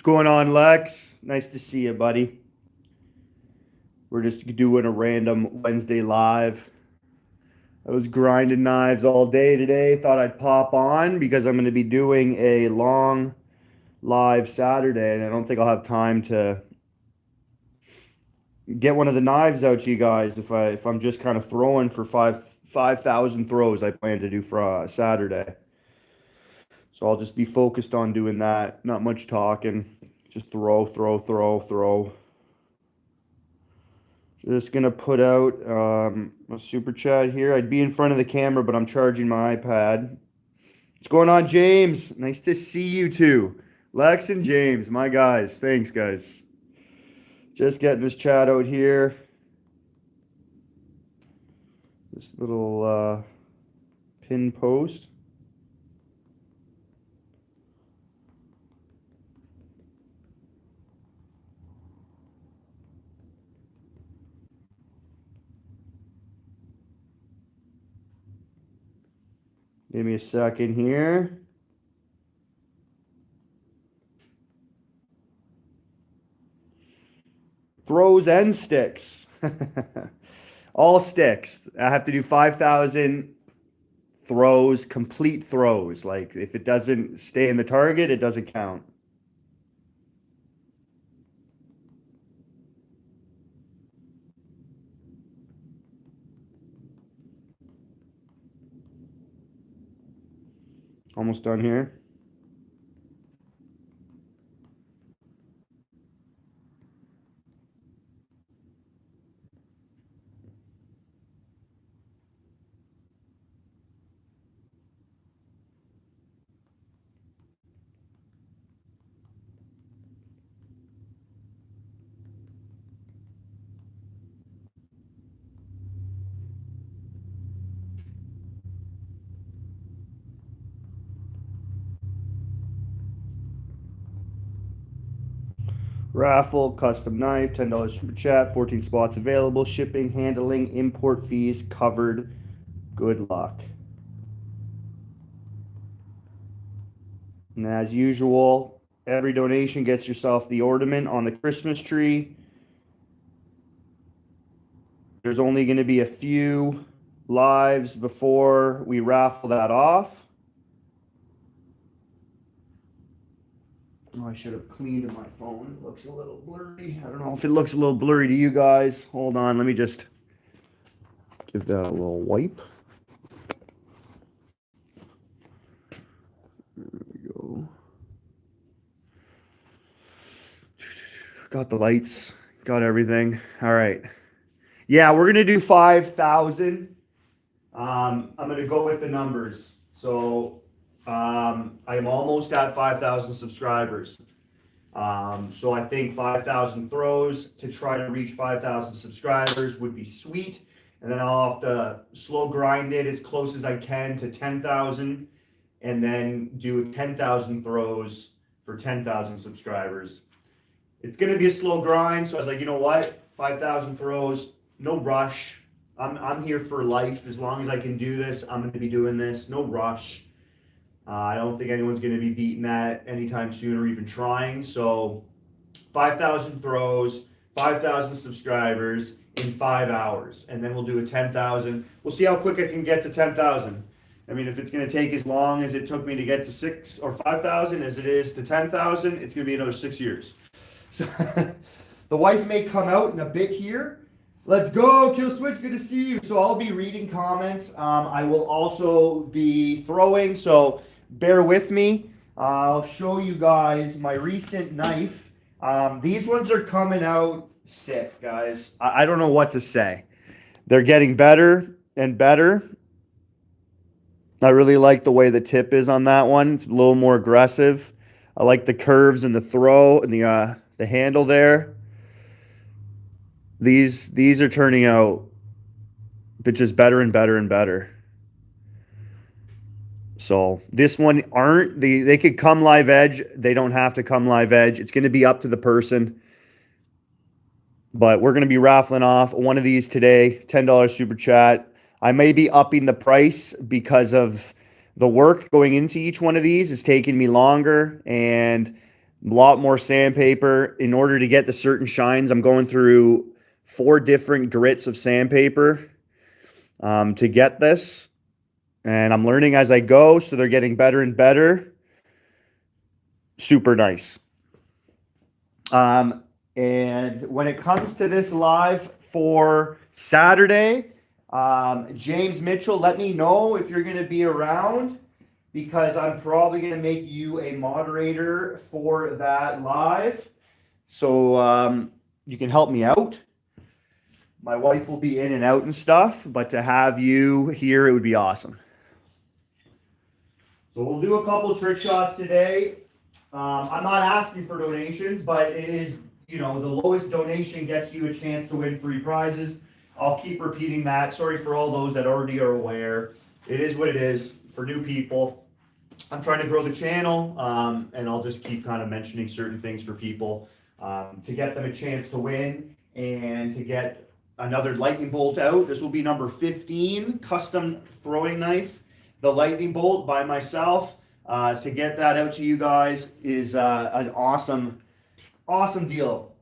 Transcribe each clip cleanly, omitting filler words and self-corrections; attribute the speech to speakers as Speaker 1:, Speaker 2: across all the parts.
Speaker 1: going on, Lex? Nice to see you, buddy. We're just doing a random Wednesday live. I was grinding knives all day today. Thought I'd pop on because I'm going to be doing a long live Saturday, and I don't think I'll have time to get one of the knives out to you guys if I'm just kind of throwing for 5,000 throws I plan to do for Saturday. So I'll just be focused on doing that. Not much talking. Just throw, throw, throw, throw. Just gonna put out a super chat here. I'd be in front of the camera, but I'm charging my iPad. What's going on, James? Nice to see you too. Lex and James, my guys. Thanks, guys. Just getting this chat out here. This little pin post. Give me a second here. Throws and sticks. All sticks. I have to do 5,000 throws, complete throws. Like if it doesn't stay in the target, it doesn't count. Almost done here. Raffle, custom knife, $10 super chat, 14 spots available, shipping, handling, import fees covered. Good luck. And as usual, every donation gets yourself the ornament on the Christmas tree. There's only going to be a few lives before we raffle that off. Oh, I should have cleaned my phone. It looks a little blurry. I don't know if it looks a little blurry to you guys. Hold on. Let me just give that a little wipe. There we go. Got the lights. Got everything. All right. Yeah, we're going to do 5,000. I'm going to go with the numbers. So I'm almost at 5,000 subscribers. So I think 5,000 throws to try to reach 5,000 subscribers would be sweet. And then I'll have to slow grind it as close as I can to 10,000 and then do 10,000 throws for 10,000 subscribers. It's going to be a slow grind. So I was like, you know what? 5,000 throws, no rush. I'm here for life. As long as I can do this, I'm going to be doing this. No rush. I don't think anyone's going to be beating that anytime soon or even trying. So 5,000 throws, 5,000 subscribers in 5 hours. And then we'll do a 10,000. We'll see how quick I can get to 10,000. I mean, if it's going to take as long as it took me to get to 6 or 5,000 as it is to 10,000, it's going to be another 6 years. So the wife may come out in a bit here. Let's go, Kill Switch. Good to see you. So I'll be reading comments. I will also be throwing, so bear with me. I'll show you guys my recent knife. These ones are coming out sick, guys. I don't know what to say. They're getting better and better. I really like the way the tip is on that one. It's a little more aggressive. I like the curves and the throw and the handle there. These are turning out but just better and better and better. So this one they could come live edge. They don't have to come live edge. It's going to be up to the person. But we're going to be raffling off one of these today, $10 super chat. I may be upping the price because of the work going into each one of these is taking me longer, and A lot more sandpaper. In order to get the certain shines, I'm going through 4 different grits of sandpaper to get this. And I'm learning as I go, so they're getting better and better. Super nice. And when it comes to this live for Saturday, James Mitchell, let me know if you're going to be around, because I'm probably going to make you a moderator for that live. So you can help me out. My wife will be in and out and stuff, but to have you here, it would be awesome. So we'll do a couple trick shots today. I'm not asking for donations, but it is, the lowest donation gets you a chance to win free prizes. I'll keep repeating that. Sorry for all those that already are aware. It is what it is for new people. I'm trying to grow the channel, and I'll just keep kind of mentioning certain things for people to get them a chance to win and to get another lightning bolt out. This will be number 15, custom throwing knife. The lightning bolt by myself. To get that out to you guys is an awesome deal.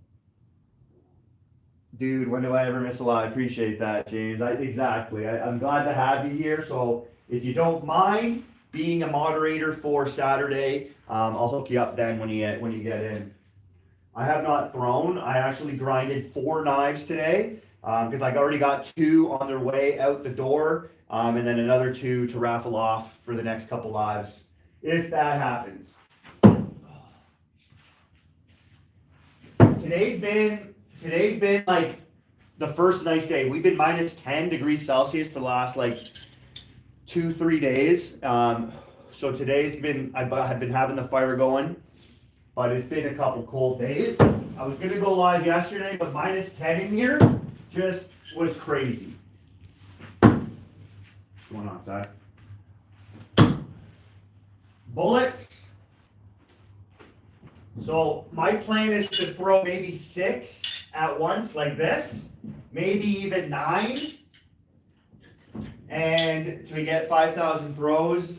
Speaker 1: Dude, when do I ever miss a lot? I appreciate that, James. Exactly. I'm glad to have you here. So if you don't mind being a moderator for Saturday, I'll hook you up then when you get in. I have not thrown. I actually grinded 4 knives today because I already got 2 on their way out the door, and then another 2 to raffle off for the next couple lives, if that happens. Today's been like the first nice day. We've been minus 10 degrees Celsius for the last like 2-3 days. So today's been, I've been having the fire going, but it's been a couple cold days. I was gonna go live yesterday, but minus 10 in here just was crazy. What's going on, Zach? Bullets. So my plan is to throw maybe 6 at once like this, maybe even 9, and to get 5,000 throws,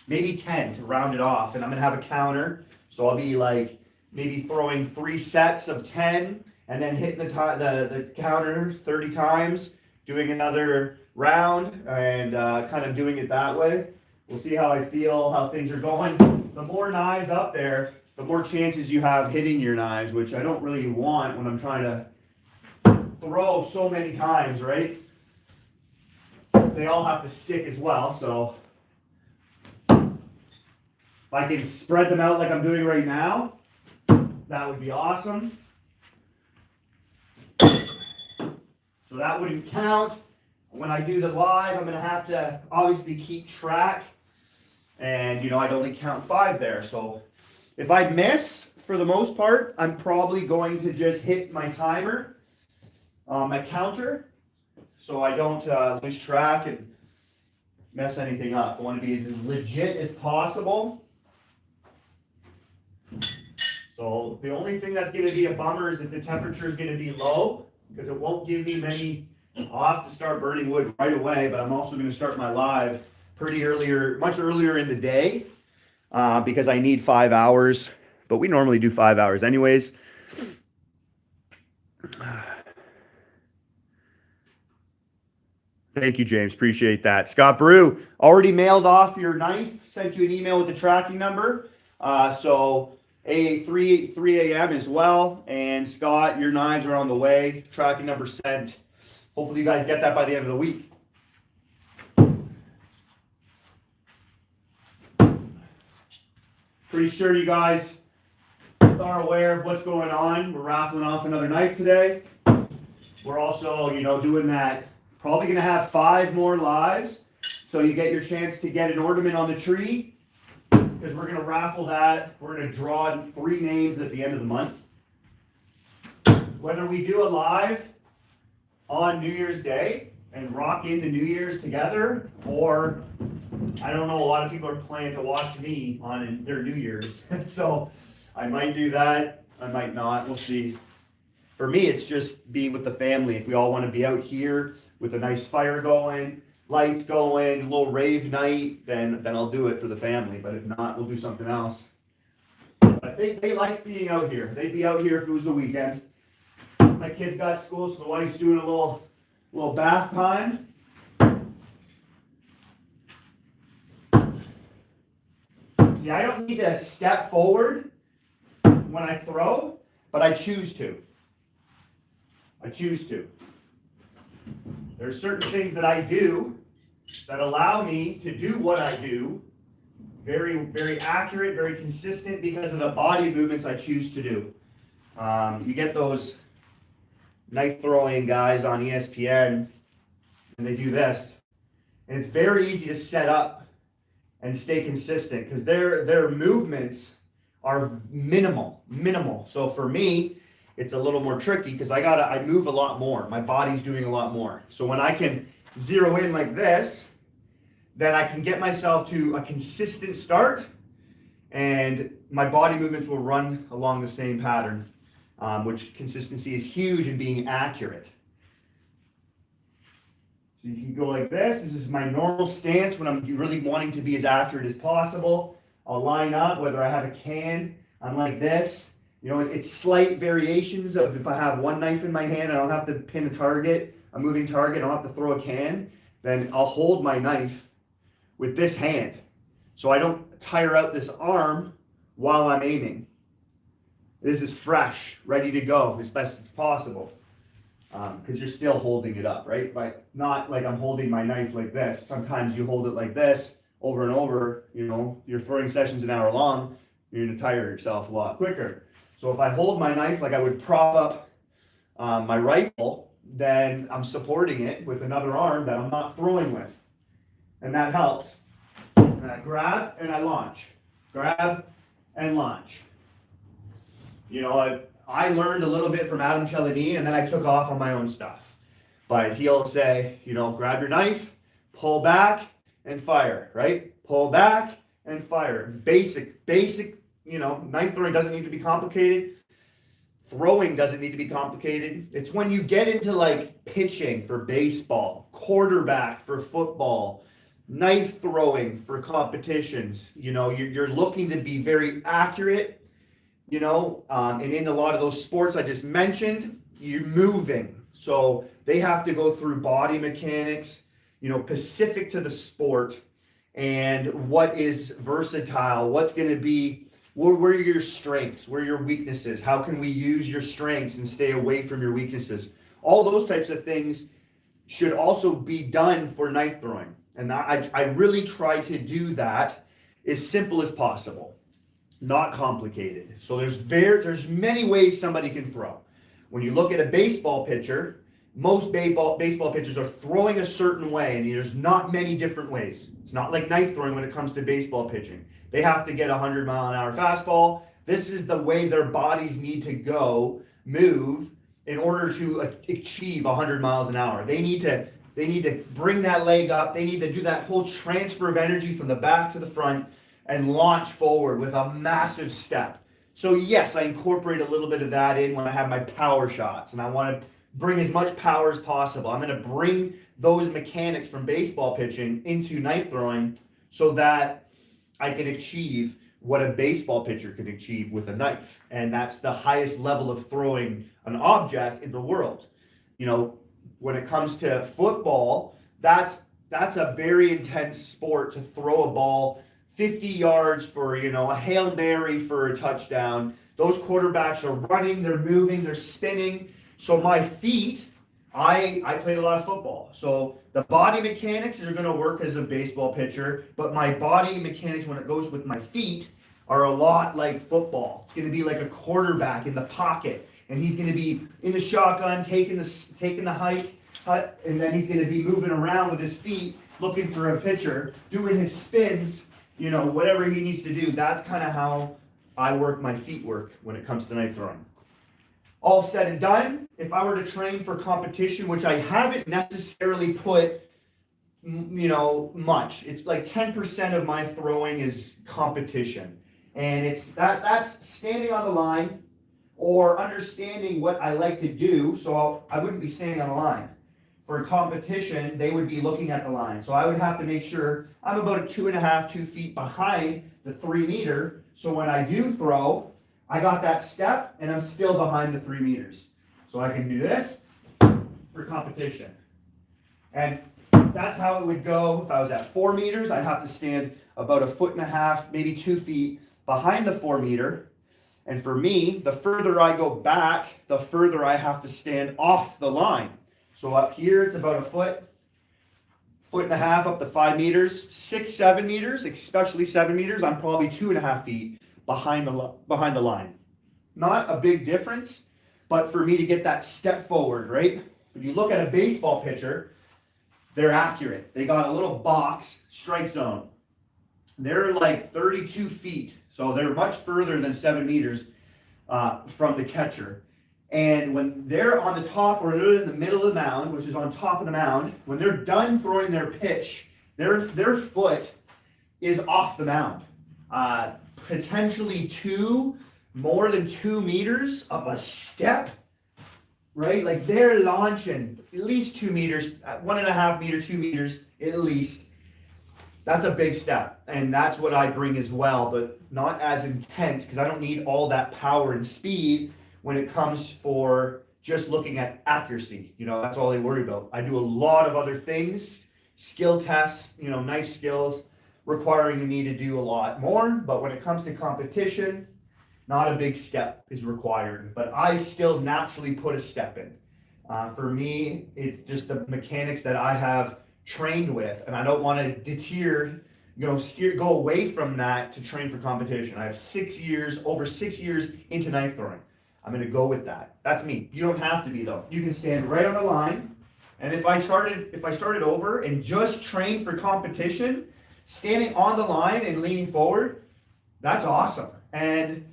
Speaker 1: maybe 10 to round it off. And I'm gonna have a counter, so I'll be like maybe throwing 3 sets of 10 and then hitting the counter 30 times, doing another round, and kind of doing it that way. We'll see how I feel, how things are going. The more knives up there, the more chances you have hitting your knives, which I don't really want when I'm trying to throw so many times, right? They all have to stick as well, so if I can spread them out like I'm doing right now, that would be awesome. So that wouldn't count. When I do the live, I'm going to have to obviously keep track, and I'd only count 5 there, so if I miss, for the most part, I'm probably going to just hit my timer, my counter, so I don't lose track and mess anything up. I want to be as legit as possible. So the only thing that's going to be a bummer is that the temperature is going to be low, because it won't give me many. I'll have to start burning wood right away, but I'm also going to start my live much earlier in the day. Because I need 5 hours, but we normally do 5 hours anyways. Thank you, James. Appreciate that. Scott Brew, already mailed off your knife, sent you an email with the tracking number. So 3 a.m. as well. And Scott, your knives are on the way. Tracking number sent. Hopefully you guys get that by the end of the week. Pretty sure you guys are aware of what's going on. We're raffling off another knife today. We're also, doing that. Probably going to have 5 more lives. So you get your chance to get an ornament on the tree, because we're going to raffle that. We're going to draw 3 names at the end of the month. Whether we do a live on New Year's Day and rock into New Year's together, or I don't know, a lot of people are planning to watch me on their New Year's. So I might do that. I might not. We'll see. For me, it's just being with the family. If we all want to be out here with a nice fire going, lights going, a little rave night, then I'll do it for the family. But if not, we'll do something else. But but they like being out here. They'd be out here if it was the weekend. My kids got school, so the wife's doing a little bath time. See, I don't need to step forward when I throw, but I choose to. I choose to. There are certain things that I do that allow me to do what I do, very, very accurate, very consistent because of the body movements I choose to do. You get those knife throwing guys on ESPN, and they do this, and it's very easy to set up and stay consistent because their movements are minimal. So for me, it's a little more tricky because I move a lot more. My body's doing a lot more. So when I can zero in like this, then I can get myself to a consistent start, and my body movements will run along the same pattern, which consistency is huge in being accurate. So you can go like this. This is my normal stance when I'm really wanting to be as accurate as possible. I'll line up, whether I have a can, I'm like this. You know, it's slight variations of if I have one knife in my hand, I don't have to pin a target, a moving target, I don't have to throw a can, then I'll hold my knife with this hand. So I don't tire out this arm while I'm aiming. This is fresh, ready to go as best as possible. Because you're still holding it up, right? Not like I'm holding my knife like this. Sometimes you hold it like this over and over, you know, your throwing session's an hour long, you're gonna tire yourself a lot quicker. So if I hold my knife like I would prop up my rifle, then I'm supporting it with another arm that I'm not throwing with. And that helps. And I grab and I launch. Grab and launch. You know, I learned a little bit from Adam Chelini, and then I took off on my own stuff. But he'll say, you know, grab your knife, pull back, and fire, right? Pull back and fire. Basic, you know, knife throwing doesn't need to be complicated. Throwing doesn't need to be complicated. It's when you get into like pitching for baseball, quarterback for football, knife throwing for competitions, you know, you're looking to be very accurate, you know, and in a lot of those sports I just mentioned, you're moving. So they have to go through body mechanics, you know, specific to the sport and what is versatile, what's going to be, where are your strengths, where are your weaknesses, how can we use your strengths and stay away from your weaknesses. All those types of things should also be done for knife throwing. And I really try to do that as simple as possible, not complicated. So there's many ways somebody can throw. When you look at a baseball pitcher, most baseball pitchers are throwing a certain way, and there's not many different ways. It's not like knife throwing when it comes to baseball pitching. They have to get a 100-mile-an-hour fastball. This is the way their bodies need to go, move, in order to achieve 100 miles an hour. They need to bring that leg up. They need to do that whole transfer of energy from the back to the front and launch forward with a massive step. So yes, I incorporate a little bit of that in when I have my power shots, and I want to bring as much power as possible. I'm going to bring those mechanics from baseball pitching into knife throwing so that I can achieve what a baseball pitcher can achieve with a knife. And that's the highest level of throwing an object in the world. You know, when it comes to football, that's a very intense sport to throw a ball 50 yards for, you know, a Hail Mary for a touchdown. Those quarterbacks are running, they're moving, they're spinning. So my feet, I played a lot of football. So the body mechanics are going to work as a baseball pitcher, but my body mechanics when it goes with my feet are a lot like football. It's going to be like a quarterback in the pocket, and he's going to be in the shotgun, taking the hike, and then he's going to be moving around with his feet, looking for a pitcher, doing his spins, you know, whatever he needs to do. That's kind of how I work my feet work when it comes to knife throwing. All said and done, if I were to train for competition, which I haven't necessarily put, you know, much. It's like 10% of my throwing is competition. And it's that's standing on the line or understanding what I like to do. So I wouldn't be standing on the line. For competition, they would be looking at the line. So I would have to make sure I'm about 2 feet behind the 3 meter. So when I do throw, I got that step and I'm still behind the 3 meters. So I can do this for competition. And that's how it would go. If I was at 4 meters, I'd have to stand about 1.5 feet, maybe 2 feet behind the 4 meter. And for me, the further I go back, the further I have to stand off the line. So up here, it's about 1.5 feet up to 5 meters, 6, 7 meters, especially 7 meters. I'm probably 2.5 feet behind the line. Not a big difference, but for me to get that step forward, right? If you look at a baseball pitcher, they're accurate. They got a little box, strike zone. They're like 32 feet, so they're much further than 7 meters from the catcher. And when they're on the top or they're in the middle of the mound, which is on top of the mound, when they're done throwing their pitch, their foot is off the mound. Potentially more than 2 meters of a step, right? Like they're launching at least 2 meters, 1.5 meters, 2 meters at least. That's a big step, and that's what I bring as well, but not as intense because I don't need all that power and speed when it comes for just looking at accuracy. You know, that's all I worry about. I do a lot of other things, skill tests, you know, knife skills, requiring me to do a lot more, but when it comes to competition, not a big step is required, but I still naturally put a step in. For me, it's just the mechanics that I have trained with, and I don't want to deter, go away from that to train for competition. I have over 6 years into knife throwing. I'm going to go with that. That's me. You don't have to be though. You can stand right on the line, and if I started over and just trained for competition, standing on the line and leaning forward, that's awesome. And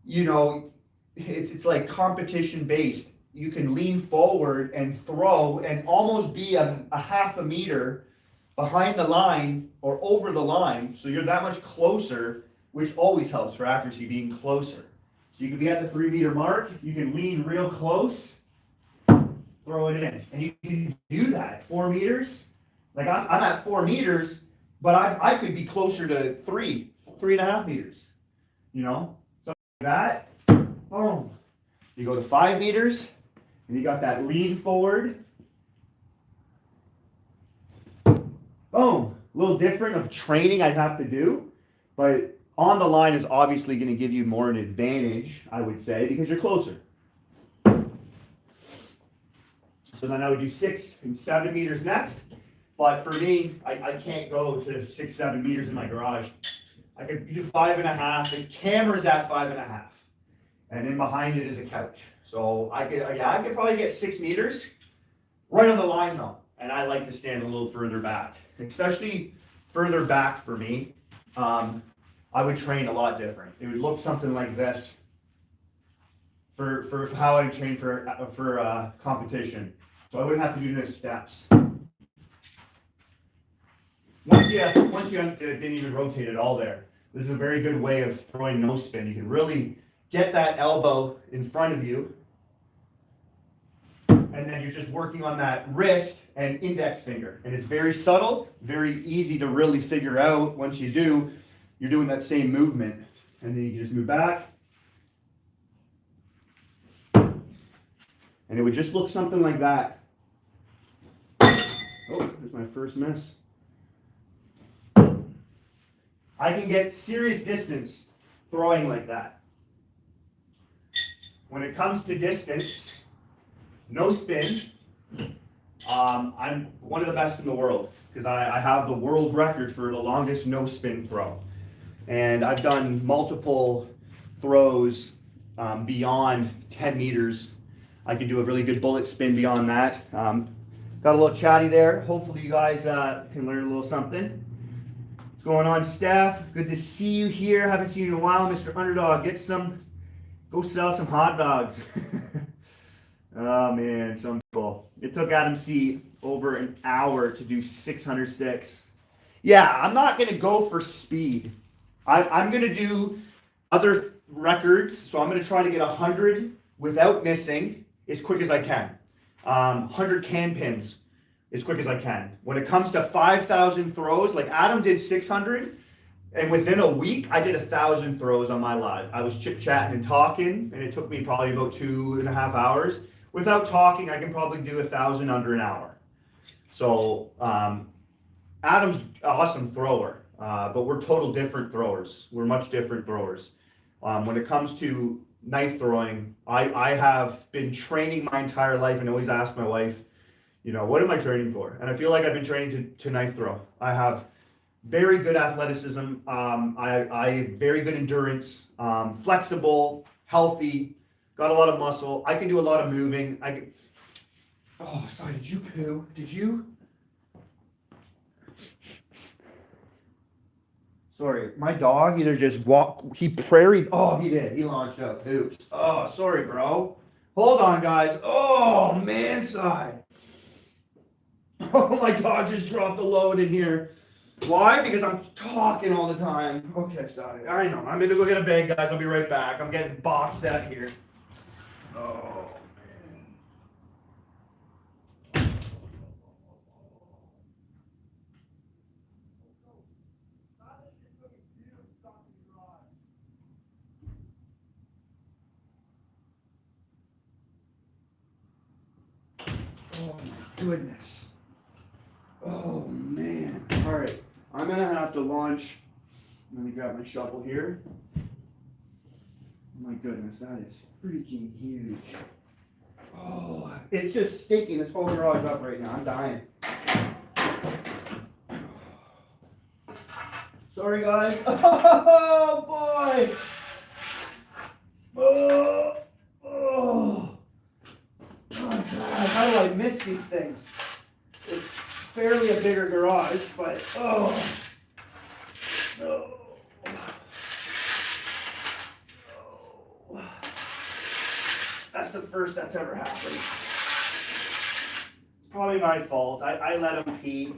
Speaker 1: you know, it's like competition based. You can lean forward and throw and almost be a 0.5 meter behind the line or over the line. So you're that much closer, which always helps for accuracy, being closer. So you can be at the 3 meter mark, you can lean real close, throw it in. And you can do that, 4 meters. Like I'm at 4 meters, but I could be closer to 3.5 meters, you know? So that, boom. You go to 5 meters, and you got that lean forward. Boom. A little different of training I'd have to do, but on the line is obviously going to give you more an advantage, I would say, because you're closer. So then I would do 6 and 7 meters next, but for me, I can't go to 6, 7 meters in my garage. I could do 5.5. The camera's at 5.5, and then behind it is a couch. So I could probably get 6 meters right on the line though. And I like to stand a little further back, especially further back for me. I would train a lot different. It would look something like this for how I train for competition. So I wouldn't have to do those steps. Once you didn't even rotate it all there. This is a very good way of throwing no spin. You can really get that elbow in front of you, and then you're just working on that wrist and index finger. And it's very subtle, very easy to really figure out. Once you do, you're doing that same movement. And then you can just move back. And it would just look something like that. Oh, there's my first miss. I can get serious distance throwing like that. When it comes to distance, no spin, I'm one of the best in the world because I have the world record for the longest no spin throw. And I've done multiple throws beyond 10 meters. I could do a really good bullet spin beyond that. Got a little chatty there. Hopefully you guys can learn a little something. What's going on, Steph? Good to see you here. Haven't seen you in a while, Mr. Underdog. Go sell some hot dogs. Oh man, some people. It took Adam C over an hour to do 600 sticks. Yeah, I'm not going to go for speed. I'm going to do other records. So I'm going to try to get 100 without missing as quick as I can. 100 can pins as quick as I can. When it comes to 5,000 throws, like Adam did 600, And within a week, I did 1,000 throws on my live. I was chit-chatting and talking, and it took me probably about 2.5 hours. Without talking, I can probably do 1,000 under an hour. So Adam's an awesome thrower, but we're total different throwers. We're much different throwers. When it comes to knife throwing, I have been training my entire life and always ask my wife, you know, what am I training for? And I feel like I've been training to knife throw. I have very good athleticism. I very good endurance, flexible, healthy, got a lot of muscle. I can do a lot of moving. Oh, sorry, did you poo? Did you? Sorry, my dog either just he prairied. Oh, he did. He launched out. Oops. Oh, sorry, bro. Hold on, guys. Oh, man side. Oh, my dog just dropped the load in here. Why? Because I'm talking all the time. Okay, sorry. I know. I'm going to go get a bag, guys. I'll be right back. I'm getting boxed out here. Oh, man. Oh, my goodness. Oh, man. All right. I'm going to have to launch. Let me grab my shovel here. Oh my goodness, that is freaking huge. Oh, it's just stinking this whole garage up right now. I'm dying. Sorry, guys. Oh, boy. Oh, oh. Oh, God. How do I miss these things? It's fairly a bigger garage, but oh. Oh. That's the first that's ever happened. It's probably my fault. I let him pee,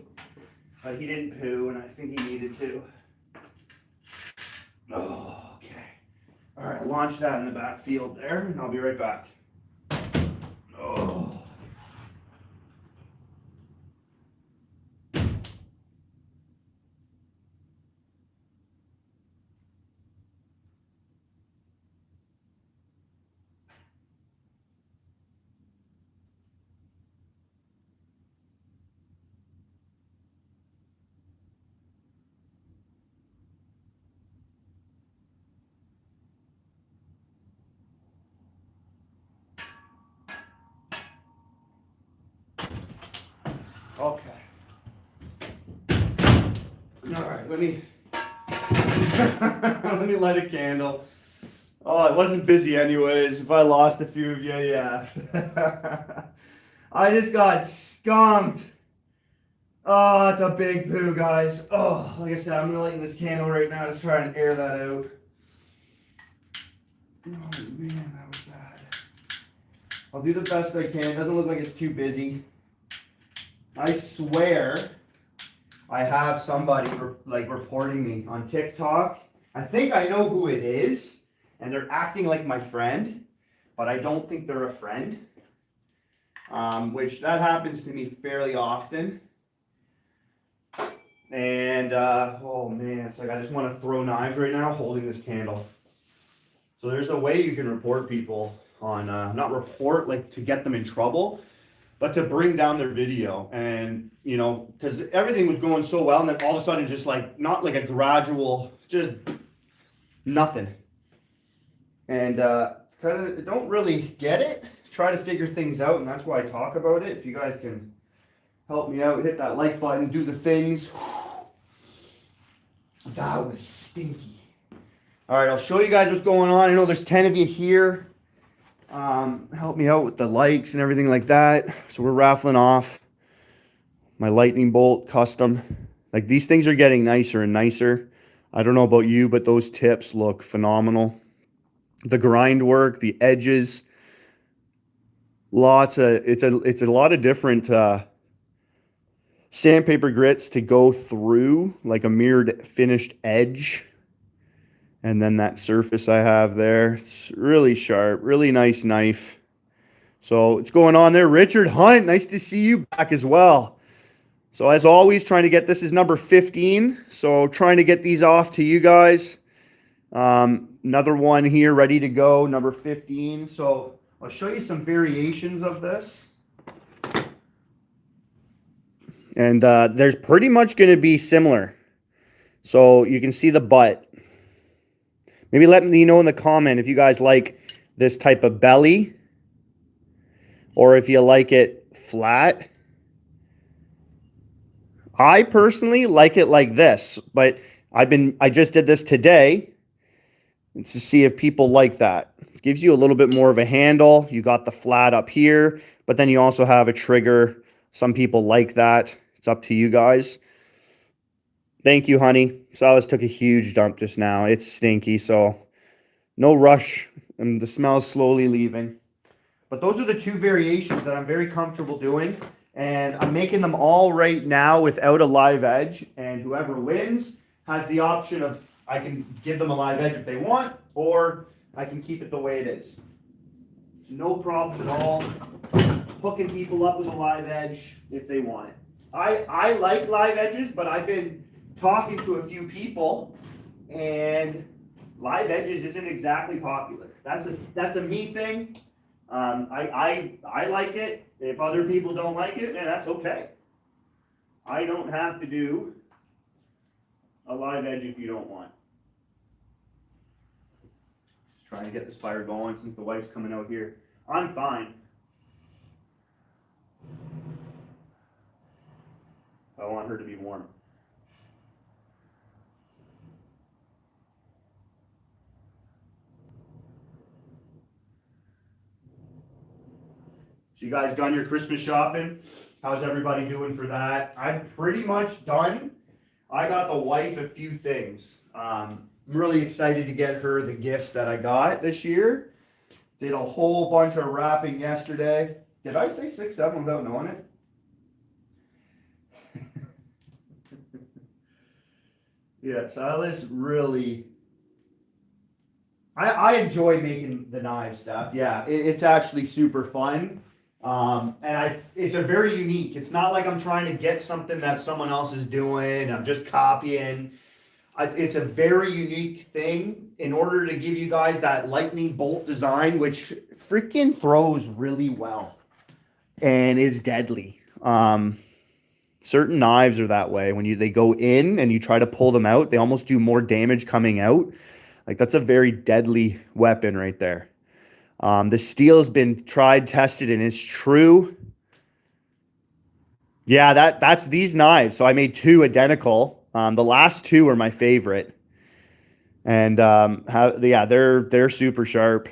Speaker 1: but he didn't poo, and I think he needed to. Oh, okay. All right, launch that in the backfield there, and I'll be right back. Oh. Okay. All right, let me let me light a candle. Oh, I wasn't busy anyways. If I lost a few of you, yeah. I just got skunked. Oh, it's a big poo, guys. Oh, like I said, I'm gonna light this candle right now to try and air that out. Oh man, that was bad. I'll do the best I can. It doesn't look like it's too busy. I swear I have somebody reporting me on TikTok. I think I know who it is, and they're acting like my friend, but I don't think they're a friend, which that happens to me fairly often. And, oh man, it's like I just want to throw knives right now holding this candle. So there's a way you can report people on, not report like to get them in trouble, but to bring down their video. And, you know, because everything was going so well, and then all of a sudden just like, not like a gradual, just nothing. And kind of don't really get it, try to figure things out, and that's why I talk about it. If you guys can help me out, hit that like button, do the things. That was stinky. All right, I'll show you guys what's going on. I know there's 10 of you here. Help me out with the likes and everything like that. So we're raffling off my lightning bolt custom. Like, these things are getting nicer and nicer. I don't know about you, but those tips look phenomenal. The grind work, the edges, it's a lot of different sandpaper grits to go through, like a mirrored finished edge. And then that surface I have there, it's really sharp, really nice knife. So what's going on there? Richard Hunt, nice to see you back as well. So as always, trying to get, this is number 15. So trying to get these off to you guys. Another one here ready to go, number 15. So I'll show you some variations of this. And there's pretty much going to be similar. So you can see the butt. Maybe let me know in the comment if you guys like this type of belly or if you like it flat. I personally like it like this, but I just did this today to see if people like that. It gives you a little bit more of a handle. You got the flat up here, but then you also have a trigger. Some people like that. It's up to you guys. Thank you, honey. Silas took a huge dump just now. It's stinky, so no rush. And the smell's slowly leaving. But those are the two variations that I'm very comfortable doing. And I'm making them all right now without a live edge. And whoever wins has the option of, I can give them a live edge if they want, or I can keep it the way it is. It's no problem at all hooking people up with a live edge if they want it. I like live edges, but I've been talking to a few people, and live edges isn't exactly popular. That's a me thing. I like it. If other people don't like it, then that's okay. I don't have to do a live edge if you don't want. Just trying to get this fire going since the wife's coming out here. I'm fine. I want her to be warm. So you guys done your Christmas shopping? How's everybody doing for that? I'm pretty much done. I got the wife a few things. I'm really excited to get her the gifts that I got this year. Did a whole bunch of wrapping yesterday. Did I say 6, 7 without knowing it? Yeah, Silas really... I enjoy making the knife stuff. Yeah, it's actually super fun. It's a very unique. It's not like I'm trying to get something that someone else is doing. I'm just copying. It's a very unique thing in order to give you guys that lightning bolt design, which freaking throws really well and is deadly. Certain knives are that way. When they go in and you try to pull them out, they almost do more damage coming out. Like, that's a very deadly weapon right there. The steel has been tried, tested, and is true. Yeah, that's these knives. So I made 2 identical. The last 2 are my favorite. And they're super sharp.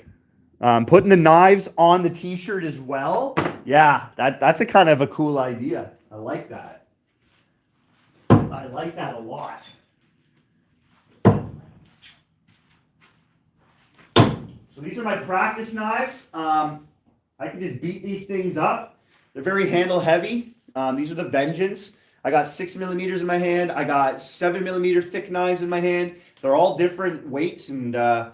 Speaker 1: Putting the knives on the t-shirt as well. Yeah, that's a kind of a cool idea. I like that. I like that a lot. So these are my practice knives. I can just beat these things up. They're very handle heavy. These are the Vengeance. I got 6 millimeters in my hand. I got 7 millimeter thick knives in my hand. They're all different weights, and I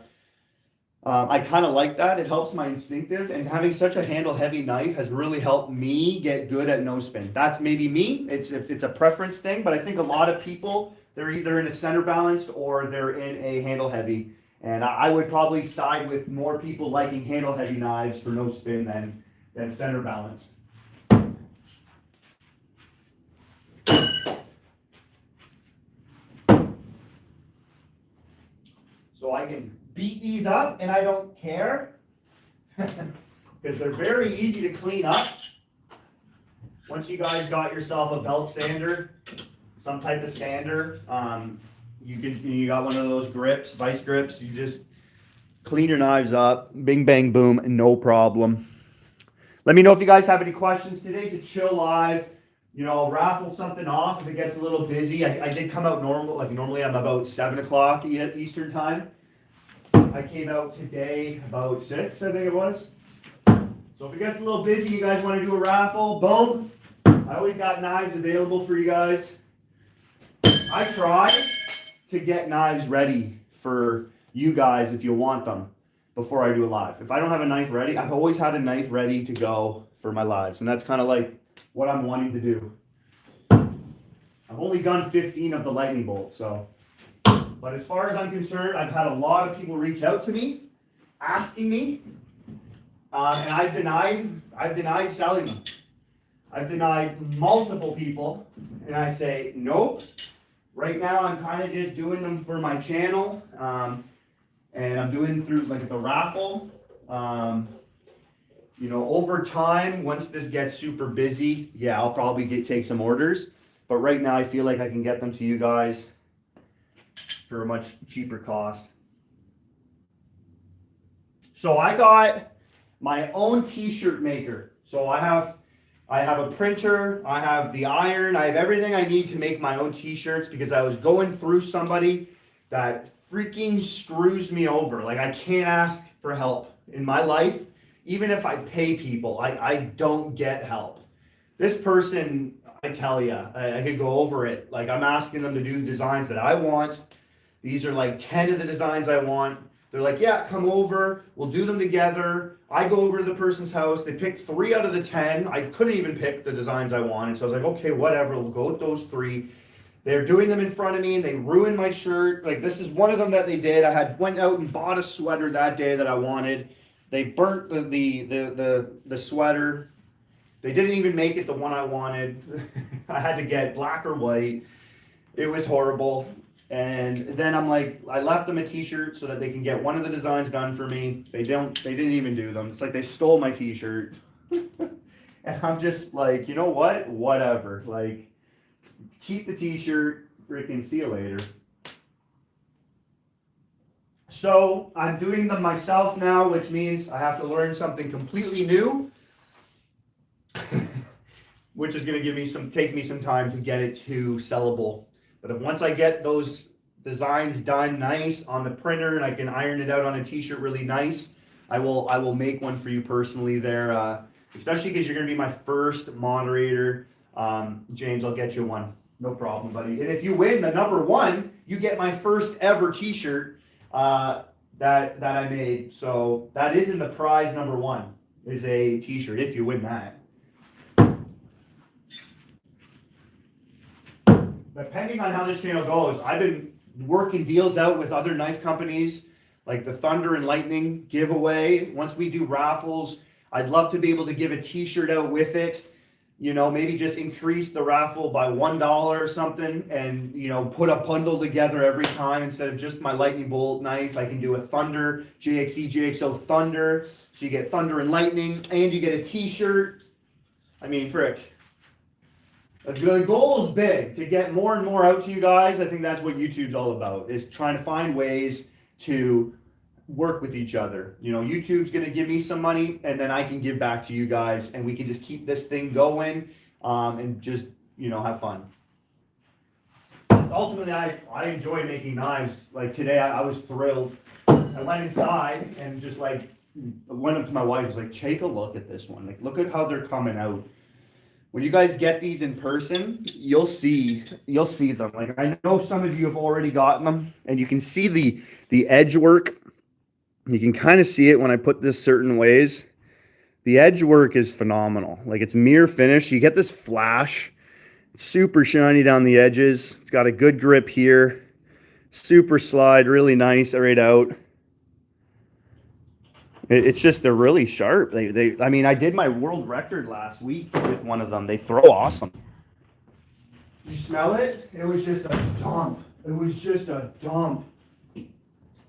Speaker 1: kind of like that. It helps my instinctive, and having such a handle heavy knife has really helped me get good at no spin. That's maybe me. It's a preference thing, but I think a lot of people, they're either in a center balanced or they're in a handle heavy. And I would probably side with more people liking handle heavy knives for no spin than center balanced. So I can beat these up and I don't care because they're very easy to clean up. Once you guys got yourself a belt sander, some type of sander, you got one of those grips, vice grips, you just clean your knives up, bing, bang, boom, no problem. Let me know if you guys have any questions. Today's a chill live. I'll raffle something off if it gets a little busy. I did come out normal, like normally I'm about 7 o'clock Eastern time. I came out today about 6, I think it was. So if it gets a little busy, you guys want to do a raffle, boom. I always got knives available for you guys. I try to get knives ready for you guys if you want them before I do a live. If I don't have a knife ready, I've always had a knife ready to go for my lives, and that's kind of like what I'm wanting to do. I've only done 15 of the lightning bolts, so. But as far as I'm concerned, I've had a lot of people reach out to me, asking me, and I've denied selling them. I've denied multiple people, and I say, nope. Right now, I'm kind of just doing them for my channel, and I'm doing through like the raffle. You know, over time, once this gets super busy, yeah, I'll probably take some orders. But right now, I feel like I can get them to you guys for a much cheaper cost. So I got my own t-shirt maker. So I have a printer, I have the iron, I have everything I need to make my own t-shirts because I was going through somebody that freaking screws me over. Like, I can't ask for help in my life. Even if I pay people, I don't get help. This person, I tell you, I could go over it. Like, I'm asking them to do designs that I want. These are like 10 of the designs I want. They're like, yeah, come over. We'll do them together. I go over to the person's house. They pick 3 out of the 10. I couldn't even pick the designs I wanted. So I was like, okay, whatever. We'll go with those 3. They're doing them in front of me and they ruined my shirt. Like, this is one of them that they did. I went out and bought a sweater that day that I wanted. They burnt the sweater. They didn't even make it the one I wanted. I had to get black or white. It was horrible. And then I'm like, I left them a t-shirt so that they can get one of the designs done for me. They didn't even do them. It's like they stole my t-shirt. And I'm just like, you know what? Whatever. Like, keep the t-shirt, freaking see you later. So I'm doing them myself now, which means I have to learn something completely new, which is going to take me some time to get it to sellable. But once I get those designs done nice on the printer and I can iron it out on a t-shirt really nice, I will make one for you personally there, especially because you're going to be my first moderator. James, I'll get you one. No problem, buddy. And if you win the number 1, you get my first ever t-shirt that I made. So that is in the prize number 1 is a t-shirt if you win that. Depending on how this channel goes, I've been working deals out with other knife companies like the Thunder and Lightning giveaway. Once we do raffles, I'd love to be able to give a t-shirt out with it. You know, maybe just increase the raffle by $1 or something and, you know, put a bundle together every time. Instead of just my lightning bolt knife, I can do a Thunder, JXE, JXO Thunder. So you get Thunder and Lightning and you get a t-shirt. I mean, frick. The goal is big, to get more and more out to you guys. I think that's what YouTube's all about, is trying to find ways to work with each other. You know, YouTube's going to give me some money and then I can give back to you guys and we can just keep this thing going and just, you know, have fun. Ultimately, I enjoy making knives. Like today, I was thrilled. I went inside and just like went up to my wife. I was like, take a look at this one. Like, look at how they're coming out. When you guys get these in person, you'll see them. Like, I know some of you have already gotten them and you can see the edge work. You can kind of see it when I put this certain ways. The edge work is phenomenal. Like, it's mirror finish. You get this flash. It's super shiny down the edges. It's got a good grip here. Super slide, really nice right out. It's just, they're really sharp. I mean, I did my world record last week with one of them. They throw awesome. You smell it? It was just a dump. It was just a dump.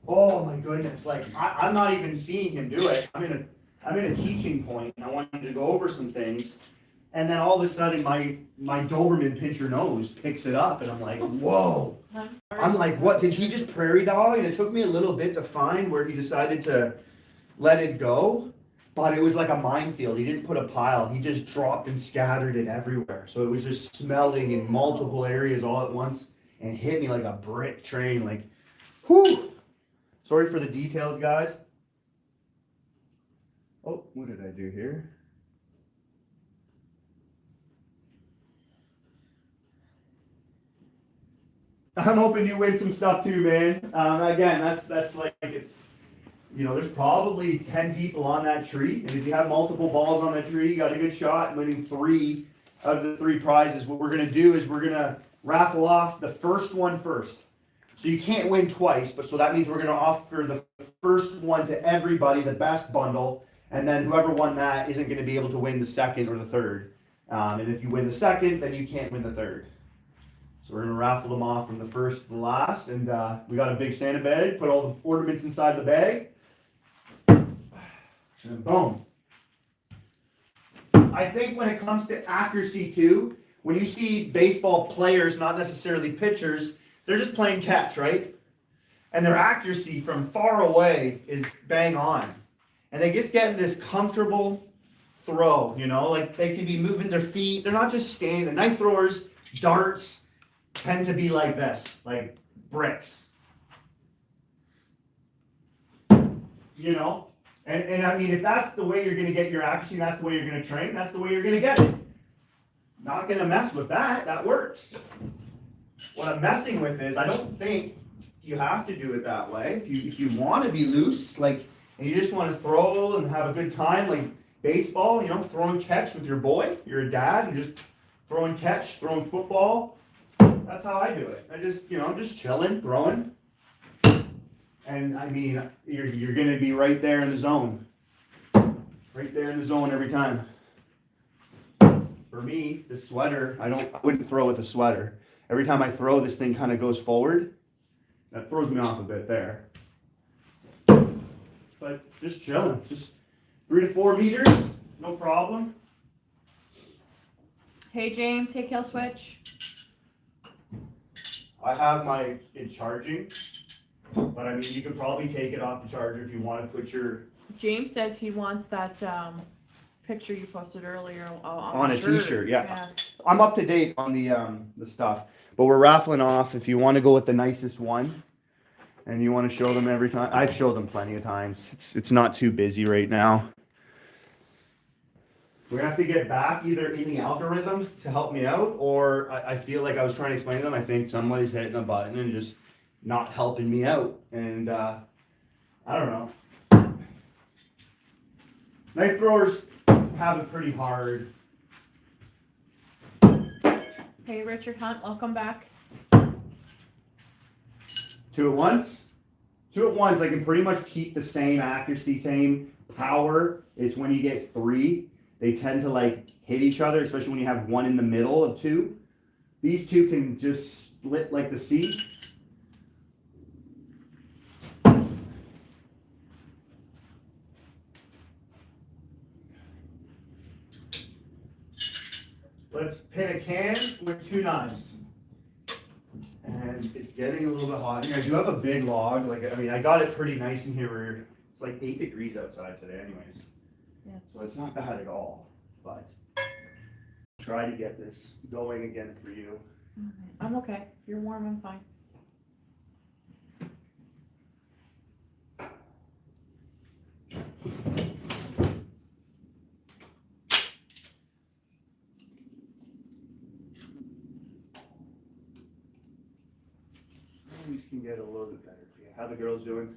Speaker 1: Oh my goodness. Like, I'm not even seeing him do it. I'm in a teaching point. I wanted to go over some things. And then all of a sudden my Doberman pincher nose picks it up and I'm like, whoa. I'm like, what? Did he just prairie dog? And it took me a little bit to find where he decided to let it go, but it was like a minefield. He didn't put a pile. He just dropped and scattered it everywhere. So it was just smelling in multiple areas all at once and hit me like a brick train. Like, whew. Sorry for the details, guys. Oh, what did I do here? I'm hoping you win some stuff too, man. Again, that's like, it's, you know, there's probably 10 people on that tree, and if you have multiple balls on that tree, you got a good shot at winning 3 out of the 3 prizes. What we're gonna do is we're gonna raffle off the first one first. So you can't win twice, but so that means we're going to offer the first one to everybody, the best bundle, and then whoever won that isn't going to be able to win the second or the third. And if you win the second, then you can't win the third. So we're going to raffle them off from the first to the last, and we got a big Santa bag, put all the ornaments inside the bag, and boom. I think when it comes to accuracy too, when you see baseball players, not necessarily pitchers, they're just playing catch, right? And their accuracy from far away is bang on. And they just get this comfortable throw, you know, like they can be moving their feet. They're not just standing. The knife throwers, darts, tend to be like this, like bricks. You know? And I mean, if that's the way you're going to get your accuracy, that's the way you're going to train, that's the way you're going to get it. Not going to mess with that. That works. What I'm messing with is I don't think you have to do it that way. If you want to be loose, like, and you just want to throw and have a good time, like baseball, you know, throwing catch with your boy, you're a dad, you're just throwing catch, throwing football. That's how I do it. I just, you know, just chilling, throwing. And I mean, you're going to be right there in the zone. Right there in the zone every time. For me, the sweater, I wouldn't throw with a sweater. Every time I throw, this thing kind of goes forward. That throws me off a bit there. But just chilling. Just 3 to 4 meters, no problem.
Speaker 2: Hey James, hey Kill Switch.
Speaker 1: I have my in charging, but I mean, you could probably take it off the charger if you want to put your...
Speaker 2: James says he wants that picture you posted earlier
Speaker 1: on a t-shirt. Yeah. I'm up to date on the stuff, but we're raffling off. If you want to go with the nicest one and you want to show them every time, I've showed them plenty of times. It's not too busy right now. We're gonna have to get back either in the algorithm to help me out, or I feel like I was trying to explain to them, I think somebody's hitting a button and just not helping me out, and I don't know. Knife throwers have it pretty hard.
Speaker 2: Hey Richard Hunt, welcome back.
Speaker 1: 2 at once? 2 at once, I can pretty much keep the same accuracy, same power. It's when you get 3, they tend to like hit each other, especially when you have one in the middle of 2. These 2 can just split like the sea. Let's pin a can with 2 knives. And it's getting a little bit hot here. I do have a big log. Like, I mean, I got it pretty nice in here. It's like 8 degrees outside today anyways.
Speaker 2: Yes.
Speaker 1: So it's not bad at all. But try to get this going again for you.
Speaker 2: I'm okay. If you're warm, I'm fine.
Speaker 1: Always can get a little bit better for you. How the girls doing?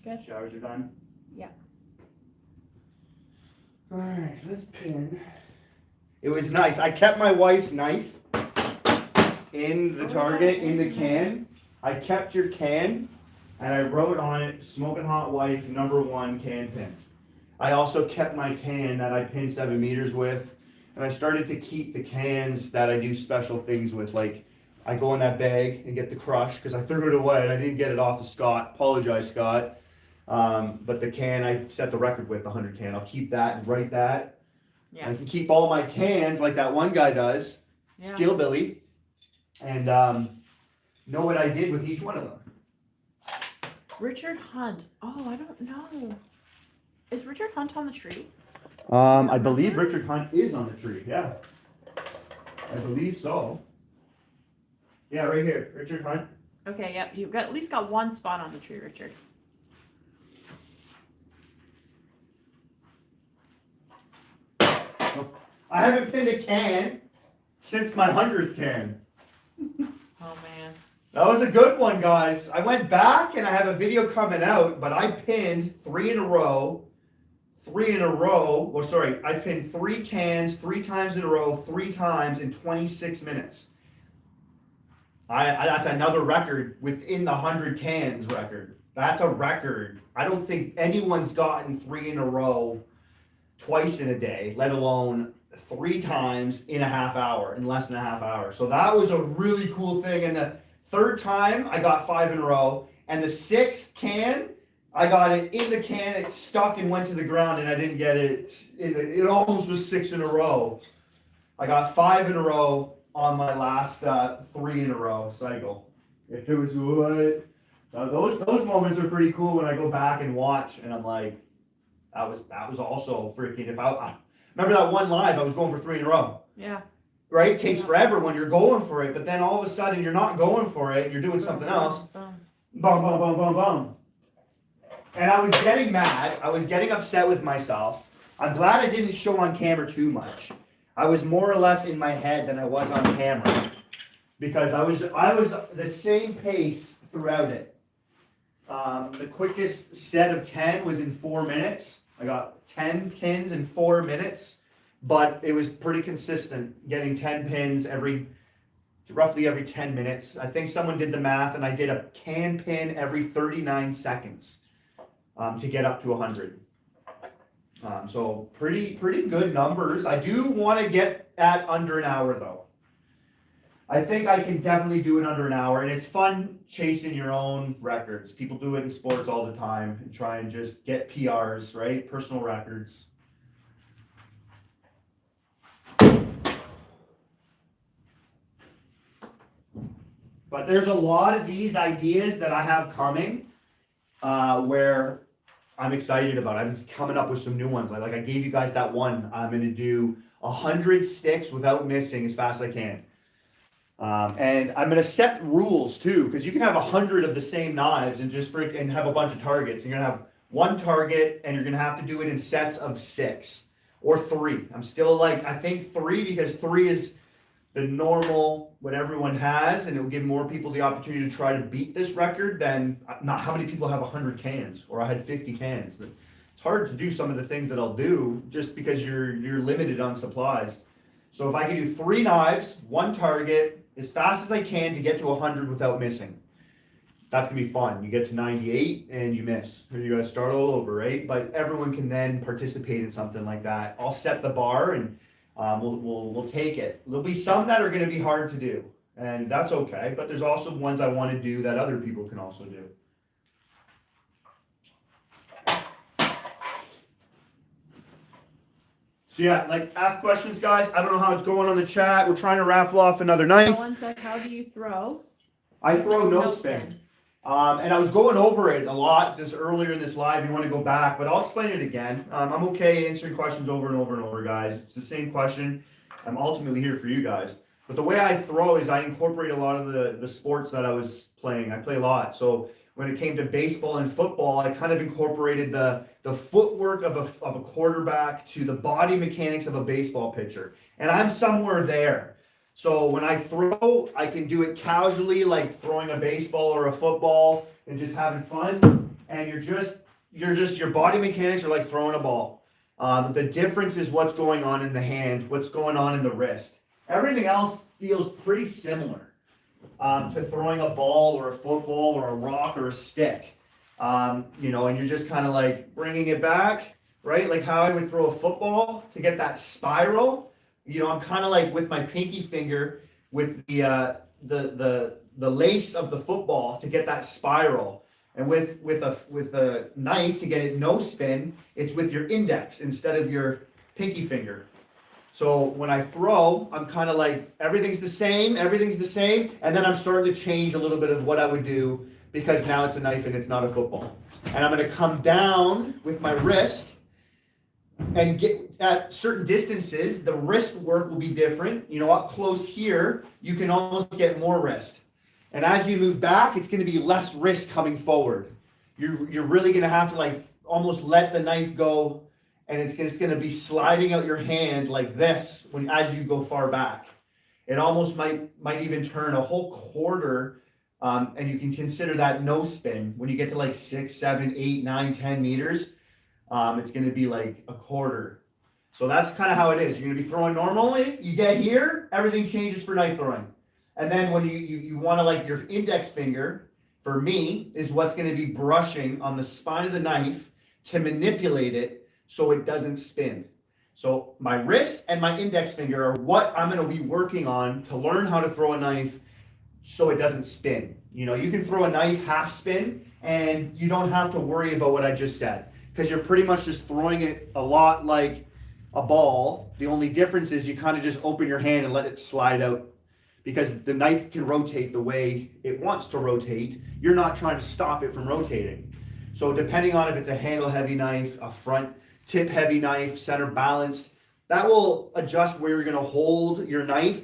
Speaker 2: Good.
Speaker 1: Showers are done?
Speaker 2: Yeah.
Speaker 1: Alright, let's pin. It was nice. I kept my wife's knife in the target, in the can. I kept your can, and I wrote on it, Smoking Hot Wife, #1 can pin. I also kept my can that I pinned 7 meters with, and I started to keep the cans that I do special things with, like I go in that bag and get the crush, because I threw it away, and I didn't get it off to Scott. Apologize, Scott. But the can I set the record with, the 100 can. I'll keep that and write that.
Speaker 2: Yeah.
Speaker 1: I can keep all my cans like that one guy does,
Speaker 2: Yeah.
Speaker 1: Skill Billy, and know what I did with each one of them.
Speaker 2: Richard Hunt. Oh, I don't know. Is Richard Hunt on the tree?
Speaker 1: I believe Richard Hunt is on the tree, yeah. I believe so. Yeah, right here, Richard Hunt.
Speaker 2: Okay, yep. You've got at least got one spot on the tree, Richard.
Speaker 1: I haven't pinned a can since my 100th can.
Speaker 2: Oh man.
Speaker 1: That was a good one, guys. I went back and I have a video coming out, but I pinned 3 in a row. 3 in a row. Well, sorry, I pinned 3 cans 3 times in a row, 3 times in 26 minutes. That's another record within the 100 cans record. That's a record. I don't think anyone's gotten 3 in a row twice in a day, let alone 3 times in a half hour, in less than a half hour. So that was a really cool thing. And the third time I got 5 in a row, and the 6th can, I got it in the can, it stuck and went to the ground, and I didn't get it. It almost was 6 in a row. I got 5 in a row on my last 3 in a row cycle. It was what? Those moments are pretty cool when I go back and watch, and I'm like, that was also freaking. If I remember that one live, I was going for 3 in a row.
Speaker 2: Yeah.
Speaker 1: Right? It takes forever when you're going for it, but then all of a sudden you're not going for it, you're doing something else. Boom, boom, boom, boom, boom. And I was getting mad. I was getting upset with myself. I'm glad I didn't show on camera too much. I was more or less in my head than I was on camera, because I was the same pace throughout it. The quickest set of 10 was in 4 minutes. I got 10 pins in 4 minutes, but it was pretty consistent, getting 10 pins roughly every 10 minutes. I think someone did the math, and I did a can pin every 39 seconds to get up to 100. So pretty good numbers. I do want to get at under an hour though. I think I can definitely do it under an hour, and it's fun chasing your own records. People do it in sports all the time and try and just get PRs, right? Personal records. But there's a lot of these ideas that I have coming where I'm excited about. I'm just coming up with some new ones. Like I gave you guys that one. I'm going to do 100 sticks without missing as fast as I can. And I'm going to set rules too, because you can have 100 of the same knives and just and have a bunch of targets. You're going to have one target, and you're going to have to do it in sets of 6 or 3. I'm still like, I think 3, because 3 is the normal, what everyone has, and it will give more people the opportunity to try to beat this record than not how many people have 100 cans, or I had 50 cans. It's hard to do some of the things that I'll do just because you're limited on supplies. So if I can do 3 knives, 1 target, as fast as I can to get to 100 without missing, that's gonna be fun. You get to 98 and you miss, or you gotta start all over, right? But everyone can then participate in something like that. I'll set the bar, and we'll take it. There'll be some that are gonna be hard to do, and that's okay. But there's also ones I want to do that other people can also do. So yeah, like, ask questions, guys. I don't know how it's going on the chat. We're trying to raffle off another knife.
Speaker 2: Someone said, how do you throw?
Speaker 1: I throw no spin. And I was going over it a lot just earlier in this live. You want to go back, but I'll explain it again. I'm okay answering questions over and over and over, guys. It's the same question. I'm ultimately here for you guys. But the way I throw is I incorporate a lot of the sports that I was playing. I play a lot. So when it came to baseball and football, I kind of incorporated the footwork of a quarterback to the body mechanics of a baseball pitcher. And I'm somewhere there. So when I throw, I can do it casually, like throwing a baseball or a football and just having fun. And your body mechanics are like throwing a ball. The difference is what's going on in the hand, what's going on in the wrist. Everything else feels pretty similar to throwing a ball or a football or a rock or a stick. And you're just kind of like bringing it back, right? Like how I would throw a football to get that spiral. I'm kind of like with my pinky finger with the lace of the football to get that spiral, and with a knife to get it no spin. It's with your index instead of your pinky finger. So when I throw, I'm kind of like everything's the same, and then I'm starting to change a little bit of what I would do because now it's a knife and it's not a football. And I'm going to come down with my wrist. And get at certain distances, the wrist work will be different. Up close here, you can almost get more wrist. And as you move back, it's going to be less wrist coming forward. You're really going to have to like almost let the knife go, and it's just going to be sliding out your hand like this as you go far back. It almost might even turn a whole quarter, and you can consider that no spin. When you get to like 6, 7, 8, 9, 10 meters, it's going to be like a quarter. So that's kind of how it is. You're going to be throwing normally. You get here, everything changes for knife throwing. And then when you want to, like, your index finger, for me, is what's going to be brushing on the spine of the knife to manipulate it so it doesn't spin. So my wrist and my index finger are what I'm going to be working on to learn how to throw a knife so it doesn't spin. You know, you can throw a knife half spin and you don't have to worry about what I just said, because you're pretty much just throwing it a lot like a ball. The only difference is you kind of just open your hand and let it slide out, because the knife can rotate the way it wants to rotate. You're not trying to stop it from rotating. So depending on if it's a handle heavy knife, a front tip heavy knife, center balanced, that will adjust where you're going to hold your knife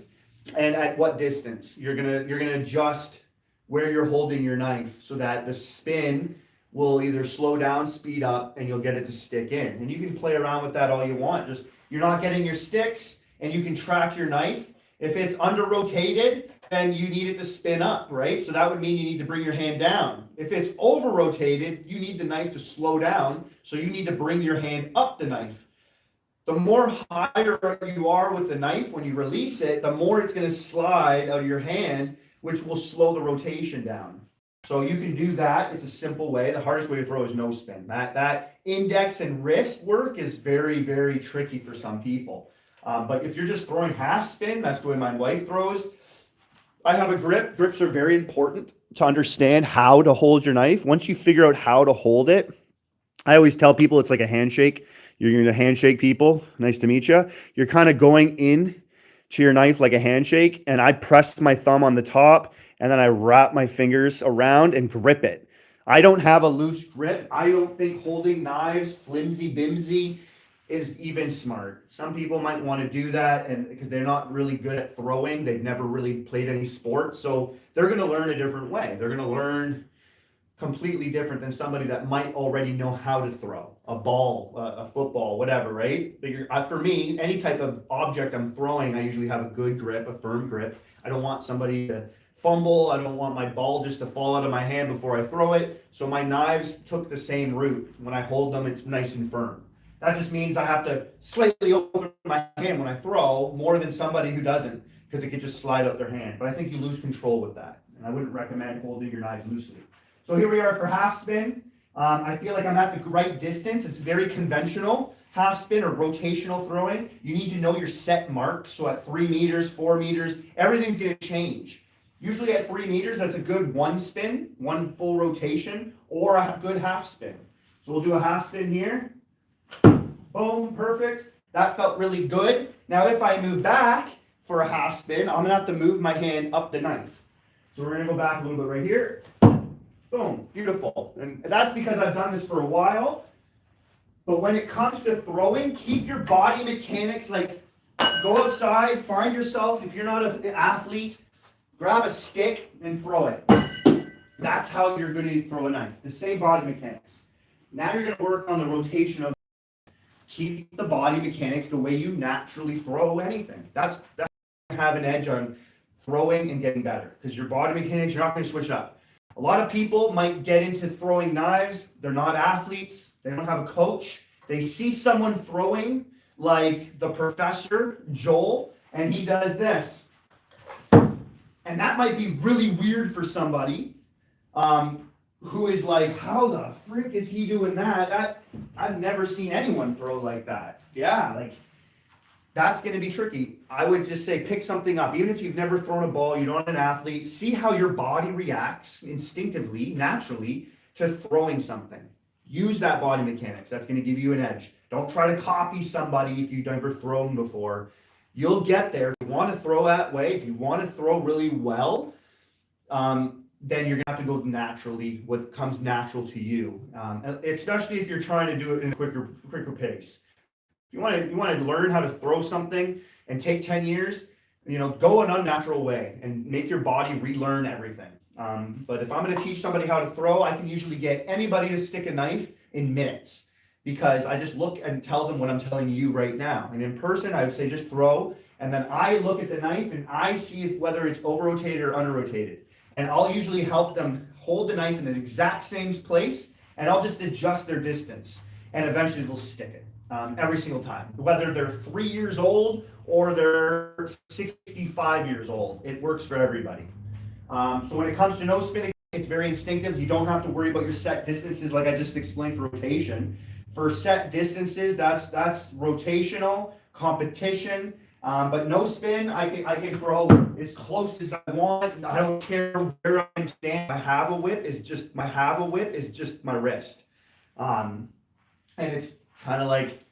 Speaker 1: and at what distance. You're gonna adjust where you're holding your knife so that the spin will either slow down, speed up, and you'll get it to stick in. And you can play around with that all you want. Just, you're not getting your sticks, and you can track your knife. If it's under rotated, then you need it to spin up, right? So that would mean you need to bring your hand down. If it's over rotated, you need the knife to slow down, so you need to bring your hand up the knife. The more higher you are with the knife when you release it, the more it's going to slide out of your hand, which will slow the rotation down. So you can do that. It's a simple way. The hardest way to throw is no spin. That index and wrist work is very, very tricky for some people. But if you're just throwing half spin, that's the way my wife throws. I have a grip. Grips are very important to understand how to hold your knife. Once you figure out how to hold it, I always tell people it's like a handshake. You're going to handshake people. Nice to meet you. You're kind of going in to your knife like a handshake, and I press my thumb on the top, and then I wrap my fingers around and grip it. I don't have a loose grip. I don't think holding knives flimsy bimsy is even smart. Some people might want to do that, and because they're not really good at throwing, they've never really played any sports, so they're going to learn a different way. They're going to learn completely different than somebody that might already know how to throw a ball, a football, whatever, right? But for me, any type of object I'm throwing, I usually have a good grip, a firm grip. I don't want somebody to fumble. I don't want my ball just to fall out of my hand before I throw it. So my knives took the same route. When I hold them, it's nice and firm. That just means I have to slightly open my hand when I throw more than somebody who doesn't, because it could just slide out their hand. But I think you lose control with that. And I wouldn't recommend holding your knives loosely. So here we are for half spin. I feel like I'm at the right distance. It's very conventional. Half spin or rotational throwing. You need to know your set marks. So at 3 meters, 4 meters, everything's going to change. Usually at 3 meters, that's a good one spin, one full rotation, or a good half spin. So we'll do a half spin here. Boom, perfect. That felt really good. Now if I move back for a half spin, I'm going to have to move my hand up the knife. So we're going to go back a little bit right here. Boom, beautiful. And that's because I've done this for a while. But when it comes to throwing, keep your body mechanics, like go outside, find yourself, if you're not an athlete, grab a stick and throw it. That's how you're going to throw a knife. The same body mechanics. Now you're going to work on the rotation of, keep the body mechanics the way you naturally throw anything. That's have an edge on throwing and getting better, because your body mechanics, you're not going to switch it up. A lot of people might get into throwing knives. They're not athletes. They don't have a coach. They see someone throwing like the professor, Joel, and he does this. And that might be really weird for somebody who is like, how the frick is he doing that? I've never seen anyone throw like that. Yeah, like that's going to be tricky. I would just say pick something up. Even if you've never thrown a ball, you're not an athlete, see how your body reacts instinctively, naturally, to throwing something. Use that body mechanics. That's going to give you an edge. Don't try to copy somebody if you've never thrown before. You'll get there. If you want to throw that way, if you want to throw really well, then you're going to have to go naturally, what comes natural to you, especially if you're trying to do it in a quicker pace. You want to learn how to throw something and take 10 years, go an unnatural way and make your body relearn everything. But if I'm going to teach somebody how to throw, I can usually get anybody to stick a knife in minutes, because I just look and tell them what I'm telling you right now. And in person, I would say just throw, and then I look at the knife and I see whether it's over-rotated or under-rotated. And I'll usually help them hold the knife in the exact same place, and I'll just adjust their distance, and eventually they'll stick it. every single time. Whether they're 3 years old or they're 65 years old, it works for everybody. So when it comes to no spinning, it's very instinctive. You don't have to worry about your set distances like I just explained for rotation. For set distances, that's rotational, competition. But no spin, I can throw as close as I want. I don't care where I'm standing. My have a whip is just my wrist. And it's kind of like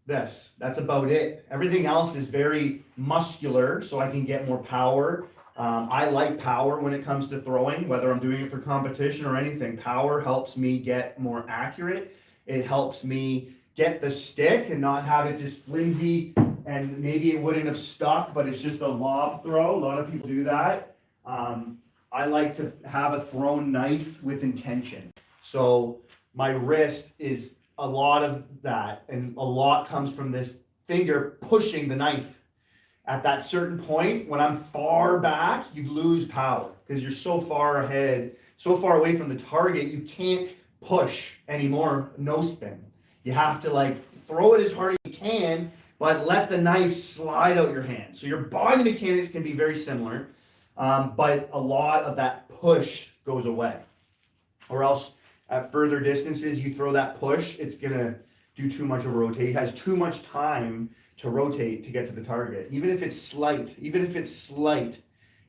Speaker 1: this. That's about it. Everything else is very muscular, so I can get more power. I like power when it comes to throwing, whether I'm doing it for competition or anything. Power helps me get more accurate. It helps me get the stick and not have it just flimsy, and maybe it wouldn't have stuck, but it's just a lob throw. A lot of people do that. I like to have a thrown knife with intention. So my wrist is a lot of that, and a lot comes from this finger pushing the knife. At that certain point, when I'm far back, you lose power because you're so far ahead, so far away from the target, you can't push anymore, no spin. You have to like throw it as hard as you can, but let the knife slide out your hand. So your body mechanics can be very similar, but a lot of that push goes away. Or else at further distances, you throw that push, it's gonna do too much of a rotate. It has too much time to rotate to get to the target. Even if it's slight,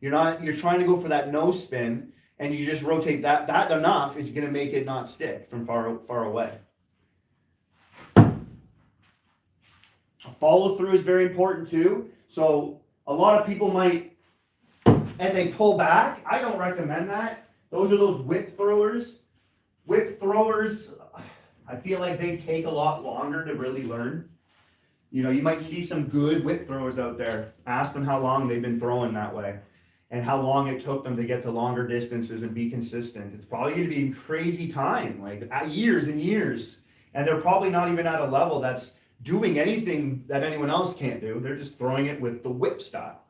Speaker 1: you're trying to go for that no spin, and you just rotate that enough is gonna make it not stick from far away. Follow through is very important too. So a lot of people might, and they pull back. I don't recommend that. Those are those whip throwers. Whip throwers, I feel like they take a lot longer to really learn. You know, you might see some good whip throwers out there. Ask them how long they've been throwing that way and how long it took them to get to longer distances and be consistent. It's probably going to be crazy time, like years and years. And they're probably not even at a level that's doing anything that anyone else can't do. They're just throwing it with the whip style.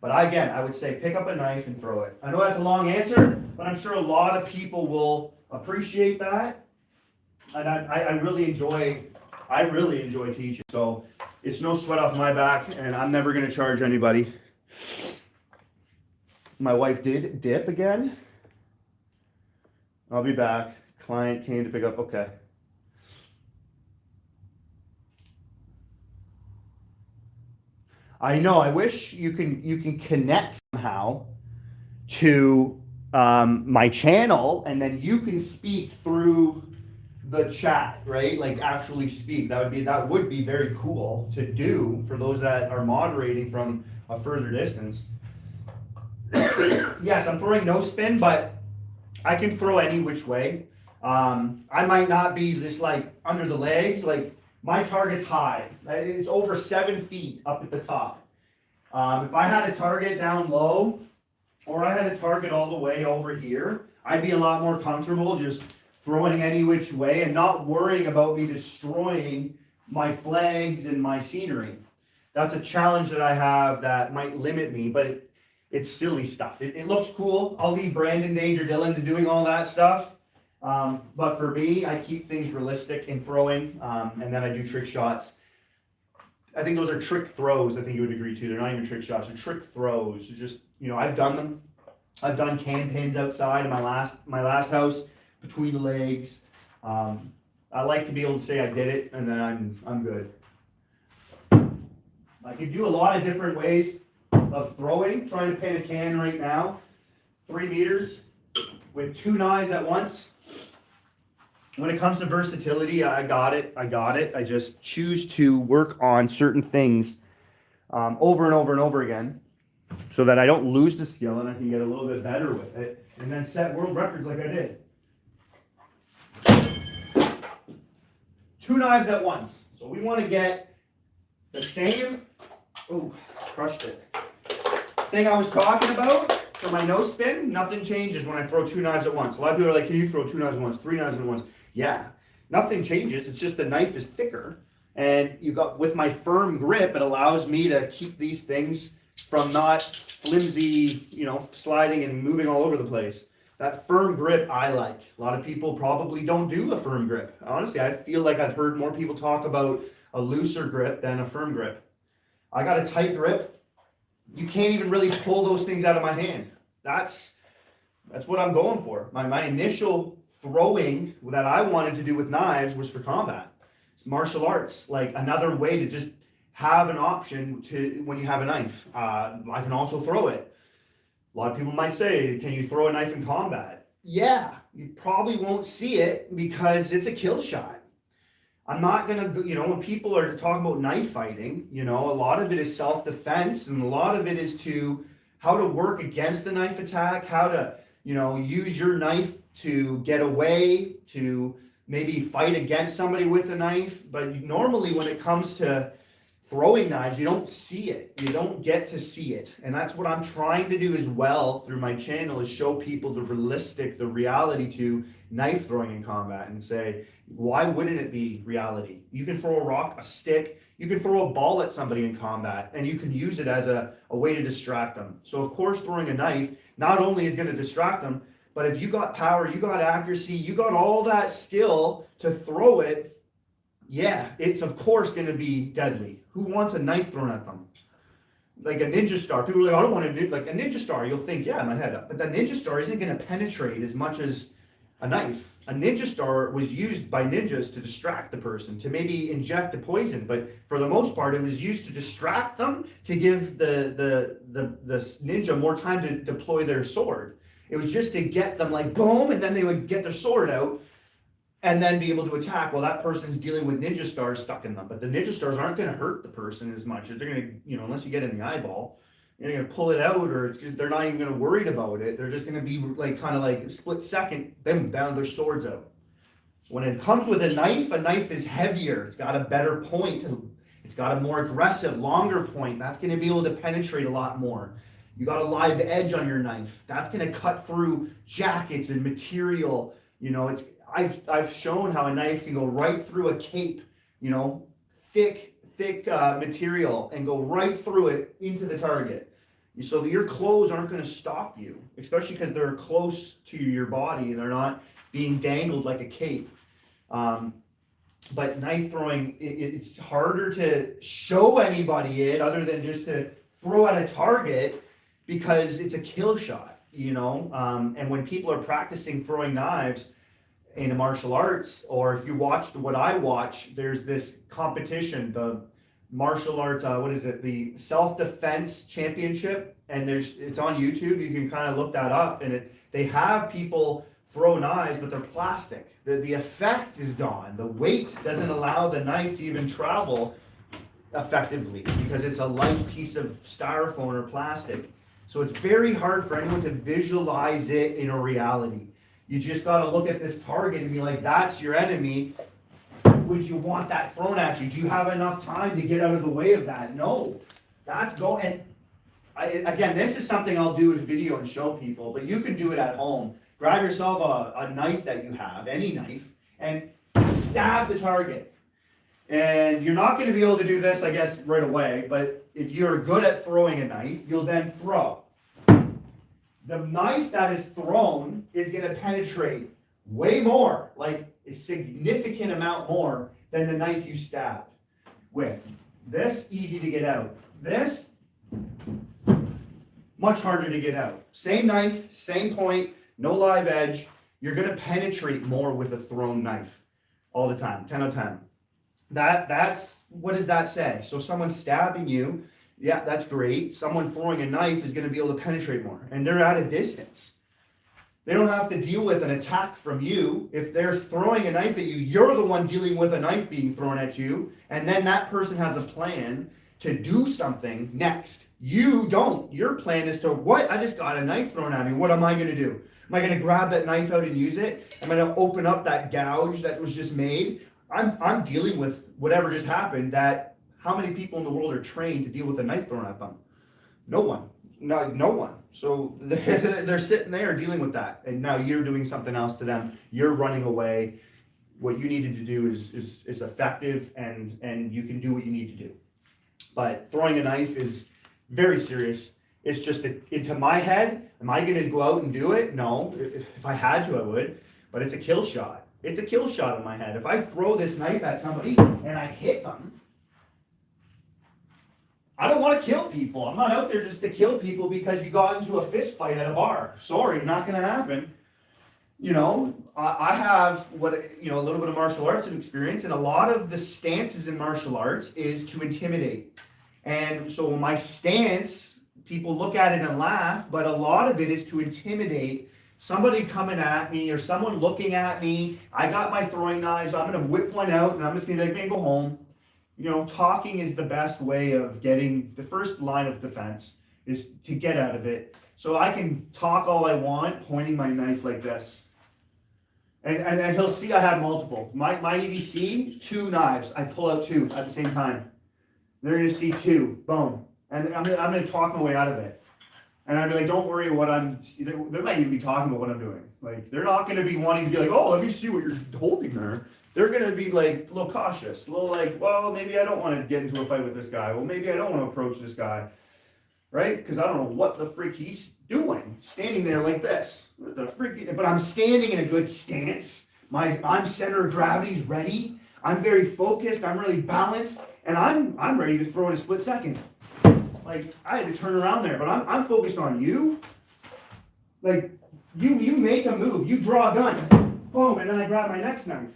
Speaker 1: But again, I would say pick up a knife and throw it. I know that's a long answer, but I'm sure a lot of people will appreciate that. And I really enjoy teaching. So it's no sweat off my back, and I'm never going to charge anybody. My wife did dip again. I'll be back. Client came to pick up. Okay. I know. I wish you can connect somehow to my channel, and then you can speak through the chat, right? Like actually speak. That would be very cool to do for those that are moderating from a further distance. Yes, I'm throwing no spin, but I can throw any which way. I might not be just like under the legs. Like my target's high. It's over 7 feet up at the top. If I had a target down low, or I had a target all the way over here, I'd be a lot more comfortable just throwing any which way and not worrying about me destroying my flags and my scenery. That's a challenge that I have that might limit me, but it's silly stuff. It looks cool. I'll leave Brandon, Danger, Dylan to doing all that stuff. But for me, I keep things realistic in throwing, and then I do trick shots. I think those are trick throws. I think you would agree too. They're not even trick shots. They're trick throws. They're just, I've done them. I've done can pins outside of my last house between the legs. I like to be able to say I did it, and then I'm good. I can do a lot of different ways of throwing. Trying to pin a can right now, 3 meters with 2 knives at once. When it comes to versatility, I got it. I just choose to work on certain things over and over and over again so that I don't lose the skill and I can get a little bit better with it and then set world records like I did. 2 knives at once. So we want to get the same, crushed it, thing I was talking about for my no spin. Nothing changes when I throw 2 knives at once. A lot of people are like, can you throw 2 knives at once, 3 knives at once? Yeah, nothing changes. It's just the knife is thicker. And with my firm grip, it allows me to keep these things from not flimsy, sliding and moving all over the place. That firm grip I like. A lot of people probably don't do a firm grip. Honestly, I feel like I've heard more people talk about a looser grip than a firm grip. I got a tight grip. You can't even really pull those things out of my hand. That's what I'm going for. My initial throwing that I wanted to do with knives was for combat. It's martial arts, like another way to just have an option to when you have a knife. I can also throw it. A lot of people might say, can you throw a knife in combat? Yeah, you probably won't see it because it's a kill shot. I'm not gonna, when people are talking about knife fighting, a lot of it is self-defense and a lot of it is to how to work against the knife attack, how to, use your knife to get away, to maybe fight against somebody with a knife. But normally when it comes to throwing knives, you don't see it. You don't get to see it. And that's what I'm trying to do as well through my channel, is show people the reality to knife throwing in combat and say, why wouldn't it be reality? You can throw a rock, a stick, you can throw a ball at somebody in combat, and you can use it as a way to distract them. So of course, throwing a knife not only is going to distract them, but if you got power, you got accuracy, you got all that skill to throw it, yeah, it's of course going to be deadly. Who wants a knife thrown at them? Like a ninja star. People are like, I don't want to, like a ninja star. You'll think, yeah, in my head. But that ninja star isn't going to penetrate as much as a knife. A ninja star was used by ninjas to distract the person, to maybe inject the poison. But for the most part, it was used to distract them, to give the ninja more time to deploy their sword. It was just to get them like boom, and then they would get their sword out and then be able to attack. Well, that person's dealing with ninja stars stuck in them. But the ninja stars aren't going to hurt the person as much. They're going to, unless you get in the eyeball, you're going to pull it out, or it's just, they're not even going to worried about it. They're just going to be like kind of like a split second, boom, down their swords out. When it comes with a knife is heavier. It's got a better point. It's got a more aggressive, longer point. That's going to be able to penetrate a lot more. You got a live edge on your knife. That's going to cut through jackets and material. I've shown how a knife can go right through a cape, thick material, and go right through it into the target. So your clothes aren't going to stop you, especially because they're close to your body and they're not being dangled like a cape. But knife throwing, it's harder to show anybody it other than just to throw at a target, because it's a kill shot, and when people are practicing throwing knives in a martial arts, or if you watch what I watch, there's this competition, the martial arts, the self-defense championship, and it's on YouTube. You can kind of look that up, and they have people throw knives, but they're plastic. The effect is gone. The weight doesn't allow the knife to even travel effectively because it's a light piece of styrofoam or plastic. So it's very hard for anyone to visualize it in a reality. You just got to look at this target and be like, that's your enemy. Would you want that thrown at you? Do you have enough time to get out of the way of that? No. That's going. Again, this is something I'll do in video and show people, but you can do it at home. Grab yourself a knife that you have, any knife, and stab the target. And you're not going to be able to do this, I guess, right away, but if you're good at throwing a knife, you'll then throw. The knife that is thrown is going to penetrate way more, like a significant amount more than the knife you stabbed with. This, easy to get out. This, much harder to get out. Same knife, same point, no live edge. You're going to penetrate more with a thrown knife all the time, 10 out of 10. That's, what does that say? So someone stabbing you, yeah, that's great. Someone throwing a knife is going to be able to penetrate more, and they're at a distance. They don't have to deal with an attack from you. If they're throwing a knife at you, you're the one dealing with a knife being thrown at you, and then that person has a plan to do something next. You don't. Your plan is to, what? I just got a knife thrown at me. What am I going to do? Am I going to grab that knife out and use it? Am I going to open up that gouge that was just made? I'm dealing with whatever just happened. That how many people in the world are trained to deal with a knife thrown at them? No one. No one. So they're sitting there dealing with that, and now you're doing something else to them. You're running away. What you needed to do is effective, and you can do what you need to do. But throwing a knife is very serious. It's just into my head. Am I going to go out and do it? No. If I had to, I would. But it's a kill shot. It's a kill shot in my head. If I throw this knife at somebody and I hit them, I don't want to kill people. I'm not out there just to kill people because you got into a fist fight at a bar. Sorry, not going to happen. You know, I have a little bit of martial arts experience, and a lot of the stances in martial arts is to intimidate. And so my stance, people look at it and laugh, but a lot of it is to intimidate somebody coming at me or someone looking at me. I got my throwing knives. I'm going to whip one out and I'm just going to be like, man, go home. You know, talking is the best way of getting the first line of defense is to get out of it. So I can talk all I want, pointing my knife like this. And he'll see I have multiple. My EDC, 2 knives. I pull out 2 at the same time. They're going to see 2. Boom. And I'm going to talk my way out of it. And I'd be like, don't worry what they might even be talking about what I'm doing. Like, they're not going to be wanting to be like, oh, let me see what you're holding there. They're going to be like a little cautious. A little like, well, maybe I don't want to get into a fight with this guy. Well, maybe I don't want to approach this guy. Right? Because I don't know what the freak he's doing. Standing there like this. But I'm standing in a good stance. I'm center of gravity's ready. I'm very focused. I'm really balanced. And I'm ready to throw in a split second. Like, I had to turn around there. But I'm focused on you. Like, you make a move. You draw a gun. Boom. And then I grab my next knife.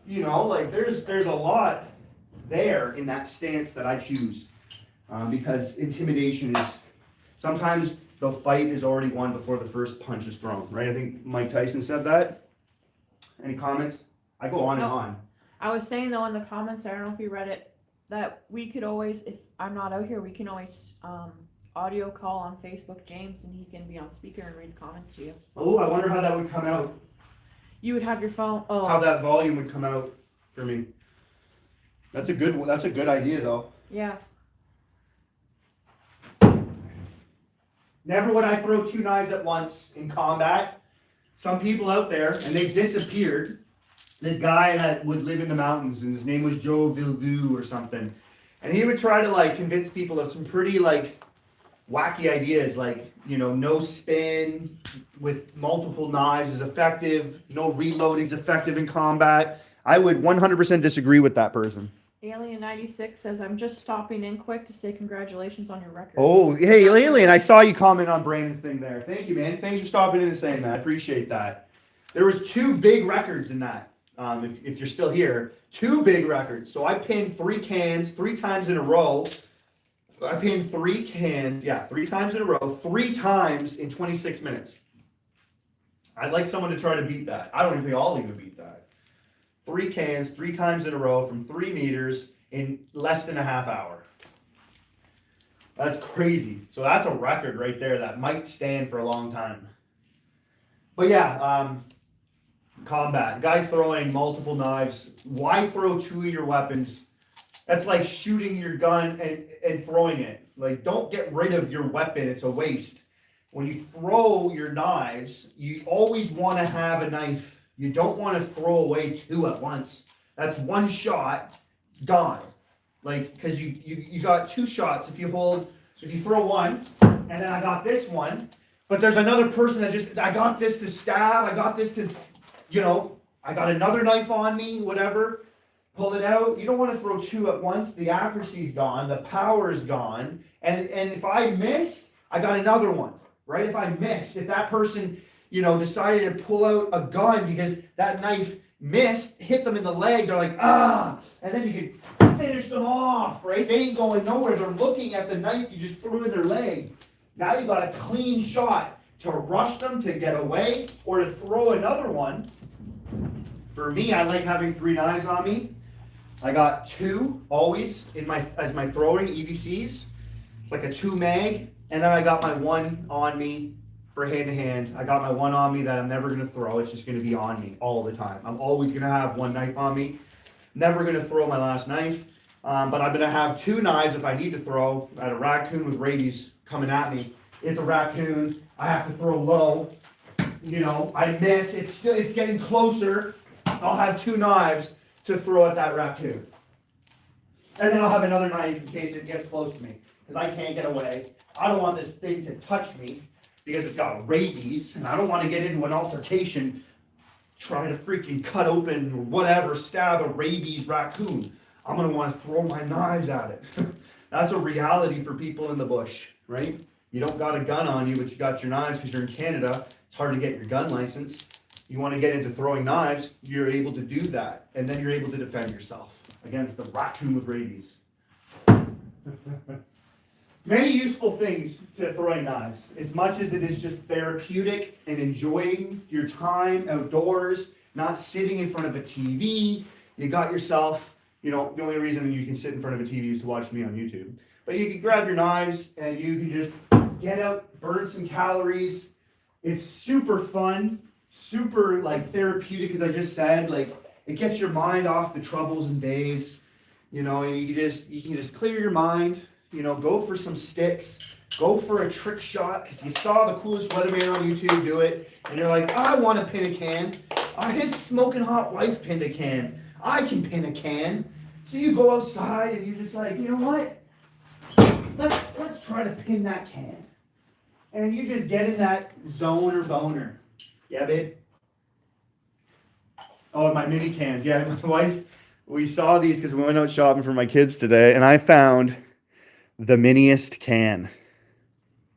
Speaker 1: You know, like, there's a lot there in that stance that I choose. Because intimidation is, sometimes the fight is already won before the first punch is thrown, right? I think Mike Tyson said that. Any comments? I go on and on.
Speaker 2: I was saying though in the comments, I don't know if you read it, that we could always, if I'm not out here, we can always audio call on Facebook James and he can be on speaker and read the comments to you.
Speaker 1: Oh, I wonder how that would come out.
Speaker 2: You would have your phone,
Speaker 1: How that volume would come out for me. That's a good idea though.
Speaker 2: Yeah.
Speaker 1: Never would I throw 2 knives at once in combat. Some people out there, and they've disappeared. This guy that would live in the mountains, and his name was Joe Villevue or something. And he would try to like convince people of some pretty like wacky ideas, like, you know, no spin with multiple knives is effective, no reloading is effective in combat. I would 100% disagree with that person.
Speaker 2: Alien 96 says, I'm just stopping in quick to say congratulations on your record.
Speaker 1: Oh, hey, Alien, I saw you comment on Brandon's thing there. Thank you, man. Thanks for stopping in and saying that. I appreciate that. There was 2 big records in that, if you're still here. 2 big records. So I pinned 3 cans 3 times in a row. I pinned 3 cans, 3 times in a row, 3 times in 26 minutes. I'd like someone to try to beat that. I don't even think I'll even beat that. 3 cans 3 times in a row from 3 meters in less than a half hour. That's crazy. So that's a record right there that might stand for a long time. But yeah, combat. Guy throwing multiple knives. Why throw 2 of your weapons? That's like shooting your gun and throwing it. Like, don't get rid of your weapon. It's a waste. When you throw your knives, you always want to have a knife. You don't want to throw away 2 at once. That's 1 shot, gone. Like, because you got 2 shots. If you throw 1, and then I got this one, but there's another person I got this to stab, I got this to, I got another knife on me, whatever. Pull it out. You don't want to throw 2 at once. The accuracy's gone. The power's gone. And if I miss, I got another one, right? If I missed, if that person decided to pull out a gun because that knife missed, hit them in the leg, they're like, ah, and then you can finish them off, right? They ain't going nowhere. They're looking at the knife you just threw in their leg. Now you got a clean shot to rush them to get away or to throw another one. For me, I like having 3 knives on me. I got 2 always as my throwing EDCs. It's like a 2 mag, and then I got my 1 on me for hand to hand. I got my 1 on me that I'm never going to throw. It's just going to be on me all the time. I'm always going to have 1 knife on me. Never going to throw my last knife. But I'm going to have 2 knives if I need to throw. I had a raccoon with rabies coming at me. It's a raccoon. I have to throw low. I miss. It's getting closer. I'll have 2 knives to throw at that raccoon. And then I'll have another knife in case it gets close to me. because I can't get away. I don't want this thing to touch me because it's got rabies, and I don't want to get into an altercation trying to freaking cut open or whatever, stab a rabies raccoon. I'm going to want to throw my knives at it. That's a reality for people in the bush, right? You don't got a gun on you, but you got your knives because you're in Canada. It's hard to get your gun license. You want to get into throwing knives, you're able to do that. And then you're able to defend yourself against the raccoon with rabies. Many useful things to throwing knives. As much as it is just therapeutic and enjoying your time outdoors, not sitting in front of a TV. You got yourself, the only reason you can sit in front of a TV is to watch me on YouTube. But you can grab your knives and you can just get out, burn some calories. It's super fun, super therapeutic, as I just said. It gets your mind off the troubles and days, and you can just clear your mind. Go for some sticks, go for a trick shot, because you saw the coolest weatherman on YouTube do it, and you're like, I want to pin a can. His smoking hot wife pinned a can. I can pin a can. So you go outside and you're just like, you know what? Let's try to pin that can. And you just get in that zone or boner. Yeah, babe? Oh, my mini cans. Yeah, my wife, we saw these because we went out shopping for my kids today, and I found the miniest can.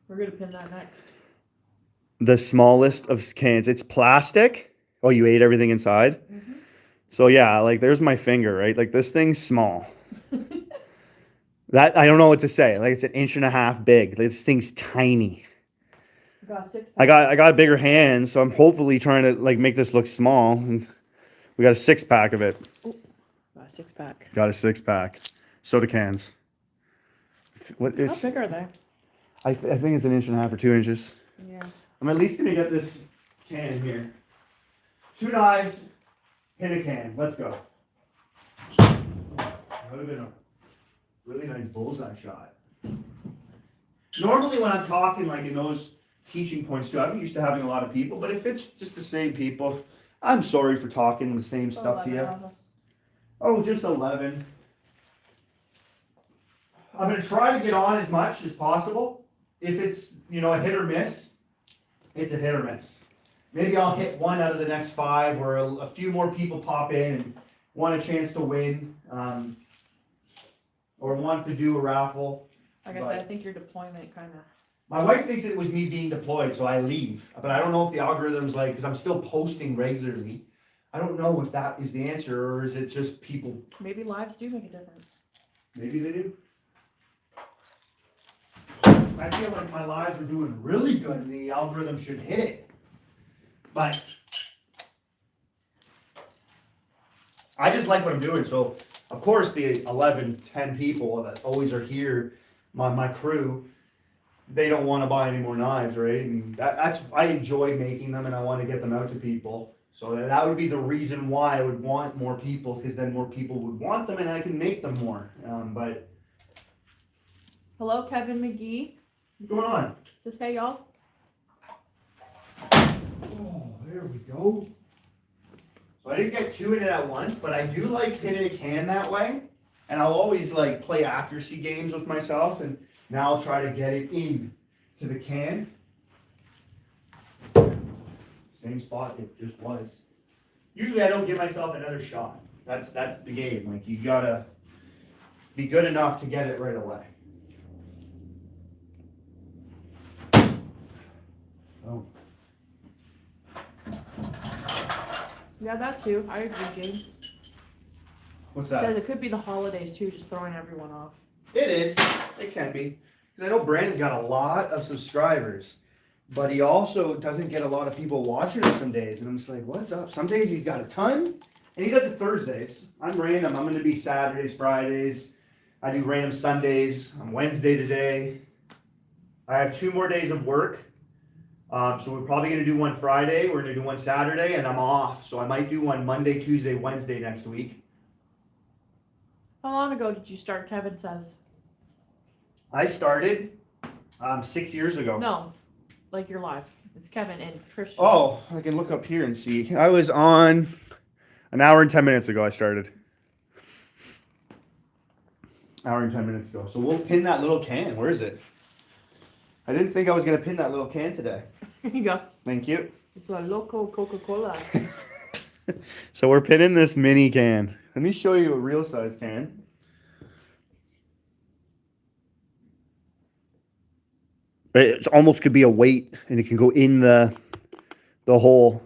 Speaker 2: We're going to pin that next.
Speaker 1: The smallest of cans. It's plastic. Oh, you ate everything inside? Mm-hmm. So yeah, there's my finger, right? This thing's small. That, I don't know what to say. It's 1.5 inches big. This thing's tiny. I got bigger hands, so I'm hopefully trying to make this look small. And we got a 6-pack of it.
Speaker 2: Ooh, got a 6-pack.
Speaker 1: Got a 6-pack. Soda cans.
Speaker 2: How big are they?
Speaker 1: I think it's 1.5 inches or 2 inches.
Speaker 2: Yeah.
Speaker 1: I'm at least gonna get this can here. 2 knives, hit a can. Let's go. That would have been a really nice bullseye shot. Normally when I'm talking in those teaching points too, I'm used to having a lot of people, but if it's just the same people, I'm sorry for talking the same stuff to you. Oh, just 11. I'm going to try to get on as much as possible. If it's, a hit or miss, it's a hit or miss. Maybe I'll hit 1 out of the next 5, or a few more people pop in and want a chance to win, or want to do a raffle.
Speaker 2: Like I said, I think your deployment kind of...
Speaker 1: My wife thinks it was me being deployed, so I leave. But I don't know if the algorithm's because I'm still posting regularly. I don't know if that is the answer, or is it just people...
Speaker 2: Maybe lives do make a difference.
Speaker 1: Maybe they do. I feel like my lives are doing really good and the algorithm should hit it. But I just like what I'm doing. So, of course, the 11, 10 people that always are here, my crew, they don't want to buy any more knives, right? And that's I enjoy making them and I want to get them out to people. So that would be the reason why I would want more people, because then more people would want them and I can make them more. But
Speaker 2: hello, Kevin McGee.
Speaker 1: What's going on?
Speaker 2: Says, hey, y'all.
Speaker 1: Oh, there we go. So I didn't get 2 in it at once, but I do like hitting a can that way. And I'll always play accuracy games with myself, and now I'll try to get it in to the can. Same spot it just was. Usually I don't give myself another shot. That's the game. You gotta be good enough to get it right away. Oh.
Speaker 2: Yeah, that too. I agree, James.
Speaker 1: What's
Speaker 2: Says
Speaker 1: that?
Speaker 2: it could be the holidays too, just throwing everyone off.
Speaker 1: It is. It can be. Because I know Brandon's got a lot of subscribers, but he also doesn't get a lot of people watching him some days. And I'm just like, what's up? Some days he's got a ton, and he does it Thursdays. I'm random. I'm going to be Saturdays, Fridays. I do random Sundays. I'm Wednesday today. I have 2 more days of work. So we're probably going to do one Friday. We're going to do one Saturday, and I'm off. So I might do one Monday, Tuesday, Wednesday next week.
Speaker 2: How long ago did you start, Kevin says?
Speaker 1: I started 6 years ago.
Speaker 2: No, you're live. It's Kevin and Christian.
Speaker 1: Oh, I can look up here and see. I was on 1 hour and 10 minutes ago I started. Hour and 10 minutes ago. So we'll pin that little can. Where is it? I didn't think I was going to pin that little can today.
Speaker 2: Here you go.
Speaker 1: Thank you.
Speaker 2: It's a local Coca-Cola.
Speaker 1: So we're pinning this mini can. Let me show you a real size can. It almost could be a weight, and it can go in the hole.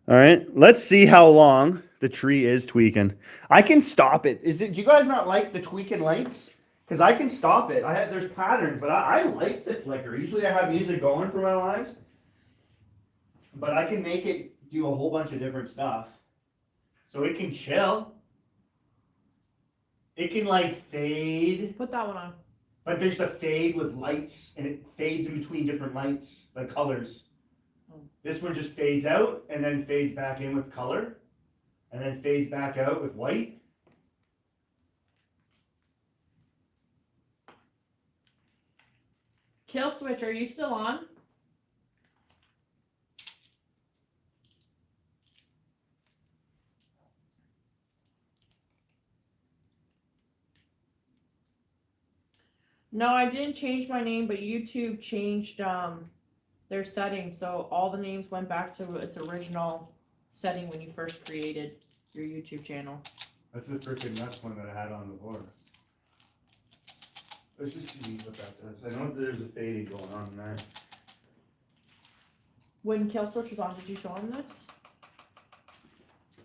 Speaker 1: All right, let's see how long the tree is tweaking. I can stop it. Do you guys not like the tweaking lights? Because I can stop it. There's patterns, but I like the flicker. Usually I have music going for my lives, but I can make it do a whole bunch of different stuff. So it can chill. It can like fade.
Speaker 2: Put that one on.
Speaker 1: But there's a fade with lights, and it fades in between different lights, the colors. This one just fades out, and then fades back in with color, and then fades back out with white.
Speaker 2: Kill switch, are you still on? No, I didn't change my name, but YouTube changed their settings, so all the names went back to its original setting when you first created your YouTube channel.
Speaker 1: That's the freaking next one that I had on the board. Let's just see what that does. I know there's a fading going on in there.
Speaker 2: When Kill Switch was on, did you show him this?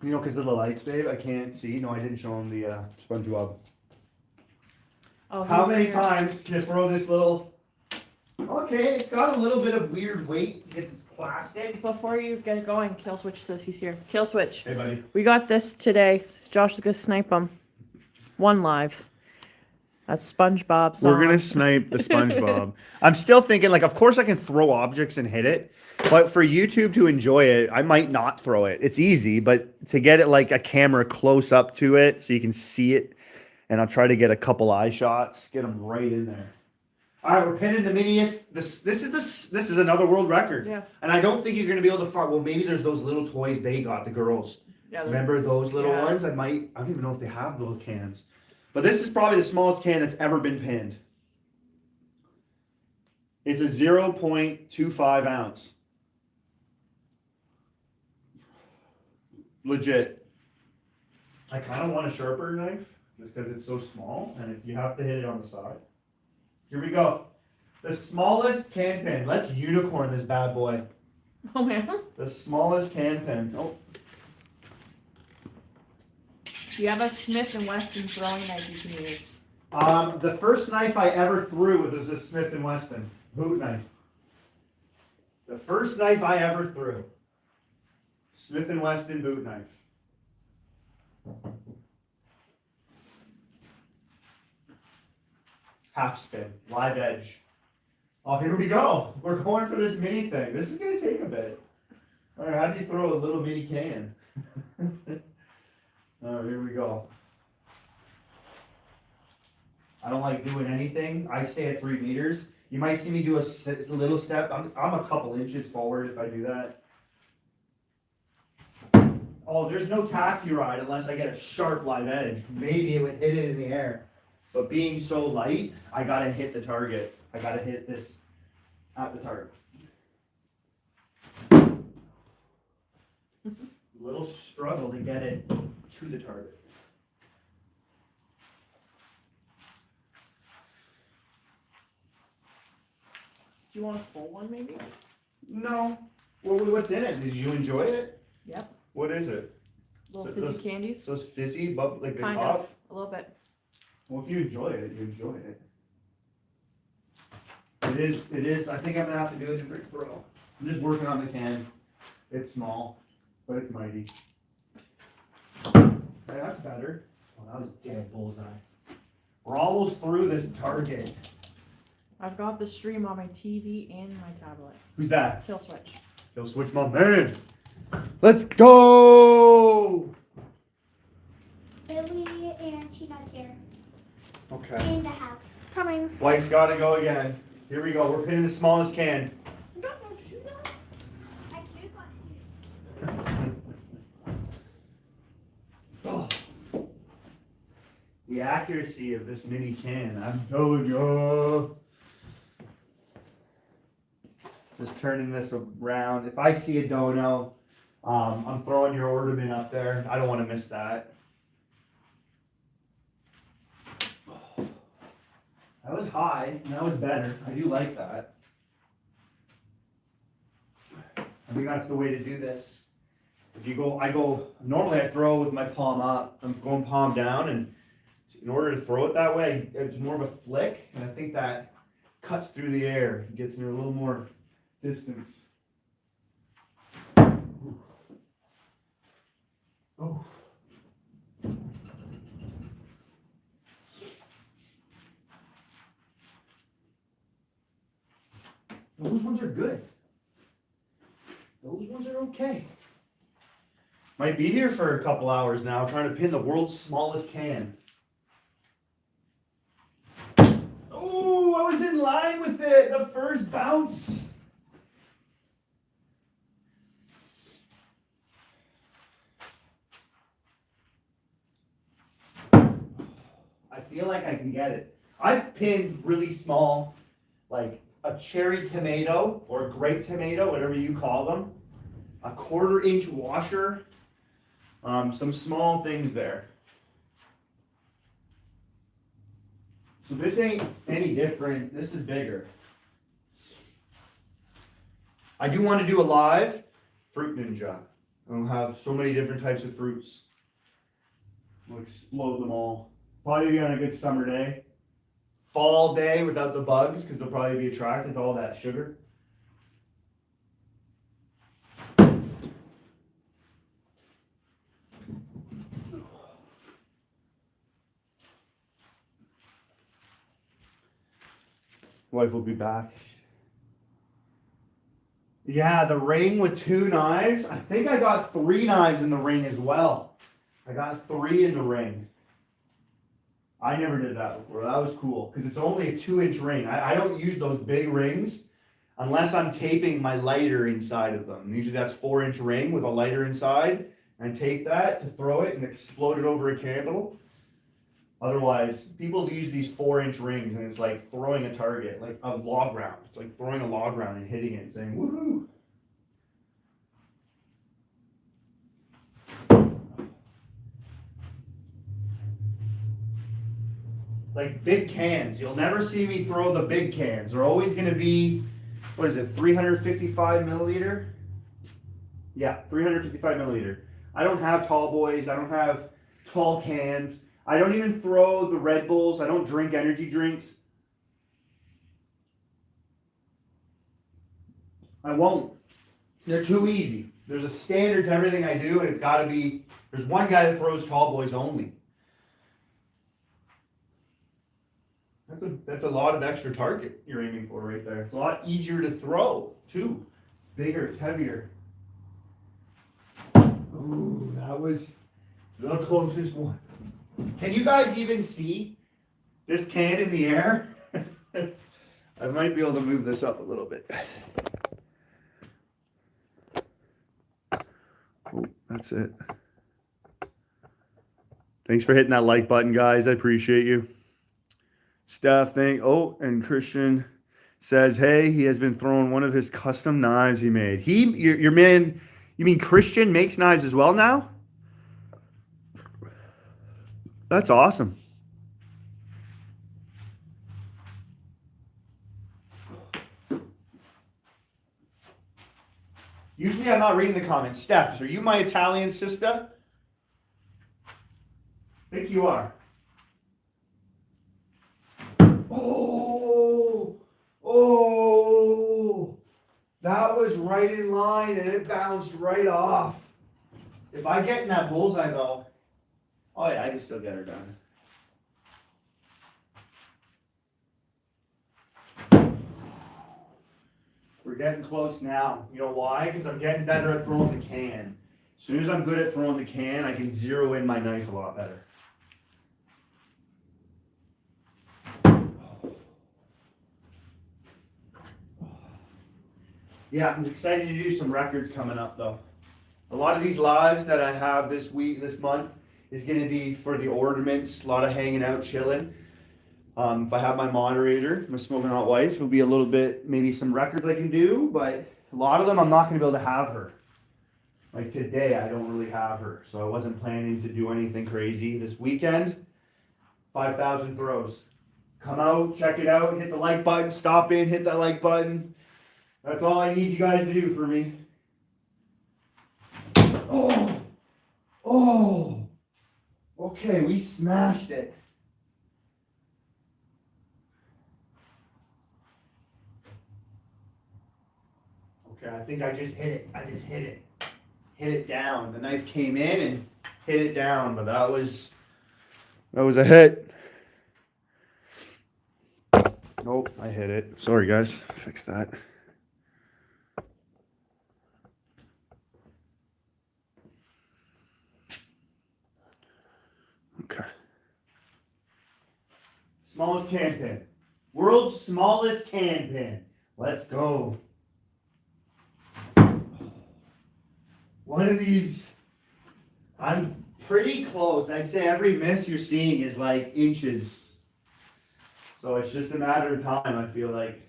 Speaker 1: You know, because of the lights, babe, I can't see. No, I didn't show him the SpongeBob.
Speaker 2: Oh,
Speaker 1: How many
Speaker 2: here.
Speaker 1: times can you throw this little... Okay, it's got a little bit of weird weight. It's plastic.
Speaker 2: Before you get going, Kill Switch says he's here. Kill Switch.
Speaker 1: Hey, buddy.
Speaker 2: We got this today. Josh is gonna snipe him. One live. That's SpongeBob song.
Speaker 1: We're gonna snipe the SpongeBob. I'm still thinking, like, of course I can throw objects and hit it, but for YouTube to enjoy it, I might not throw it. It's easy, but to get it like a camera close up to it so you can see it, and I'll try to get a couple eye shots, get them right in there. All right, we're pinning the miniest. This is another world record.
Speaker 2: Yeah.
Speaker 1: And I don't think you're gonna be able to find. Well, maybe there's those little toys they got, the girls.
Speaker 2: Yeah,
Speaker 1: Remember those little
Speaker 2: Yeah.
Speaker 1: ones? I don't even know if they have little cans. But this is probably the smallest can that's ever been pinned. It's a 0.25 ounce. Legit. I kind of want a sharper knife just because it's so small, and if you have to hit it on the side. Here we go. The smallest can pin. Let's unicorn this bad boy.
Speaker 2: Oh man.
Speaker 1: The smallest can pin. Oh.
Speaker 2: Do you have a Smith & Wesson throwing knife you can use?
Speaker 1: The first knife I ever threw was a Smith & Wesson boot knife. The first knife I ever threw. Smith & Wesson boot knife. Half spin, live edge. Oh, here we go. We're going for this mini thing. This is going to take a bit. All right, how do you throw a little mini can? Oh, here we go. I don't like doing anything. I stay at 3 meters. You might see me do a little step. I'm a couple inches forward if I do that. Oh, there's no taxi ride unless I get a sharp live edge. Maybe it would hit it in the air. But being so light, I gotta hit the target. I gotta hit this at the target. Little struggle to get it to the target.
Speaker 2: Do you want a full one maybe?
Speaker 1: No. Well, what's in it? Did you enjoy it?
Speaker 2: Yep.
Speaker 1: What is it?
Speaker 2: Little
Speaker 1: So
Speaker 2: fizzy
Speaker 1: those-
Speaker 2: candies?
Speaker 1: So it's fizzy, but like the
Speaker 2: Kind
Speaker 1: pop?
Speaker 2: of. A little bit.
Speaker 1: Well, if you enjoy it, you enjoy it. It is. I think I'm gonna have to do a different throw. I'm just working on the can. It's small, but it's mighty. Hey, that's better. Oh, that was dead bullseye. We're almost through this target.
Speaker 2: I've got the stream on my TV and my tablet.
Speaker 1: Who's that?
Speaker 2: Kill Switch.
Speaker 1: He'll switch my man. Let's go!
Speaker 3: Billy and Tina's here
Speaker 1: Okay.
Speaker 3: in the house.
Speaker 2: Coming.
Speaker 1: White's gotta go again. Here we go. We're pinning the smallest can.
Speaker 2: I got no shoes on.
Speaker 3: I do got
Speaker 1: Oh. The accuracy of this mini can. I'm telling you. Just turning this around. If I see a dono, I'm throwing your ornament up there. I don't want to miss that. That was high, and that was better. I do like that. I think that's the way to do this. If you go, normally I throw with my palm up. I'm going palm down, and in order to throw it that way, it's more of a flick, and I think that cuts through the air and gets near a little more distance. Oh. Those ones are good. Those ones are okay. Might be here for a couple hours now trying to pin the world's smallest can. Oh, I was in line with it. The first bounce. I feel like I can get it. I've pinned really small, like a cherry tomato or a grape tomato, whatever you call them, a 1/4 inch washer, some small things there. So this ain't any different. This is bigger. I do want to do a live fruit ninja. I'll have so many different types of fruits. I'll explode them all. Probably be on a good summer day. Fall day without the bugs, because they'll probably be attracted to all that sugar. Wife will be back. Yeah, the ring with 2 knives. I think I got 3 knives in the ring as well. I got 3 in the ring. I never did that before. That was cool because it's only a 2-inch ring. I don't use those big rings unless I'm taping my lighter inside of them. Usually that's 4-inch ring with a lighter inside. And tape that to throw it and explode it over a candle. Otherwise, people use these 4-inch rings and it's like throwing a target, like a log round. It's like throwing a log round and hitting it and saying, woohoo. Like big cans. You'll never see me throw the big cans. They're always going to be, what is it, 355 milliliter? Yeah, 355 milliliter. I don't have tall boys. I don't have tall cans. I don't even throw the Red Bulls. I don't drink energy drinks. I won't. They're too easy. There's a standard to everything I do, and it's got to be, there's one guy that throws tall boys only. That's a lot of extra target you're aiming for right there. It's a lot easier to throw, too. It's bigger, it's heavier. Ooh, that was the closest one. Can you guys even see this can in the air? I might be able to move this up a little bit. Oh, that's it. Thanks for hitting that like button, guys. I appreciate you. Steph, and Christian says, hey, he has been throwing one of his custom knives he made. Your man, you mean Christian makes knives as well now? That's awesome. Usually I'm not reading the comments. Steph, are you my Italian sister? I think you are. Oh, that was right in line and it bounced right off. If I get in that bullseye though, oh yeah, I can still get her done. We're getting close now. You know why? Because I'm getting better at throwing the can. As soon as I'm good at throwing the can, I can zero in my knife a lot better. Yeah, I'm excited to do some records coming up though. A lot of these lives that I have this month is going to be for the ornaments, a lot of hanging out, chilling. If I have my moderator, my smoking hot wife, it'll be a little bit, maybe some records I can do, but a lot of them I'm not going to be able to have her. Like today, I don't really have her, so I wasn't planning to do anything crazy this weekend. 5,000 throws. Come out, check it out, hit the like button, stop in, hit that like button. That's all I need you guys to do for me. Oh, oh, okay, we smashed it. Okay, I think I just hit it. I just hit it. Hit it down. The knife came in and hit it down, but that was a hit. Nope, I hit it. Sorry guys, fix that. Okay. Smallest can pin. World's smallest can pin. Let's go. One of these, I'm pretty close. I'd say every miss you're seeing is like inches. So it's just a matter of time, I feel like.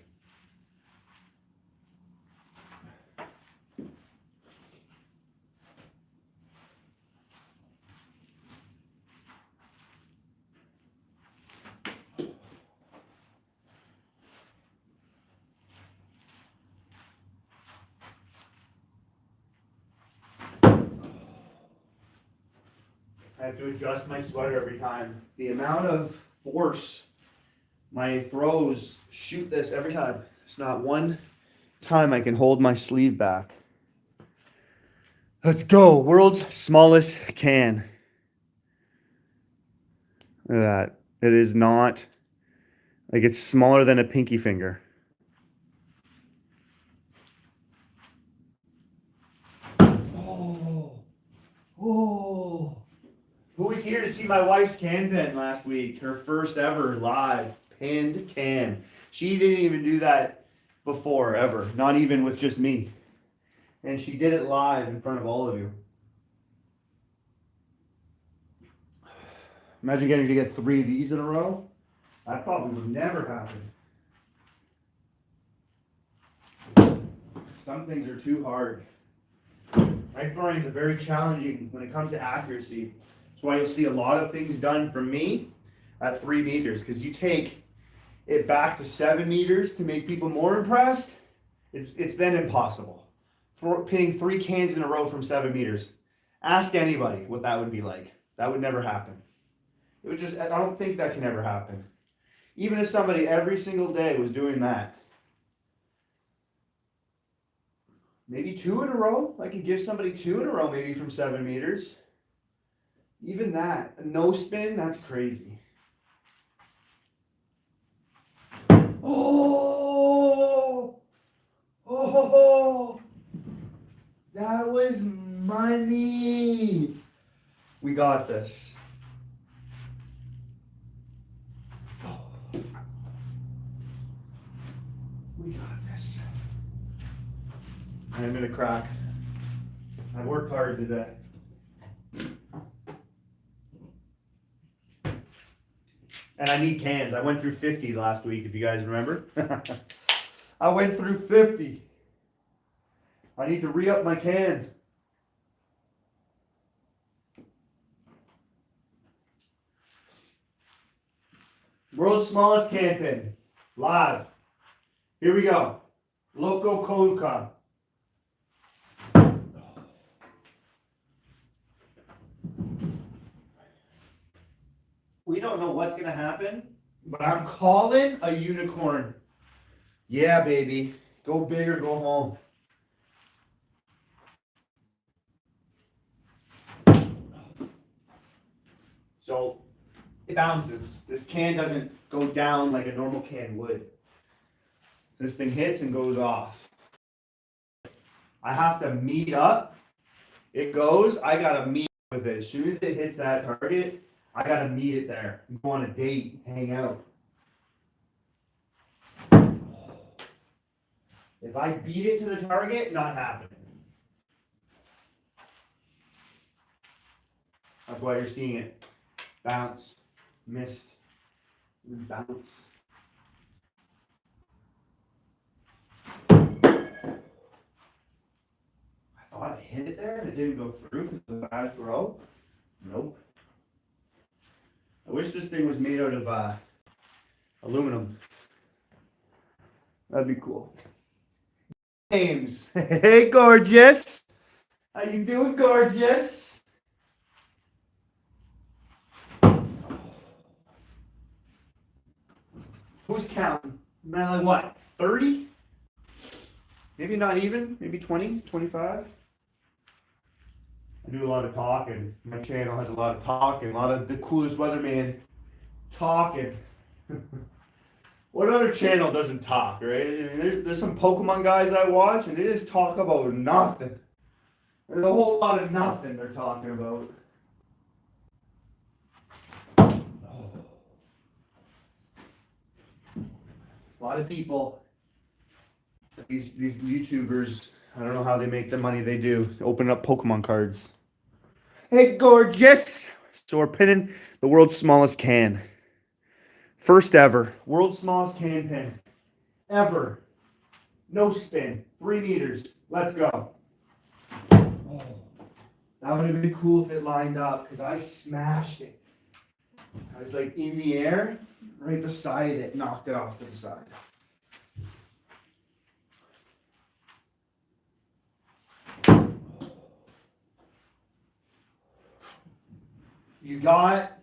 Speaker 1: I have to adjust my sweater every time. The amount of force my throws shoot this every time. There's not one time I can hold my sleeve back. Let's go. World's smallest can. Look at that. It is not, like it's smaller than a pinky finger. Oh. Oh. Who was here to see my wife's can pin last week? Her first ever live pinned can. She didn't even do that before, ever. Not even with just me. And she did it live in front of all of you. Imagine getting to get 3 of these in a row. That probably would never happen. Some things are too hard. Knife throwing is very challenging when it comes to accuracy. That's why you'll see a lot of things done from me at 3 meters, because you take it back to 7 meters to make people more impressed. It's then impossible. Pinning 3 cans in a row from 7 meters. Ask anybody what that would be like. That would never happen. It would just, I don't think that can ever happen. Even if somebody every single day was doing that. Maybe 2 in a row. I could give somebody 2 in a row maybe from 7 meters. Even that, a no spin, that's crazy. Oh, oh, that was money. We got this. Oh. We got this. I'm gonna crack. I worked hard today. And I need cans. I went through 50 last week, if you guys remember. I went through 50. I need to re-up my cans. World's smallest can pin. Live. Here we go. Loco Coca. We don't know what's going to happen, but I'm calling a unicorn. Yeah, baby. Go big or go home. So it bounces. This can doesn't go down like a normal can would. This thing hits and goes off. I have to meet up. It goes. I got to meet with it. As soon as it hits that target, I gotta meet it there. Go on a date, hang out. If I beat it to the target, not happening. I That's why you're seeing it. Bounce. Missed. Bounce. I thought I hit it there and it didn't go through because it was a bad throw. Nope. I wish this thing was made out of aluminum. That'd be cool. James. Hey, gorgeous. How you doing, gorgeous? Who's counting? Man, like what? 30? Maybe not even. Maybe 20, 25. I do a lot of talking. My channel has a lot of talking. A lot of the coolest weatherman talking. What other channel doesn't talk, right? I mean, there's some Pokemon guys I watch, and they just talk about nothing. There's a whole lot of nothing they're talking about. A lot of people, these YouTubers, I don't know how they make the money they do. Open up Pokemon cards. Hey, gorgeous! So we're pinning the world's smallest can. First ever. World's smallest can pin. Ever. No spin. 3 meters. Let's go. Oh, that would have been cool if it lined up because I smashed it. I was like in the air, right beside it, knocked it off to the side. You got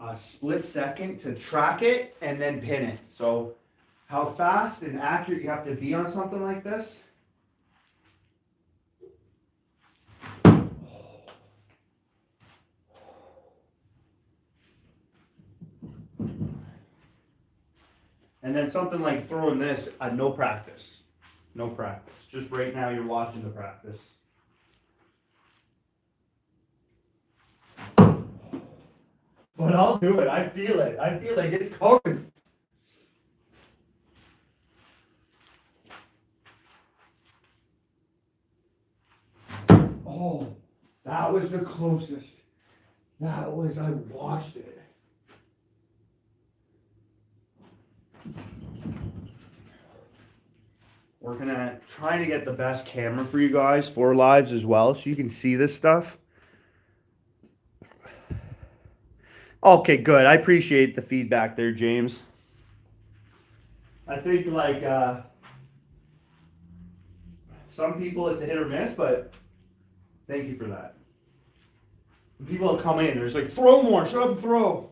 Speaker 1: a split second to track it and then pin it. So how fast and accurate you have to be on something like this. And then something like throwing this, no practice. No practice. Just right now you're watching the practice. But I'll do it. I feel it. I feel like it's coming. Oh, that was the closest. I watched it. Working at trying to get the best camera for you guys for lives as well, so you can see this stuff. Okay, good. I appreciate the feedback there, James. I think like some people it's a hit or miss, but thank you for that. When people come in, there's like, throw more, shut up and throw.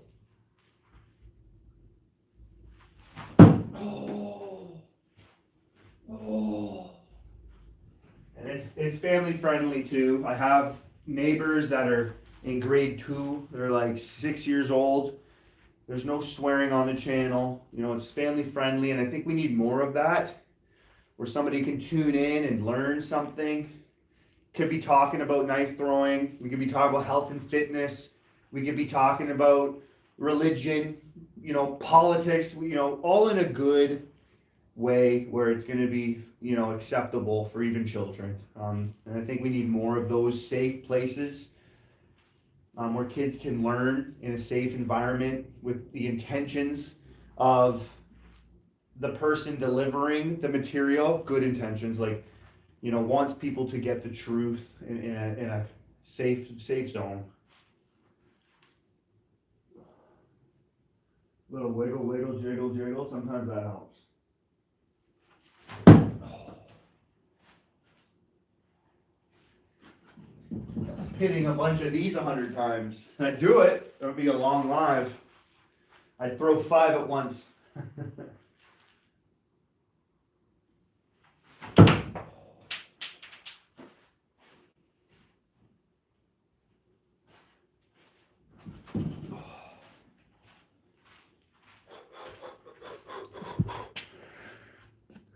Speaker 1: Oh. And it's family friendly too. I have neighbors that are in grade 2. They're like 6 years old. There's no swearing on the channel. You know, it's family friendly, and I think we need more of that, where somebody can tune in and learn something. Could be talking about knife throwing. We could be talking about health and fitness. We could be talking about religion, you know, politics, you know, all in a good way where it's going to be, you know, acceptable for even children. And I think we need more of those safe places where kids can learn in a safe environment with the intentions of the person delivering the material, good intentions, like, you know, wants people to get the truth in a safe zone. Little wiggle, wiggle, jiggle, jiggle. Sometimes that helps. Hitting a bunch of these 100 times. I'd do it. It would be a long live. I'd throw 5 at once.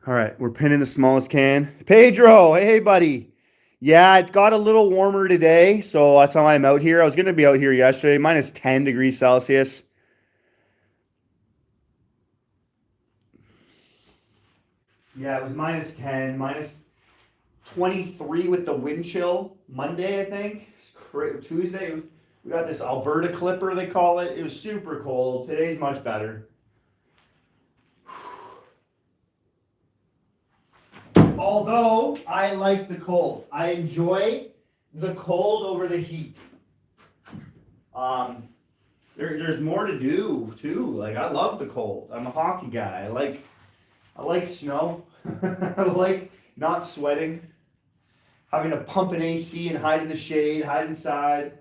Speaker 1: All right, we're pinning the smallest can. Pedro, hey buddy. Yeah, it's got a little warmer today, so that's how I'm out here. I was going to be out here yesterday, minus 10 degrees Celsius. Yeah, it was minus 10, minus 23 with the wind chill Monday, I think. Tuesday, we got this Alberta clipper, they call it. It was super cold. Today's much better. Although I like the cold. I enjoy the cold over the heat. There's more to do too. Like, I love the cold. I'm a hockey guy. I like snow. I like not sweating. Having to pump an AC and hide in the shade, hide inside.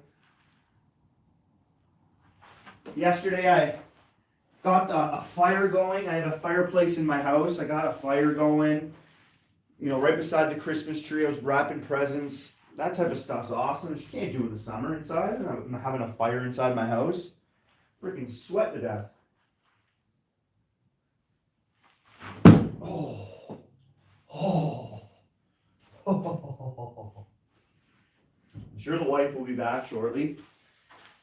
Speaker 1: Yesterday I got a fire going. I have a fireplace in my house. I got a fire going. You know, right beside the Christmas tree. I was wrapping presents. That type of stuff's awesome. You can't do it in the summer inside. I'm having a fire inside my house. Freaking sweat to death. Oh. Oh. Oh. I'm sure the wife will be back shortly.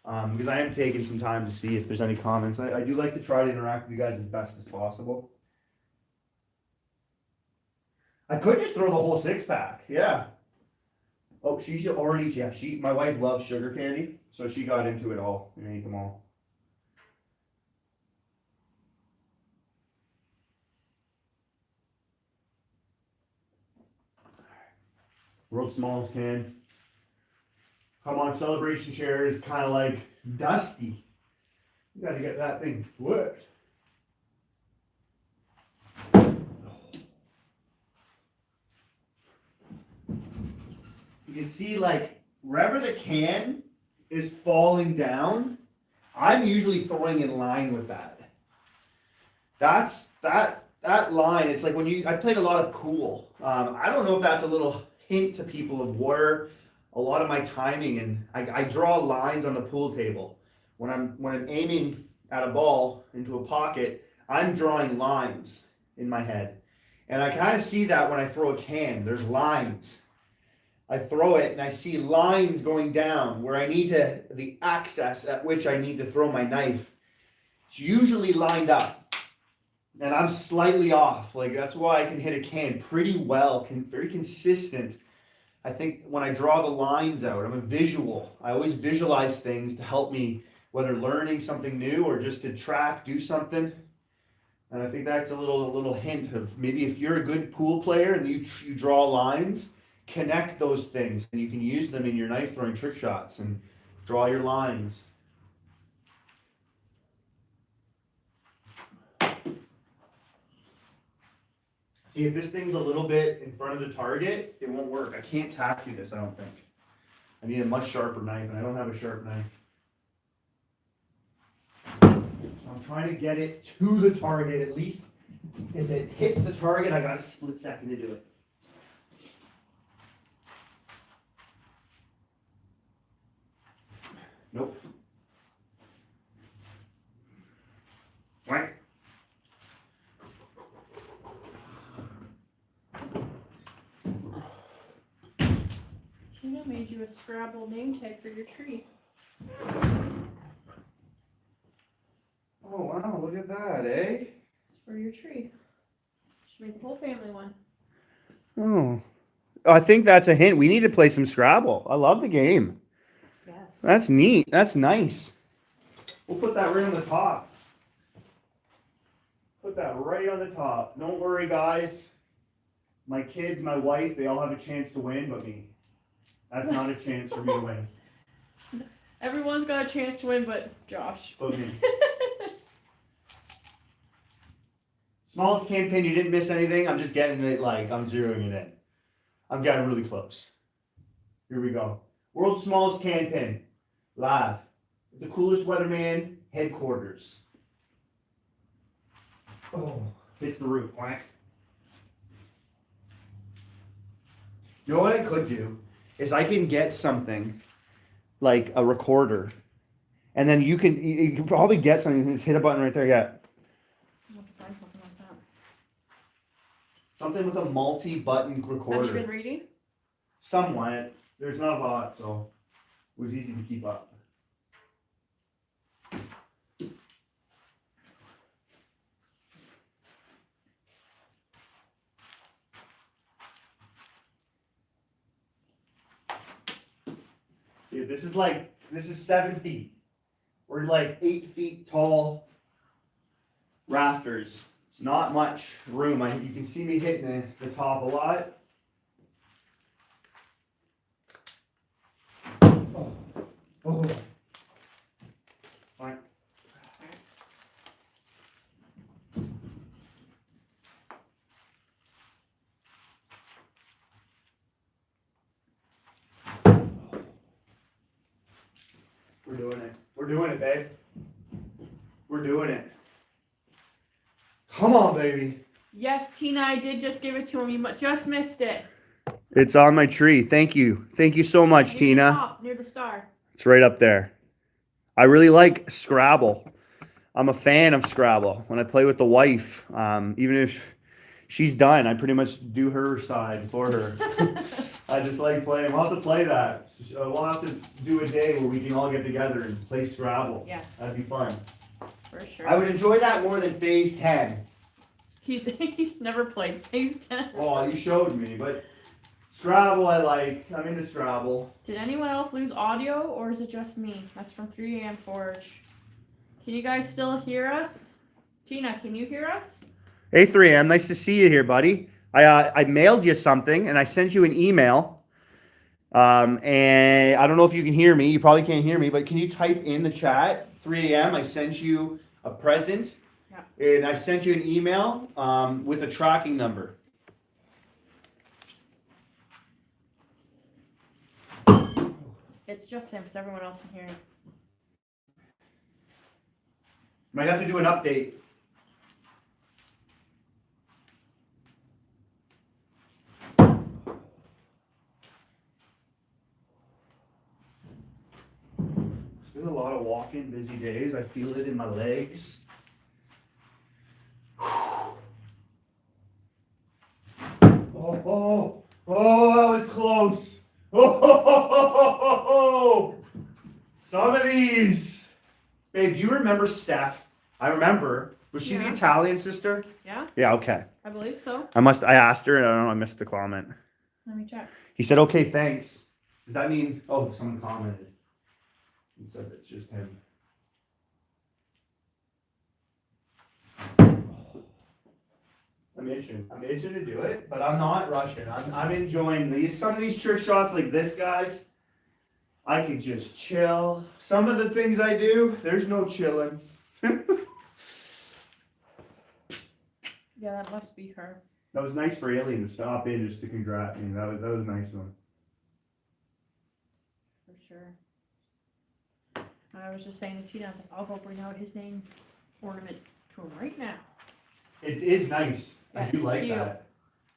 Speaker 1: Because I am taking some time to see if there's any comments. I do like to try to interact with you guys as best as possible. I could just throw the whole 6-pack. Yeah. Oh, she's already, yeah, my wife loves sugar candy, so she got into it all and ate them all. World's smallest can. Come on, celebration chair is kind of like dusty. You gotta get that thing flipped. You can see, like, wherever the can is falling down, I'm usually throwing in line with that. That line, it's like when I played a lot of pool. I don't know if that's a little hint to people of where a lot of my timing, and I draw lines on the pool table. When I'm aiming at a ball into a pocket, I'm drawing lines in my head. And I kind of see that when I throw a can, there's lines. I throw it and I see lines going down where I need the access at which I need to throw my knife. It's usually lined up and I'm slightly off. Like, that's why I can hit a can pretty well, very consistent. I think when I draw the lines out, I'm a visual. I always visualize things to help me, whether learning something new or just to do something. And I think that's a little hint of maybe if you're a good pool player and you draw lines, connect those things and you can use them in your knife throwing trick shots and draw your lines. See, if this thing's a little bit in front of the target, it won't work. I can't taxi this, I don't think. I need a much sharper knife and I don't have a sharp knife. So I'm trying to get it to the target at least. If it hits the target, I got a split second to do it. Nope. Whack.
Speaker 2: Tina made you a Scrabble name tag for your tree.
Speaker 1: Oh wow, look at that, eh?
Speaker 2: It's for your tree. Should make the whole family one.
Speaker 1: Oh. I think that's a hint. We need to play some Scrabble. I love the game.
Speaker 2: Yes.
Speaker 1: That's neat. That's nice. We'll put that right on the top. Put that right on the top. Don't worry, guys. My kids, my wife, they all have a chance to win, but me. That's not a chance for me to win.
Speaker 2: Everyone's got a chance to win, but Josh.
Speaker 1: But me. Smallest can pin, you didn't miss anything. I'm just getting it, like, I'm zeroing it in. I'm getting really close. Here we go. World's smallest can pin. Live. The coolest Weatherman headquarters. Oh, hits the roof. Whack. You know what I could do? Is I can get something like a recorder. And then you can probably get something. Just hit a button right there. Yeah.
Speaker 2: I'll have to find something like that.
Speaker 1: Something with a multi-button recorder.
Speaker 2: Have you been reading?
Speaker 1: Somewhat. There's not a lot, so it was easy to keep up. Dude, this is 7 feet. We're like 8 feet tall rafters. It's not much room. You can see me hitting the top a lot. Oh. Fine. We're doing it. We're doing it, babe. We're doing it. Come on, baby.
Speaker 2: Yes, Tina, I did just give it to him. You just missed it.
Speaker 1: It's on my tree. Thank you. Thank you so much,
Speaker 2: Near the
Speaker 1: Tina.
Speaker 2: top, near the star.
Speaker 1: It's right up there. I really like Scrabble. I'm a fan of Scrabble. When I play with the wife, even if she's done, I pretty much do her side for her. I just like playing. We'll have to play that. We'll have to do a day where we can all get together and play Scrabble.
Speaker 2: Yes.
Speaker 1: That'd be fun.
Speaker 2: For sure.
Speaker 1: I would enjoy that more than Phase 10.
Speaker 2: He's never played Phase 10.
Speaker 1: Oh, you showed me, but Scrabble I like. I'm into Scrabble.
Speaker 2: Did anyone else lose audio, or is it just me? That's from 3 a.m. Forge. Can you guys still hear us? Tina, can you hear us?
Speaker 1: Hey 3M, nice to see you here, buddy. I mailed you something and I sent you an email. And I don't know if you can hear me. You probably can't hear me, but can you type in the chat 3 a.m. I sent you a present.
Speaker 2: Yeah.
Speaker 1: And I sent you an email with a tracking number.
Speaker 2: It's just him, because everyone else can hear him.
Speaker 1: Might have to do an update. It's been a lot of walking, busy days. I feel it in my legs. Oh, that was close. Oh, some of these. Babe, do you remember Steph? I remember. Was she the
Speaker 2: Yeah.
Speaker 1: Italian sister?
Speaker 2: Yeah,
Speaker 1: Yeah, okay.
Speaker 2: I believe so.
Speaker 1: I asked her and I don't know, I missed the comment.
Speaker 2: Let me check.
Speaker 1: He said, okay, thanks. Does that mean, oh, someone commented. He said it's just him. I'm itching to do it, but I'm not rushing. I'm enjoying these. Some of these trick shots like this, guys, I could just chill. Some of the things I do, there's no chilling.
Speaker 2: Yeah, that must be her.
Speaker 1: That was nice for Alien to stop in just to congrat me. That was a nice one.
Speaker 2: For sure. And I was just saying to Tina, I was like, I'll go bring out his name ornament to him right now.
Speaker 1: It is nice.
Speaker 2: Yeah,
Speaker 1: I do
Speaker 2: it's
Speaker 1: like
Speaker 2: cute.
Speaker 1: that.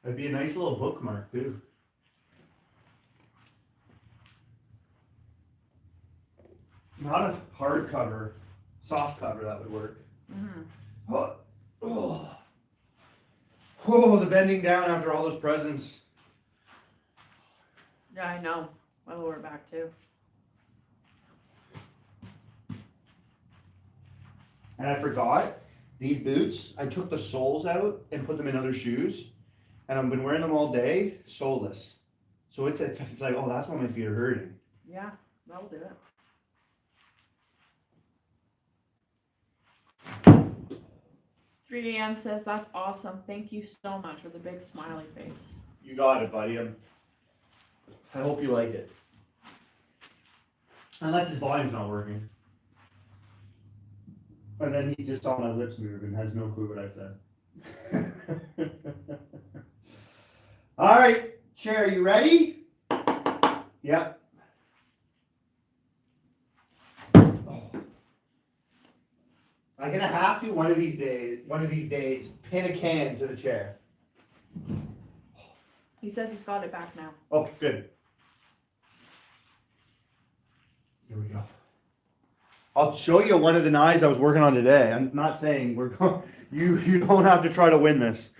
Speaker 1: That'd be a nice little bookmark too. Not a hard cover, soft cover that would work.
Speaker 2: Mm-hmm.
Speaker 1: Oh, the bending down after all those presents.
Speaker 2: Yeah, I know. My lower back too.
Speaker 1: And I forgot these boots. I took the soles out and put them in other shoes, and I've been wearing them all day, soleless. So it's like, oh, that's why my feet are hurting.
Speaker 2: Yeah, that'll do it. 3 a.m. says, that's awesome. Thank you so much, with a big smiley face.
Speaker 1: You got it, buddy. I hope you like it. Unless his volume's not working. And then he just saw my lips move and has no clue what I said. All right, chair, you ready? Yep. I'm gonna have to one of these days pin a can to the chair.
Speaker 2: He says he's got it back now.
Speaker 1: Oh, good. Here we go. I'll show you one of the knives I was working on today. I'm not saying we're going. You don't have to try to win this,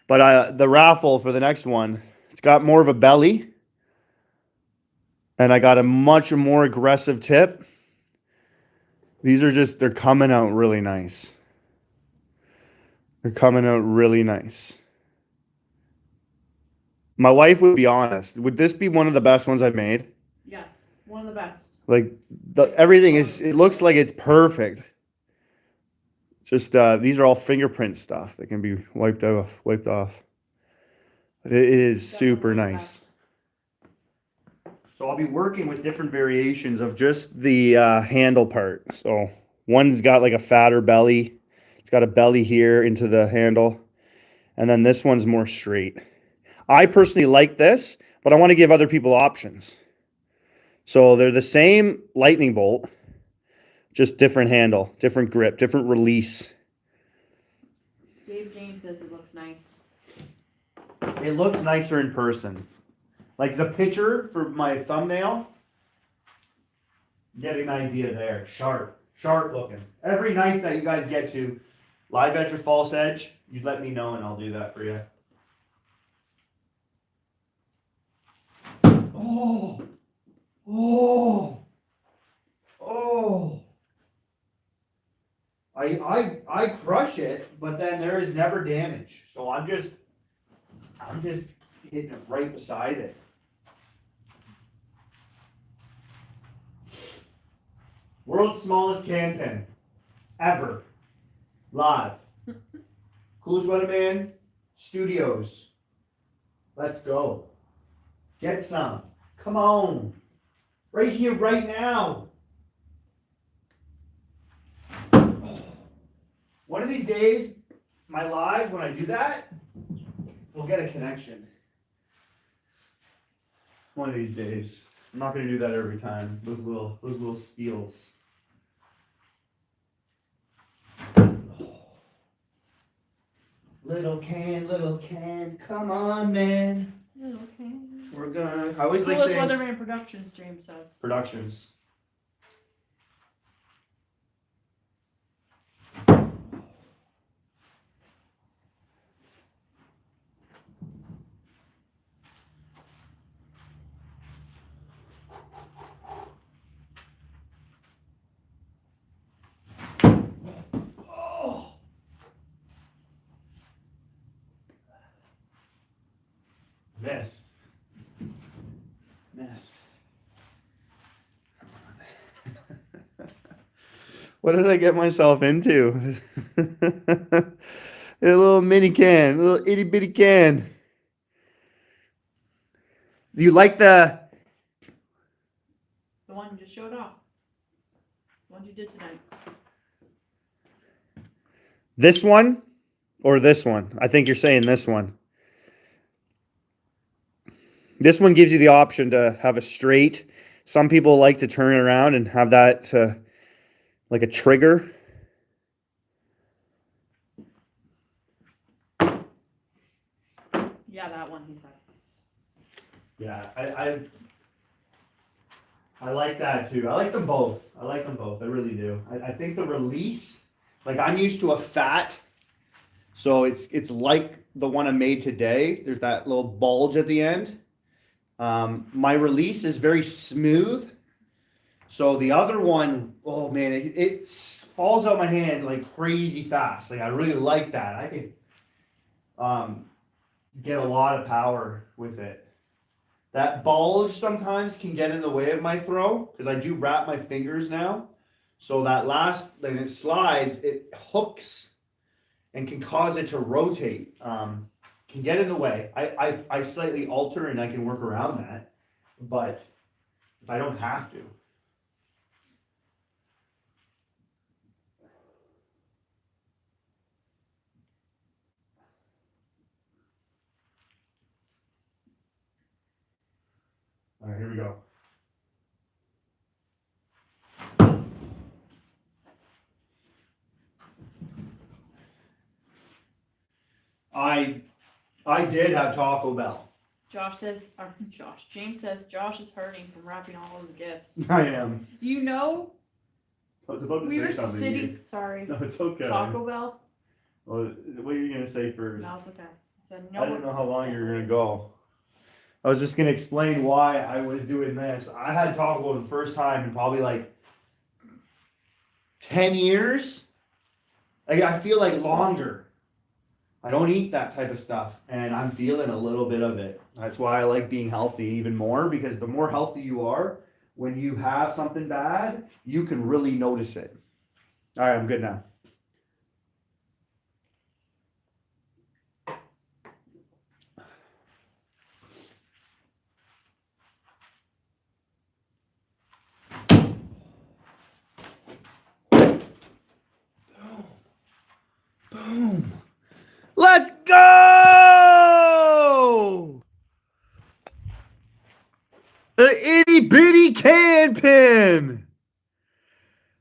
Speaker 1: but the raffle for the next one, it's got more of a belly, and I got a much more aggressive tip. These are they're coming out really nice. They're coming out really nice. My wife would be honest. Would this be one of the best ones I've made?
Speaker 2: Yes, One of the best.
Speaker 1: Like everything is, it looks like it's perfect. Just these are all fingerprint stuff that can be wiped off. But it is super
Speaker 2: Definitely the
Speaker 1: nice. So I'll be working with different variations of just the handle part. So one's got like a fatter belly. It's got a belly here into the handle. And then this one's more straight. I personally like this, but I want to give other people options. So they're the same lightning bolt, just different handle, different grip, different release.
Speaker 2: Dave James says it looks nice.
Speaker 1: It looks nicer in person. Like the picture for my thumbnail, get an idea there. Sharp looking. Every knife that you guys get to, live edge or false edge, you let me know and I'll do that for you. Oh, oh, oh. I crush it, but then there is never damage. So I'm just hitting it right beside it. World's smallest can pen ever. Live. Coolest Weatherman Studios. Let's go. Get some. Come on. Right here, right now. One of these days, my live, when I do that, we'll get a connection. One of these days. I'm not going to do that every time. Those little steals. Little can, come on, man.
Speaker 2: Okay.
Speaker 1: We're gonna. I always like
Speaker 2: Coolest
Speaker 1: saying
Speaker 2: Weatherman Productions, James says.
Speaker 1: productions. Oh. Missed. What did I get myself into? A little mini can, a little itty bitty can. Do you like the
Speaker 2: one you just showed off. The one you did tonight.
Speaker 1: this one or this one? I think you're saying this one. This one gives you the option to have a straight. Some people like to turn it around and have that like a trigger.
Speaker 2: Yeah, that one he said.
Speaker 1: Yeah, I like that too. I like them both. I really do. I think the release, like I'm used to a fat, so it's like the one I made today. There's that little bulge at the end. My release is very smooth. So the other one, oh man, it falls out my hand like crazy fast. Like I really like that. I can get a lot of power with it. That bulge sometimes can get in the way of my throw because I do wrap my fingers now. So that last, when it slides, it hooks and can cause it to rotate. Can get in the way. I slightly alter and I can work around that, but if I don't have to. All right, here we go. I did have Taco Bell.
Speaker 2: James says Josh is hurting from wrapping all those gifts.
Speaker 1: I am.
Speaker 2: You know,
Speaker 1: I was about to
Speaker 2: we
Speaker 1: say
Speaker 2: were
Speaker 1: something.
Speaker 2: sitting, sorry,
Speaker 1: No, it's okay.
Speaker 2: Taco Bell.
Speaker 1: Well, what are you gonna say first?
Speaker 2: No, it's okay. I said,
Speaker 1: I didn't know how long you were gonna go. I was just gonna explain why I was doing this. I had Taco Bell the first time in probably like 10 years. Like I feel like longer. I don't eat that type of stuff, and I'm feeling a little bit of it. That's why I like being healthy even more, because the more healthy you are, when you have something bad, you can really notice it. All right, I'm good now. Boom. Let's go! The itty bitty can pin.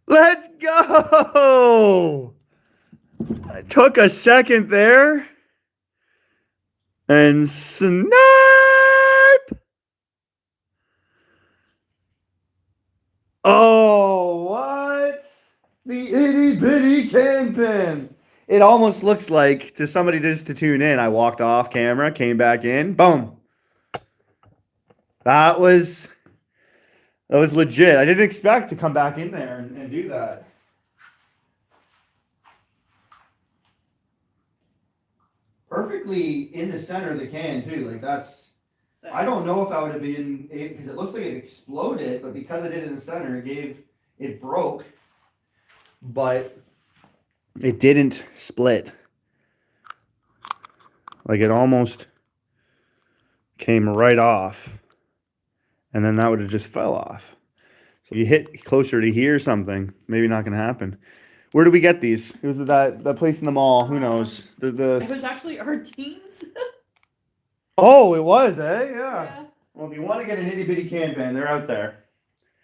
Speaker 1: Let's go! I took a second there. And snipe! Oh, what? The itty bitty can pin. It almost looks like, to somebody just to tune in, I walked off camera, came back in, boom. That was legit. I didn't expect to come back in there and do that. Perfectly in the center of the can too. Like that's,
Speaker 2: So,
Speaker 1: I don't know if I would have been, because it looks like it exploded, but because I did it in the center, it broke, but it didn't split. Like it almost came right off, and then that would have just fell off. So you hit closer to here, something maybe not gonna happen. Where do we get these? It was that place in the mall. Who knows?
Speaker 2: it was actually Ardene's.
Speaker 1: Oh, it was, eh? Yeah.
Speaker 2: Yeah.
Speaker 1: Well, if you want to get an itty bitty can pan, they're out there.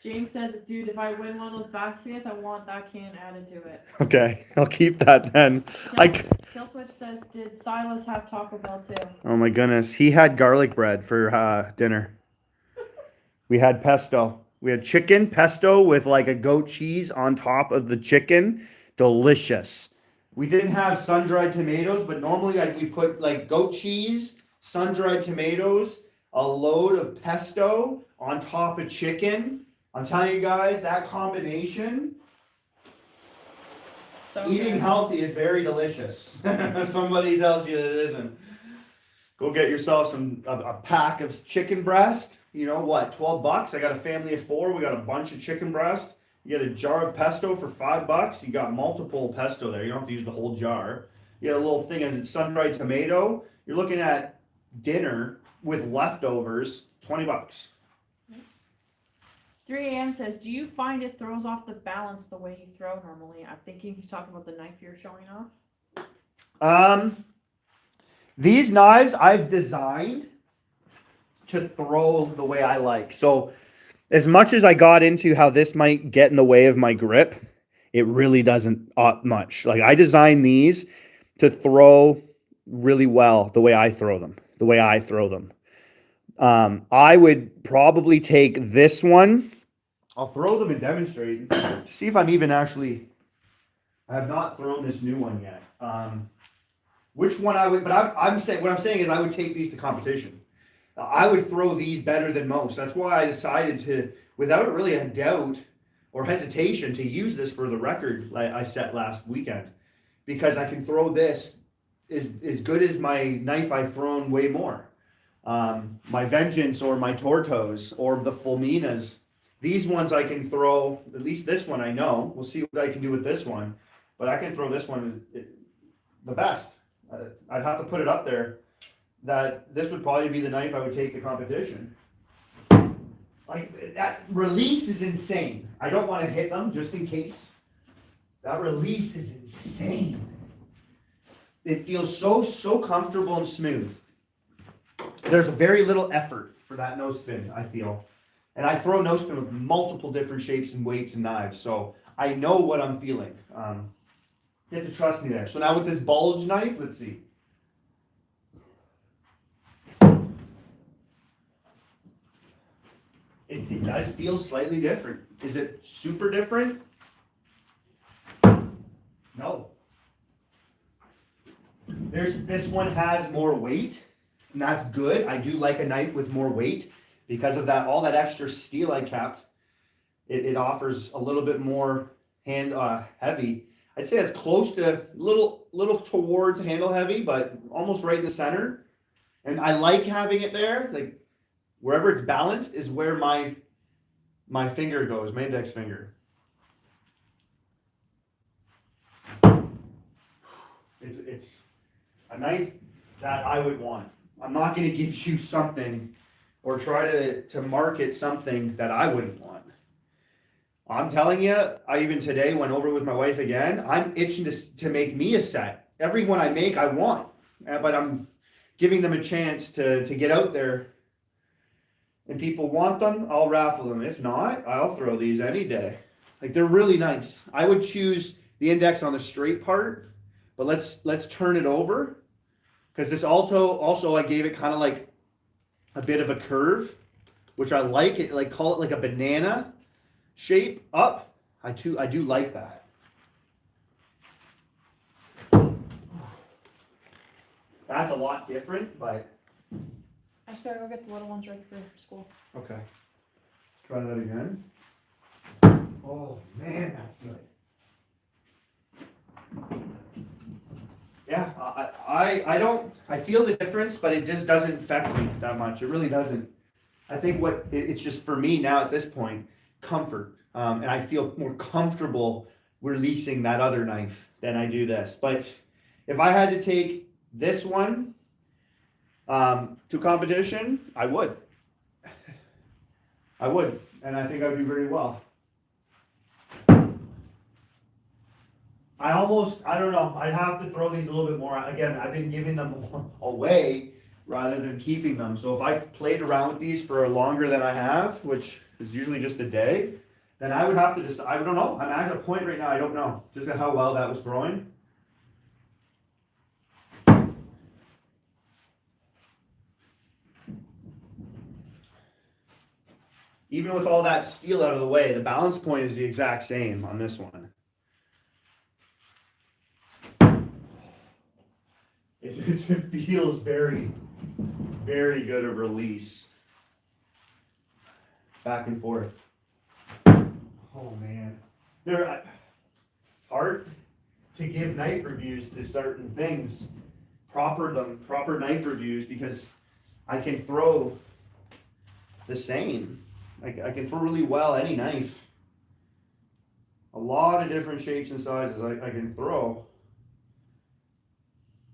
Speaker 2: James says, dude, if I win one of those baskets, I want that can added to it.
Speaker 1: Okay, I'll keep that then.
Speaker 2: Killswitch says, did Silas have Taco Bell too?
Speaker 1: Oh my goodness, he had garlic bread for dinner. We had pesto. We had chicken pesto with like a goat cheese on top of the chicken. Delicious. We didn't have sun-dried tomatoes, but normally we put like goat cheese, sun-dried tomatoes, a load of pesto on top of chicken. I'm telling you guys, that combination,
Speaker 2: So
Speaker 1: eating
Speaker 2: good.
Speaker 1: healthy is very delicious. Somebody tells you that it isn't. Go get yourself a pack of chicken breast. You know what, $12? I got a family of 4. We got a bunch of chicken breast. You get a jar of pesto for $5. You got multiple pesto there. You don't have to use the whole jar. You get a little thing of sun-dried tomato. You're looking at dinner with leftovers, $20.
Speaker 2: 3 a.m. says, do you find it throws off the balance the way you throw normally? I'm thinking he's talking about the knife you're showing off.
Speaker 1: These knives I've designed to throw the way I like. So as much as I got into how this might get in the way of my grip, it really doesn't much. Like I designed these to throw really well the way I throw them. I would probably take this one. I'll throw them and demonstrate to see if I'm even actually. I have not thrown this new one yet. Which one I would? But I'm saying what I'm saying is I would take these to competition. I would throw these better than most. That's why I decided to, without really a doubt or hesitation, to use this for the record I set last weekend, because I can throw this as good as my knife I've thrown way more. My Vengeance or my Tortos or the Fulminas. These ones I can throw, at least this one I know. We'll see what I can do with this one. But I can throw this one the best. I'd have to put it up there that this would probably be the knife I would take to competition. Like, that release is insane. I don't want to hit them just in case. That release is insane. It feels so comfortable and smooth. There's very little effort for that no spin, I feel. And I throw no spin with multiple different shapes and weights and knives, so I know what I'm feeling. You have to trust me there. So now with this bulge knife, let's see. It does feel slightly different. Is it super different? No. This one has more weight, and that's good. I do like a knife with more weight because of that, all that extra steel I kept. It offers a little bit more hand heavy. I'd say it's close to little towards handle heavy, but almost right in the center. And I like having it there. Like wherever it's balanced is where my my finger goes, my index finger. It's a knife that I would want. I'm not going to give you something or try to market something that I wouldn't want. I'm telling you, I even today went over with my wife again. I'm itching to make me a set. Every one I make, I want. But I'm giving them a chance to get out there. And people want them, I'll raffle them. If not, I'll throw these any day. Like, they're really nice. I would choose the index on the straight part, but let's turn it over. Because this Alto, also I gave it kind of like a bit of a curve, which I like. It like, call it like a banana shape up. I do like that. That's a lot different, but
Speaker 2: I just gotta go get the little ones ready for school.
Speaker 1: okay. Let's try that again. Oh man, that's good. Yeah, I feel the difference, but it just doesn't affect me that much. It really doesn't. I think it's just for me now at this point, comfort. And I feel more comfortable releasing that other knife than I do this. But if I had to take this one to competition, I would. I would. And I think I would do very well. I don't know, I'd have to throw these a little bit more. Again, I've been giving them away rather than keeping them. So if I played around with these for longer than I have, which is usually just a day, then I would have to decide. I don't know. I'm at a point right now, I don't know just how well that was growing. Even with all that steel out of the way, the balance point is the exact same on this one. It feels very, very good of release. Back and forth. Oh man. It's hard to give knife reviews to certain things. Proper knife reviews, because I can throw the same. I can throw really well any knife. A lot of different shapes and sizes I can throw.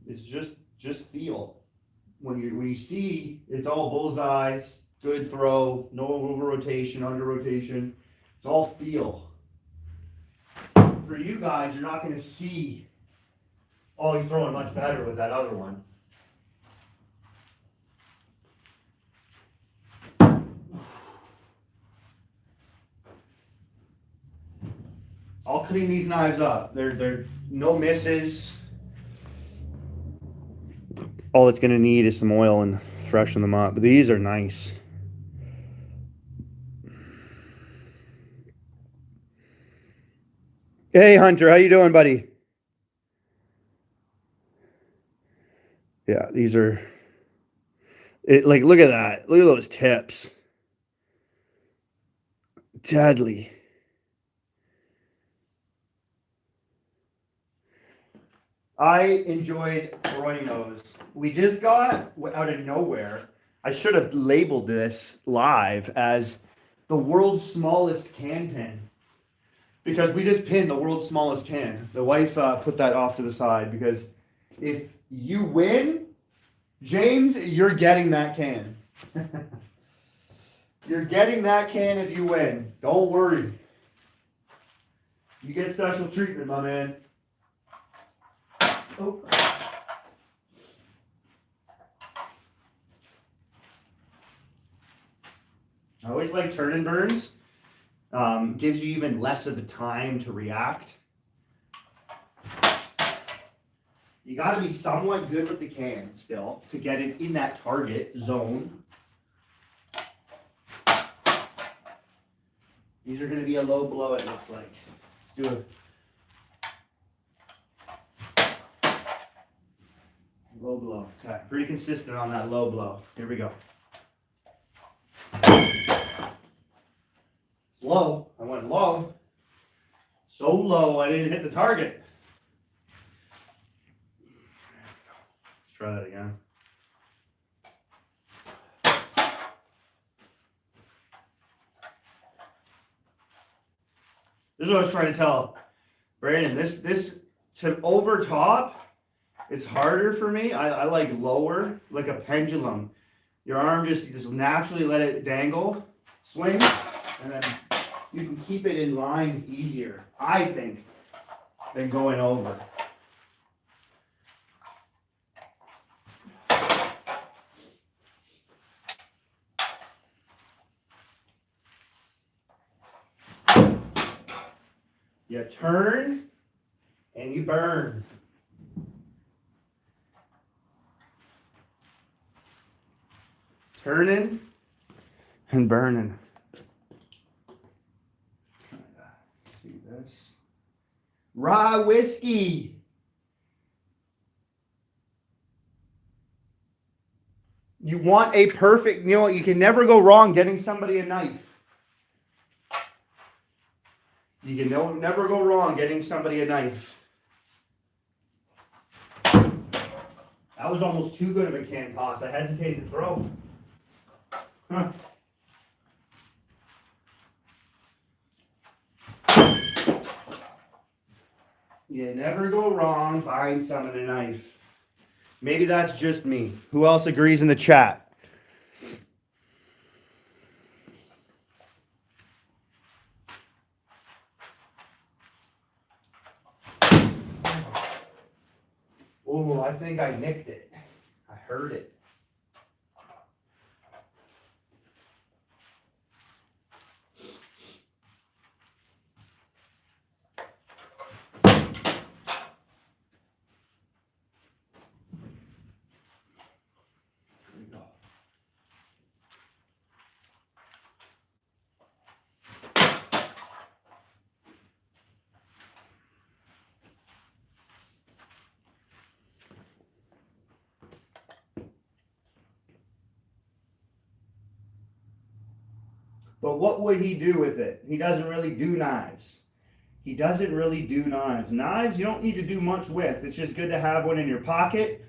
Speaker 1: It's just feel. When you see it's all bullseye, good throw, no over rotation, under rotation. It's all feel. For you guys, you're not going to see, oh, he's throwing much better with that other one. I'll clean these knives up. They're no misses. All it's going to need is some oil and freshen them up. But these are nice. Hey, Hunter, how you doing, buddy? Yeah, these are... like, look at that. Look at those tips. Deadly. I enjoyed throwing those. We just got, out of nowhere, I should have labeled this live as the world's smallest can pin. Because we just pinned the world's smallest can. The wife put that off to the side, because if you win, James, you're getting that can. You're getting that can if you win. Don't worry. You get special treatment, my man. Oh. I always like turn and burns. Gives you even less of the time to react. You got to be somewhat good with the can still to get it in that target zone. These are going to be a low blow, it looks like. Let's do it. Low blow. Okay, pretty consistent on that low blow. Here we go. Low. I went low. So low I didn't hit the target. Let's try that again. This is what I was trying to tell Brandon. This to over top, it's harder for me. I like lower, like a pendulum. Your arm just naturally let it dangle, swing, and then you can keep it in line easier, I think, than going over. You turn and you burn. Turning and burning. See this? Rye whiskey. You want a perfect, you know, you can never go wrong getting somebody a knife. You can never go wrong getting somebody a knife. That was almost too good of a can toss. I hesitated to throw. Huh. You never go wrong buying someone a knife. Maybe that's just me. Who else agrees in the chat? Oh, I think I nicked it. I heard it. But what would he do with it? He doesn't really do knives. He doesn't really do knives. Knives, you don't need to do much with. It's just good to have one in your pocket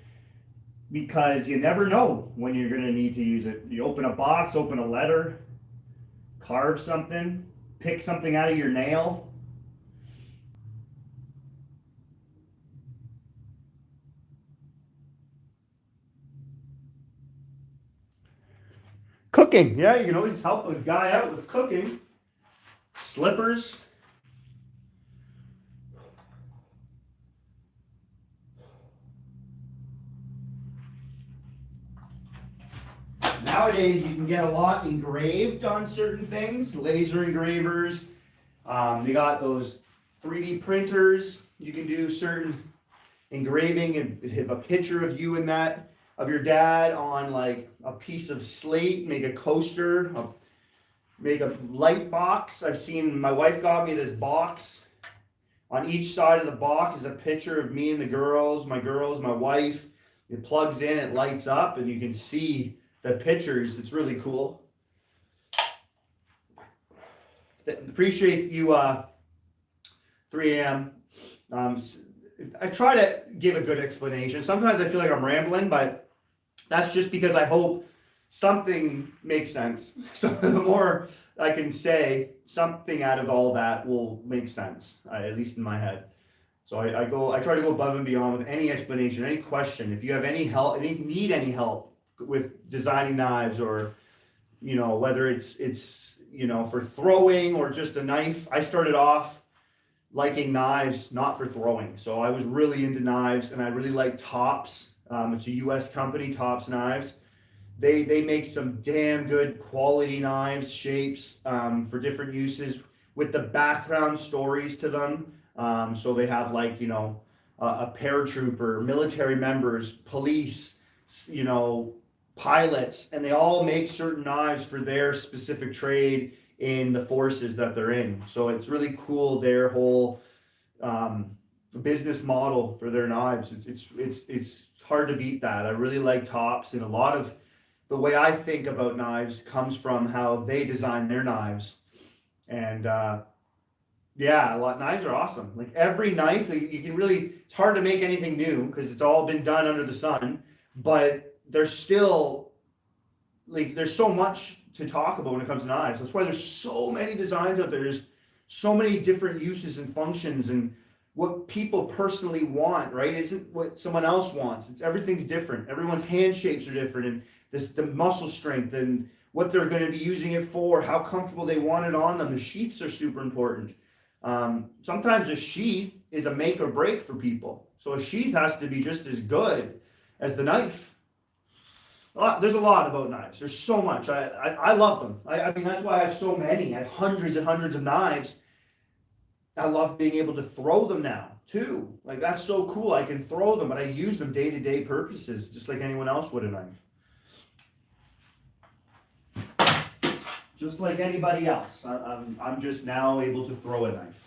Speaker 1: because you never know when you're going to need to use it. You open a box, open a letter, carve something, pick something out of your nail. Cooking, yeah, you can always help a guy out with cooking. Slippers. Nowadays, you can get a lot engraved on certain things. Laser engravers. They got those 3D printers. You can do certain engraving and have a picture of you in that. Of your dad on like a piece of slate, make a coaster, make a light box. I've seen, my wife got me this box. On each side of the box is a picture of me and the girls, my wife. It plugs in, it lights up, and you can see the pictures. It's really cool. Appreciate you, 3 a.m. I try to give a good explanation. Sometimes I feel like I'm rambling, but that's just because I hope something makes sense. So the more I can say, something out of all that will make sense, at least in my head. So I try to go above and beyond with any explanation, any question. If you have any help, need any help with designing knives, or you know, whether it's you know, for throwing or just a knife. I started off liking knives, not for throwing. So I was really into knives, and I really like Tops. It's a U.S. company, Tops Knives. They make some damn good quality knives, shapes, for different uses with the background stories to them. So they have, like, you know, a paratrooper, military members, police, you know, pilots, and they all make certain knives for their specific trade in the forces that they're in. So it's really cool, their whole business model for their knives. It's hard to beat that. I really like Tops, and a lot of the way I think about knives comes from how they design their knives. And yeah, knives are awesome. Like every knife, you can really, it's hard to make anything new because it's all been done under the sun, but there's still, like, there's so much to talk about when it comes to knives. That's why there's so many designs out there. There's so many different uses and functions, and what people personally want, right? Isn't what someone else wants. Everything's different. Everyone's hand shapes are different, and the muscle strength and what they're going to be using it for, how comfortable they want it on them. The sheaths are super important. Sometimes a sheath is a make or break for people. So a sheath has to be just as good as the knife. There's a lot about knives. There's so much. I love them. I mean, that's why I have so many. I have hundreds and hundreds of knives. I love being able to throw them now too. Like, that's so cool. I can throw them, but I use them day-to-day purposes, just like anyone else would a knife. Just like anybody else. I'm just now able to throw a knife.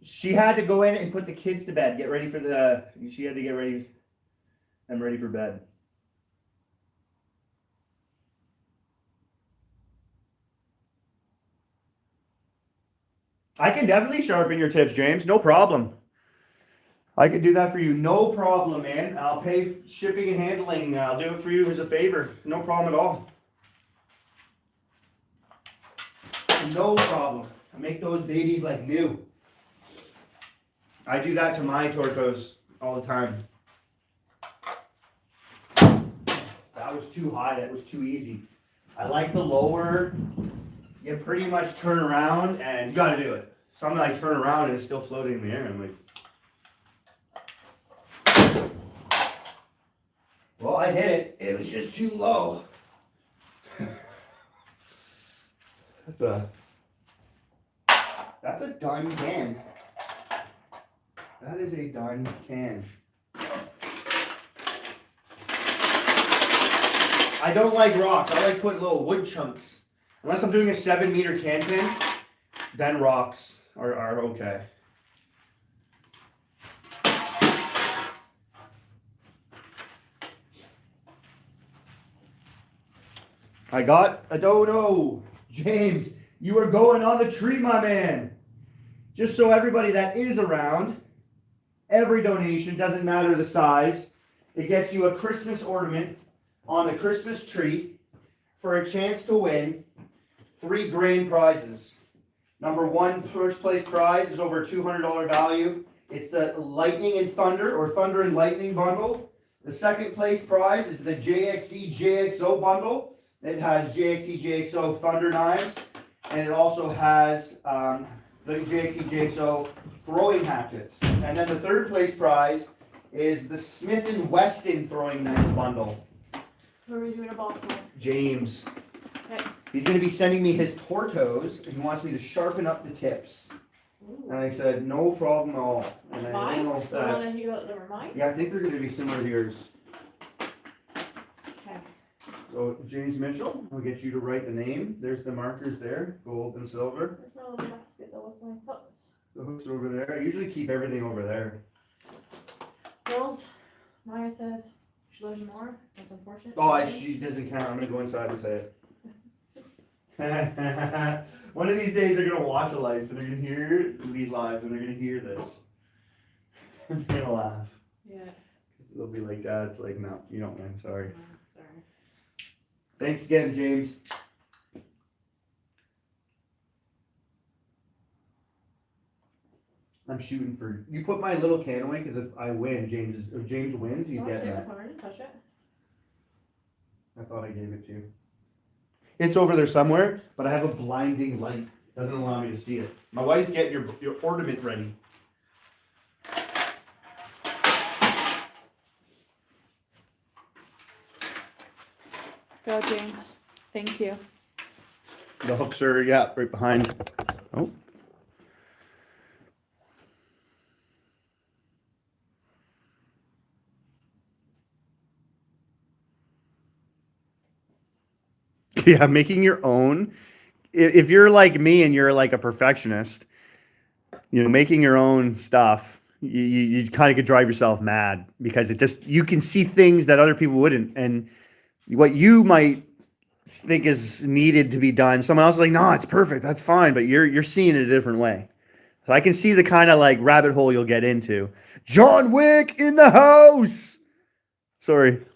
Speaker 1: She had to go in and put the kids to bed. She had to get ready. I'm ready for bed. I can definitely sharpen your tips, James. No problem. I can do that for you. No problem, man. I'll pay shipping and handling. I'll do it for you as a favor. No problem at all. No problem. I make those babies like new. I do that to my Tortos all the time. That was too high. That was too easy. I like the lower. You pretty much turn around and you got to do it. Sometimes I turn around and it's still floating in the air. I'm like, well, I hit it. It was just too low. That's a done can. That is a done can. I don't like rocks. I like putting little wood chunks. Unless I'm doing a 7-meter can pin, then rocks are okay. I got a dodo. James, you are going on the tree, my man. Just so everybody that is around, every donation, doesn't matter the size, it gets you a Christmas ornament on the Christmas tree for a chance to win 3 grand prizes. Number 1, first place prize is over $200 value. It's the Lightning and Thunder or Thunder and Lightning bundle. The second place prize is the JXE JXO bundle. It has JXE JXO Thunder knives, and it also has the JXE JXO throwing hatchets. And then the third place prize is the Smith & Wesson throwing knife bundle.
Speaker 2: Who are we doing a ball for?
Speaker 1: James.
Speaker 2: Okay.
Speaker 1: He's going to be sending me his Tortos, and he wants me to sharpen up the tips.
Speaker 2: Ooh.
Speaker 1: And I said, no problem at all. And I
Speaker 2: Mine?
Speaker 1: don't know if
Speaker 2: The
Speaker 1: that...
Speaker 2: one that you got, that were mine?
Speaker 1: Yeah, I think they're going to be similar to yours.
Speaker 2: Okay.
Speaker 1: So, James Mitchell, I'll get you to write the name. There's the markers there, gold and silver.
Speaker 2: There's no little basket though with my hooks.
Speaker 1: The hooks are over there. I usually keep everything over there.
Speaker 2: Girls, Maya says she loves you more. That's unfortunate.
Speaker 1: She doesn't count. I'm going to go inside and say it. One of these days they're going to watch a life and they're going to hear these lives and they're going to hear this. They're going to laugh.
Speaker 2: Yeah.
Speaker 1: They'll be like, Dad's like, no, you don't win. Sorry.
Speaker 2: Oh, sorry.
Speaker 1: Thanks again, James. I'm shooting for... You put my little can away because if I win, if James wins, he's getting that.
Speaker 2: I didn't touch it.
Speaker 1: I thought I gave it to you. It's over there somewhere, but I have a blinding light. Doesn't allow me to see it. My wife's getting your ornament ready.
Speaker 2: Go, James. Thank you.
Speaker 1: The hooks are, yeah, right behind. Oh. Yeah, making your own. If you're like me and you're like a perfectionist, you know, making your own stuff, you kind of could drive yourself mad because it just, you can see things that other people wouldn't. And what you might think is needed to be done, someone else is like, no, it's perfect. That's fine. But you're seeing it a different way. So I can see the kind of like rabbit hole you'll get into. John Wick in the house. Sorry.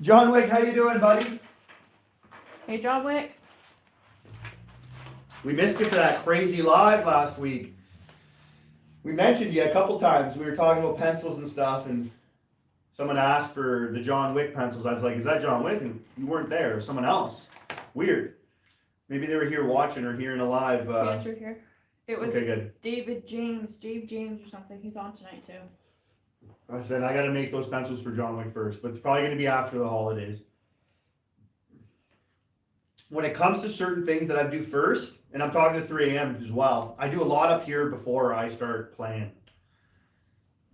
Speaker 1: John Wick, how you doing, buddy?
Speaker 2: Hey, John Wick.
Speaker 1: We missed you for that crazy live last week. We mentioned you a couple times. We were talking about pencils and stuff, and someone asked for the John Wick pencils. I was like, is that John Wick? And you weren't there. It was someone else. Weird. Maybe they were here watching or hearing a live.
Speaker 2: Answer here. It was
Speaker 1: Okay, good.
Speaker 2: Dave James or something. He's on tonight, too.
Speaker 1: I said, I got to make those pencils for John Wick first, but it's probably going to be after the holidays. When it comes to certain things that I do first, and I'm talking to 3 a.m. as well, I do a lot up here before I start playing.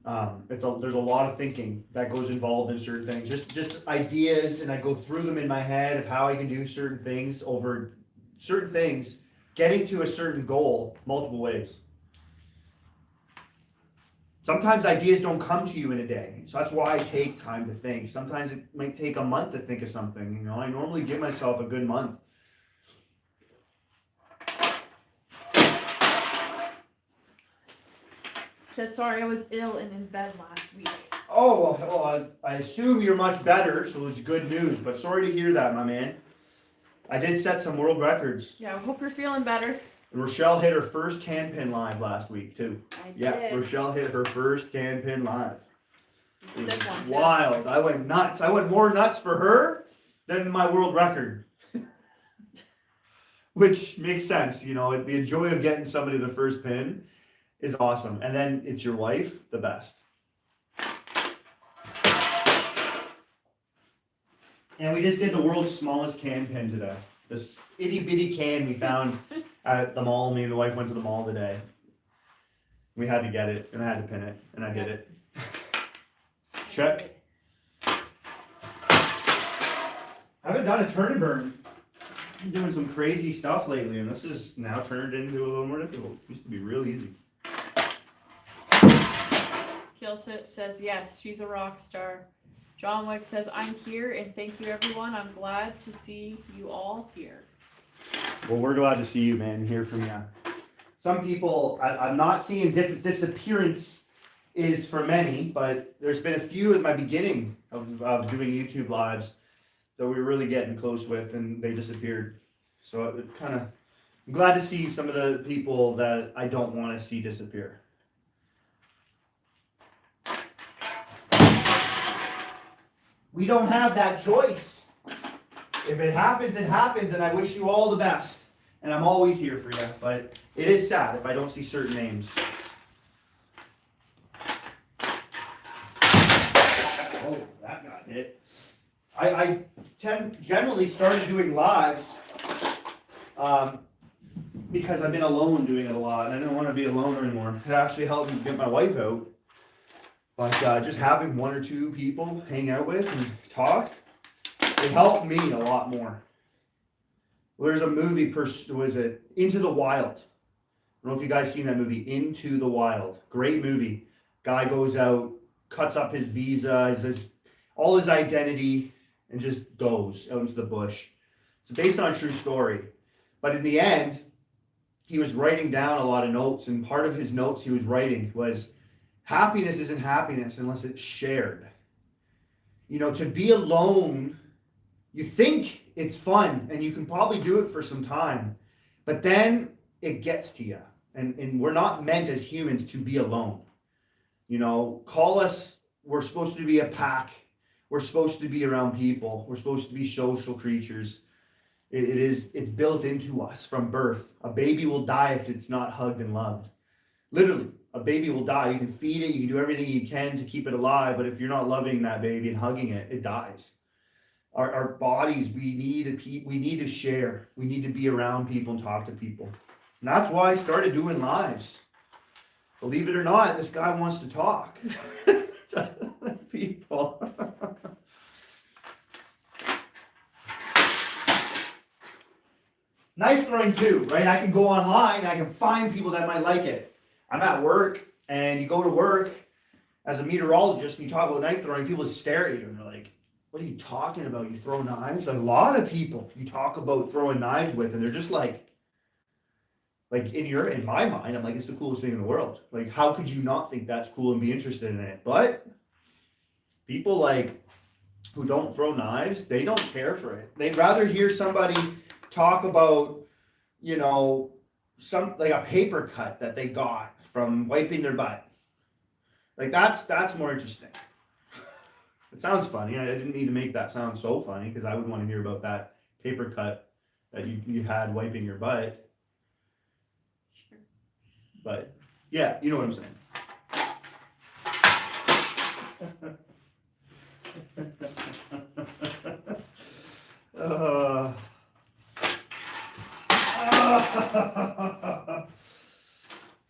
Speaker 1: There's a lot of thinking that goes involved in certain things, just ideas, and I go through them in my head of how I can do certain things over certain things, getting to a certain goal multiple ways. Sometimes ideas don't come to you in a day, so that's why I take time to think. Sometimes it might take a month to think of something. You know, I normally give myself a good month.
Speaker 2: Said, sorry, I was ill and in bed last week.
Speaker 1: Oh, well, I assume you're much better, so it's good news, but sorry to hear that, my man. I did set some world records.
Speaker 2: Yeah, I hope you're feeling better.
Speaker 1: And Rochelle hit her first can pin live last week, too.
Speaker 2: I
Speaker 1: Yeah,
Speaker 2: did.
Speaker 1: Rochelle hit her first can pin live.
Speaker 2: Sick one, too.
Speaker 1: Wild. I went nuts. I went more nuts for her than my world record. Which makes sense, you know, the joy of getting somebody the first pin is awesome. And then it's your wife, the best. And we just did the world's smallest can pin today. This itty bitty can we found at the mall. Me and the wife went to the mall today. We had to get it, and I had to pin it, and I did it. Check. I haven't done a turn and burn. I'm doing some crazy stuff lately, and this is now turned into a little more difficult. It used to be real easy.
Speaker 2: Kill says, yes, she's a rock star. John Wick says, I'm here, and thank you, everyone. I'm glad to see you all here.
Speaker 1: Well, we're glad to see you, man, and hear from you. Some people, I'm not seeing disappearance is for many, but there's been a few at my beginning of doing YouTube lives that we were really getting close with, and they disappeared. So it kind of, I'm glad to see some of the people that I don't want to see disappear. We don't have that choice. If it happens, it happens, and I wish you all the best. And I'm always here for you, but it is sad if I don't see certain names. Oh, that got hit. I generally started doing lives because I've been alone doing it a lot, and I didn't want to be alone anymore. It actually helped me get my wife out. But just having 1 or 2 people hang out with and talk, it helped me a lot more. Well, there's a movie, was it Into the Wild? I don't know if you guys seen that movie, Into the Wild. Great movie. Guy goes out, cuts up his visa, all his identity, and just goes out into the bush. It's based on a true story. But in the end, he was writing down a lot of notes, and part of his notes he was writing was, happiness isn't happiness unless it's shared. You know, to be alone, you think it's fun and you can probably do it for some time, but then it gets to you. And we're not meant as humans to be alone. You know, we're supposed to be a pack. We're supposed to be around people. We're supposed to be social creatures. It's built into us from birth. A baby will die if it's not hugged and loved. Literally. A baby will die. You can feed it, you can do everything you can to keep it alive, but if you're not loving that baby and hugging it, it dies. Our bodies, we need to share. We need to be around people and talk to people. And that's why I started doing lives. Believe it or not, this guy wants to talk to people. Knife throwing too, right? I can go online and I can find people that might like it. I'm at work, and you go to work as a meteorologist, and you talk about knife throwing, people stare at you, and they're like, what are you talking about? You throw knives? A lot of people you talk about throwing knives with, and they're just like in my mind, I'm like, it's the coolest thing in the world. Like, how could you not think that's cool and be interested in it? But people like who don't throw knives, they don't care for it. They'd rather hear somebody talk about, you know, some like a paper cut that they got from wiping their butt. Like that's more interesting. It sounds funny. I didn't need to make that sound so funny because I would want to hear about that paper cut that you had wiping your butt.
Speaker 2: Sure.
Speaker 1: But yeah, you know what I'm saying.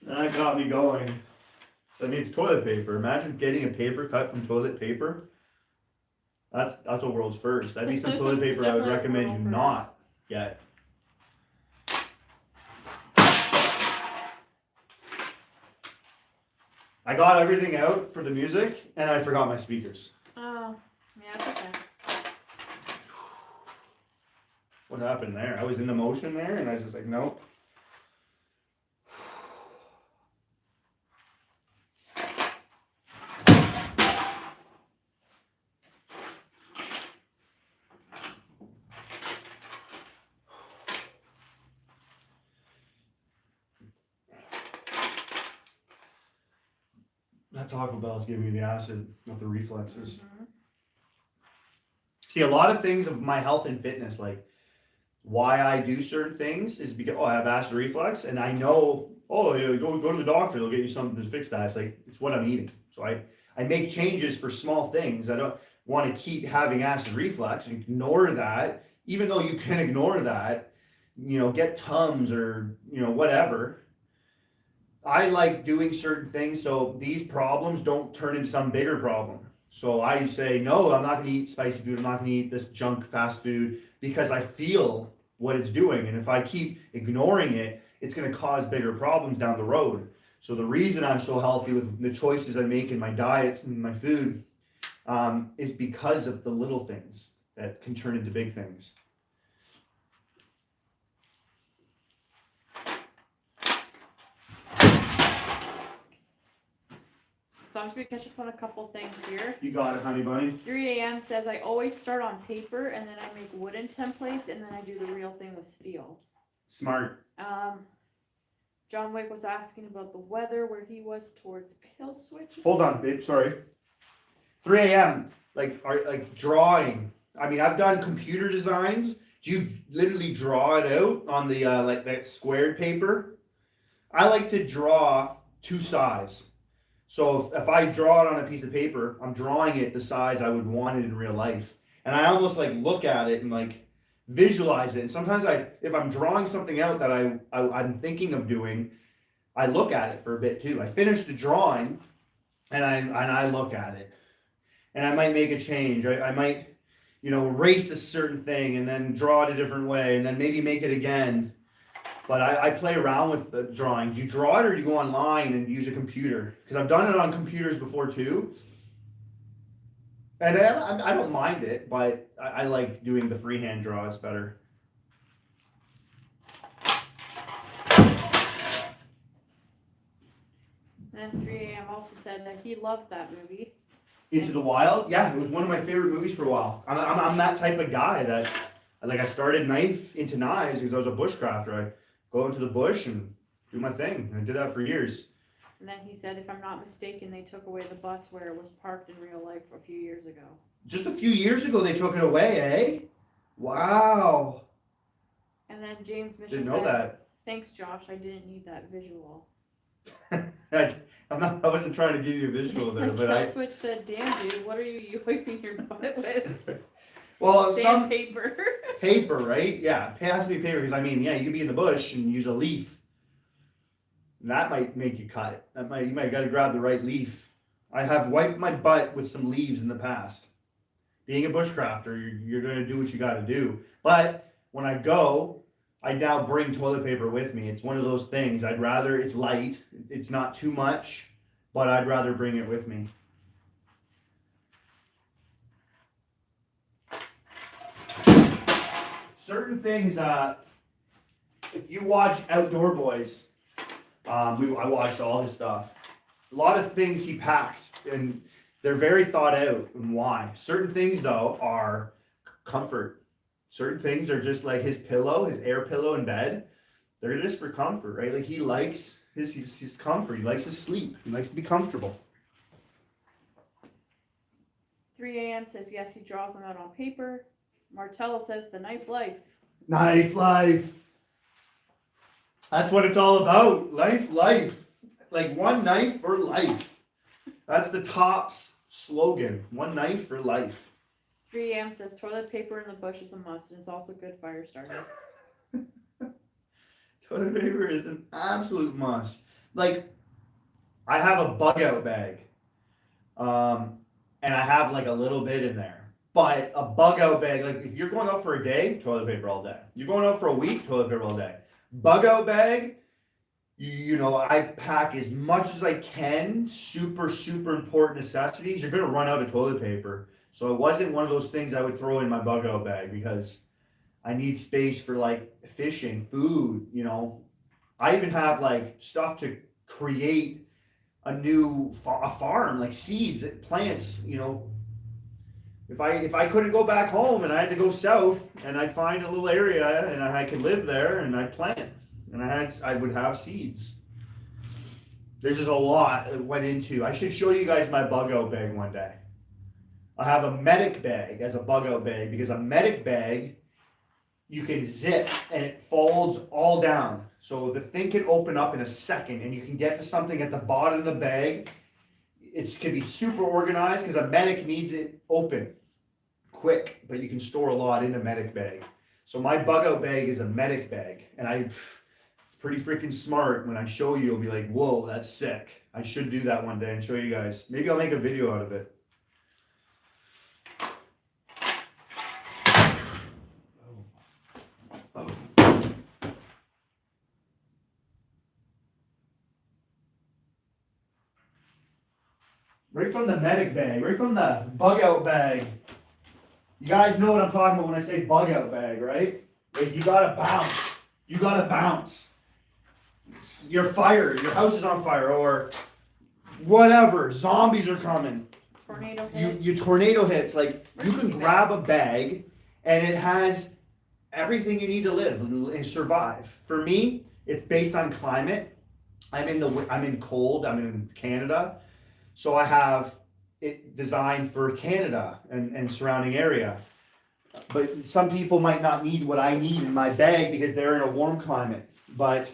Speaker 1: That got me going. I mean, it's toilet paper. Imagine getting a paper cut from toilet paper. That's a world's first. That'd be some toilet paper I would
Speaker 2: Definitely a
Speaker 1: recommend you
Speaker 2: world first.
Speaker 1: not get. I got everything out for the music, and I forgot my speakers.
Speaker 2: Oh, yeah, it's okay.
Speaker 1: What happened there? I was in the motion there, and I was just like, nope. That Taco Bell's giving me the acid with the reflexes.
Speaker 2: Mhm.
Speaker 1: See, a lot of things of my health and fitness, like why I do certain things, is because I have acid reflux, and I know, yeah, go to the doctor, they'll get you something to fix that. It's like it's what I'm eating, so I make changes for small things. I don't want to keep having acid reflux and ignore that, even though you can ignore that. Get Tums or whatever. I like doing certain things so these problems don't turn into some bigger problem. So I say, no, I'm not going to eat spicy food. I'm not going to eat this junk fast food because I feel what it's doing. And if I keep ignoring it, it's going to cause bigger problems down the road. So the reason I'm so healthy with the choices I make in my diets and my food is because of the little things that can turn into big things.
Speaker 2: So I'm just gonna catch up on a couple things here.
Speaker 1: You got it, honey bunny.
Speaker 2: 3 a.m. says I always start on paper and then I make wooden templates and then I do the real thing with steel.
Speaker 1: Smart.
Speaker 2: John Wick was asking about the weather, where he was towards Kill Switch.
Speaker 1: Hold on, babe. Sorry. 3 a.m. Like drawing. I mean, I've done computer designs. Do you literally draw it out on the like that squared paper? I like to draw two sides. So if I draw it on a piece of paper, I'm drawing it the size I would want it in real life. And I almost like look at it and like visualize it. And sometimes if I'm drawing something out that I'm thinking of doing, I look at it for a bit too. I finish the drawing and I look at it. And I might make a change. I might, erase a certain thing and then draw it a different way and then maybe make it again. But I play around with the drawings. You draw it or do you go online and use a computer? Because I've done it on computers before too. And I don't mind it, but I like doing the freehand draws better.
Speaker 2: Then 3 a.m. also said that he loved that movie.
Speaker 1: Into the Wild? Yeah, it was one of my favorite movies for a while. I'm that type of guy that, I started into knives because I was a bushcrafter. I go into the bush and do my thing. And I did that for years.
Speaker 2: And then he said, if I'm not mistaken, they took away the bus where it was parked in real life a few years ago.
Speaker 1: Just a few years ago they took it away, eh? Wow.
Speaker 2: And then James Mitchell
Speaker 1: Didn't know
Speaker 2: said,
Speaker 1: that.
Speaker 2: thanks, Josh. I didn't need that visual.
Speaker 1: I wasn't trying to give you a visual there, but
Speaker 2: Kill Switch said, damn, dude, what are you wiping your butt with?
Speaker 1: Well, some
Speaker 2: Sandpaper.
Speaker 1: paper, right? Yeah, it has to be paper because you could be in the bush and use a leaf. And that might make you cut. You might got to grab the right leaf. I have wiped my butt with some leaves in the past. Being a bushcrafter, you're going to do what you got to do. But when I go, I now bring toilet paper with me. It's one of those things. It's light. It's not too much, but I'd rather bring it with me. Certain things, if you watch Outdoor Boys, I watched all his stuff. A lot of things he packs, and They're very thought out. And why? Certain things though are comfort. Certain things are just like his pillow, his air pillow in bed. They're just for comfort, right? Like he likes his comfort. He likes to sleep. He likes to be comfortable.
Speaker 2: 3 a.m. says yes, he draws them out on paper. Martello says the knife life.
Speaker 1: Knife life. That's what it's all about. Life. Like one knife for life. That's the top's slogan. One knife for life.
Speaker 2: 3 a.m. says toilet paper in the bush is a must, and it's also good fire starter.
Speaker 1: Toilet paper is an absolute must. Like, I have a bug out bag. And I have like a little bit in there. But a bug out bag, like if you're going out for a day, toilet paper all day. You're going out for a week, toilet paper all day. Bug out bag, you know, I pack as much as I can, super important necessities. You're going to run out of toilet paper. So it wasn't one of those things I would throw in my bug out bag because I need space for like fishing, food, you know. I even have like stuff to create a new farm, like seeds, plants, you know. If I couldn't go back home and I had to go south and I'd find a little area and I could live there and I'd plant and I would have seeds. There's just a lot that went into. I should show you guys my bug out bag one day. I have a medic bag as a bug out bag because a medic bag you can zip and it folds all down. So the thing can open up in a second and you can get to something at the bottom of the bag. It can be super organized because a medic needs it open quick, but you can store a lot in a medic bag. So my bug out bag is a medic bag, and it's pretty freaking smart. When I show you, you'll be like, whoa, that's sick. I should do that one day and show you guys. Maybe I'll make a video out of it. Right from the medic bag, right from the bug out bag. You guys know what I'm talking about when I say bug out bag, right? Like you gotta bounce. You gotta bounce. You're fired, your house is on fire, or whatever, zombies are coming.
Speaker 2: Tornado hits.
Speaker 1: You tornado hits. Like you can
Speaker 2: Emergency
Speaker 1: grab a bag and it has everything you need to live and survive. For me, it's based on climate. I'm in cold, I'm in Canada. So I have it designed for Canada and surrounding area. But some people might not need what I need in my bag because they're in a warm climate. But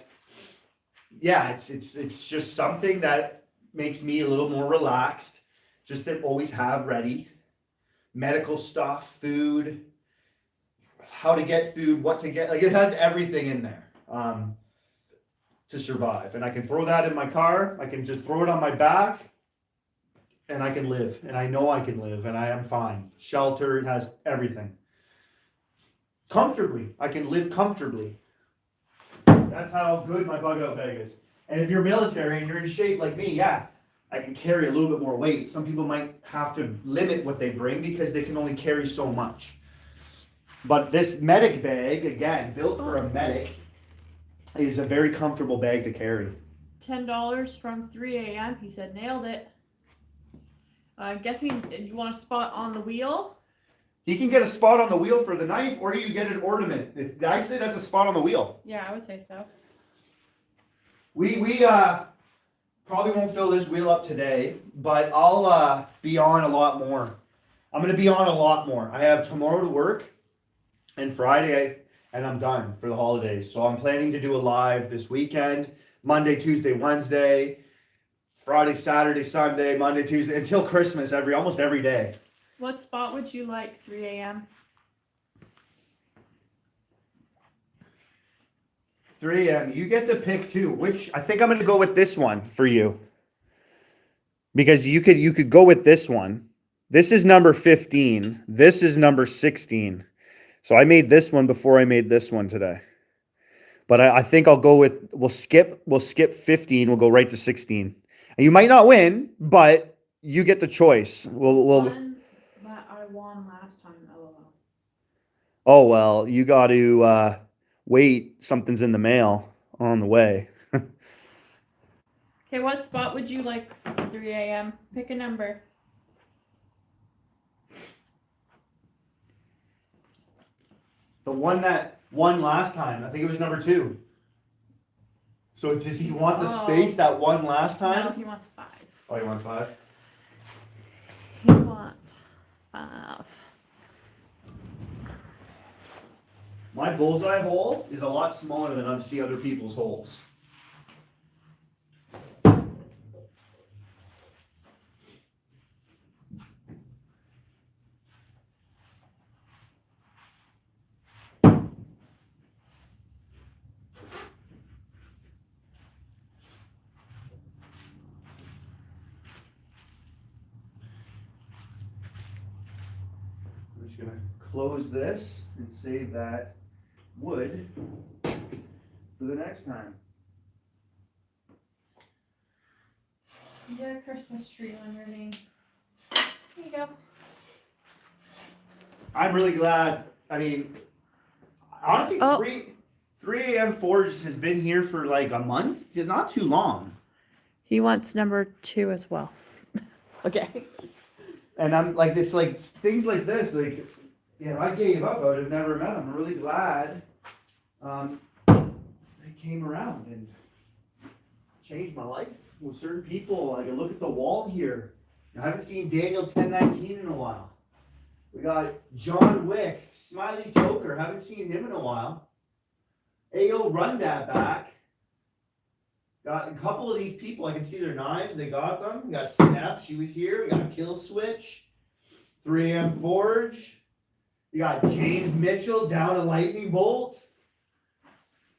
Speaker 1: yeah, it's just something that makes me a little more relaxed. Just to always have ready. Medical stuff, food, how to get food, what to get. Like it has everything in there to survive. And I can throw that in my car. I can just throw it on my back. And I can live, and I know I can live, and I am fine. Shelter, it has everything. Comfortably, I can live comfortably. That's how good my bug out bag is. And if you're military and you're in shape like me, yeah, I can carry a little bit more weight. Some people might have to limit what they bring because they can only carry so much. But this medic bag, again, built for a medic, is a very comfortable bag to carry.
Speaker 2: $10 from 3 a.m. He said, nailed it. I'm guessing you want a spot on the wheel?
Speaker 1: You can get a spot on the wheel for the knife, or you get an ornament. I'd say that's a spot on the wheel.
Speaker 2: Yeah, I would say so.
Speaker 1: We probably won't fill this wheel up today, but I'll be on a lot more. I'm going to be on a lot more. I have tomorrow to work and Friday, and I'm done for the holidays. So I'm planning to do a live this weekend, Monday, Tuesday, Wednesday. Friday, Saturday, Sunday, Monday, Tuesday, until Christmas, almost every day.
Speaker 2: What spot would you like, 3 a.m.?
Speaker 1: 3 a.m. You get to pick two. Which I think I'm going to go with this one for you, because you could go with this one. This is number 15. This is number 16. So I made this one before I made this one today. But I think I'll go with we'll skip 15. We'll go right to 16. And you might not win, but you get the choice. We'll
Speaker 2: One that I won last time, LOL.
Speaker 1: Oh, well, you got to wait. Something's in the mail on the way.
Speaker 2: Okay, what spot would you like, 3 a.m.? Pick a number.
Speaker 1: The one that won last time. I think it was number 2. So does he want the space that won last
Speaker 2: No,
Speaker 1: time?
Speaker 2: he wants 5.
Speaker 1: Oh, he wants 5?
Speaker 2: He wants 5.
Speaker 1: My bullseye hole is a lot smaller than I see other people's holes. I'm just gonna close this and save that wood for the next time.
Speaker 2: You get a Christmas tree on your name. There you go.
Speaker 1: I'm really glad. I mean, honestly,
Speaker 2: Oh.
Speaker 1: 3 a.m. Forge has been here for like a month. It's not too long.
Speaker 2: He wants number 2 as well. Okay.
Speaker 1: And I'm like, it's like things like this. Like, you know, I gave up. I would have never met him. I'm really glad they came around and changed my life with certain people. Like, I look at the wall here. I haven't seen Daniel 1019 in a while. We got John Wick, Smiley Toker. Haven't seen him in a while. Ayo, run that back. Got a couple of these people. I can see their knives. They got them. We got Steph. She was here. We got Kill Switch. 3 a.m. Forge. You got James Mitchell down a lightning bolt.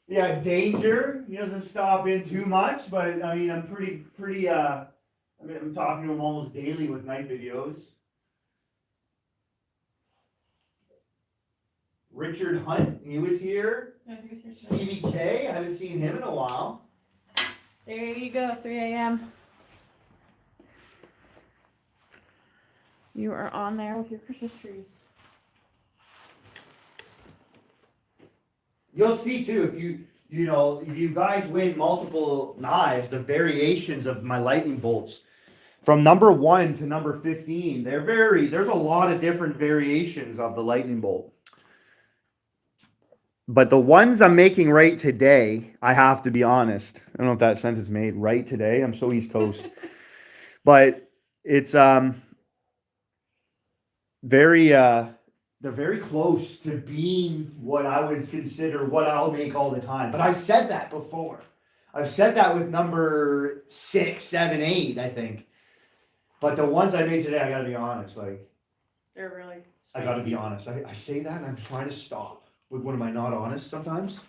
Speaker 1: You got Danger. He doesn't stop in too much, but I mean, I'm I'm talking to him almost daily with knife videos. Richard Hunt, he was here. Stevie K, I haven't seen him in a while.
Speaker 2: There you go, 3 a.m. You are on there with your Christmas trees.
Speaker 1: You'll see too, if if you guys win multiple knives, the variations of my lightning bolts from number 1 to number 15, there's a lot of different variations of the lightning bolt. But the ones I'm making right today, I have to be honest. I don't know if that sentence made right today. I'm so East Coast. But it's they're very close to being what I would consider what I'll make all the time. But I've said that before. I've said that with number 6, 7, 8, I think. But the ones I made today, I gotta be honest. Like,
Speaker 2: They're really
Speaker 1: I gotta be honest. I say that and I'm trying to stop. What am I not honest sometimes?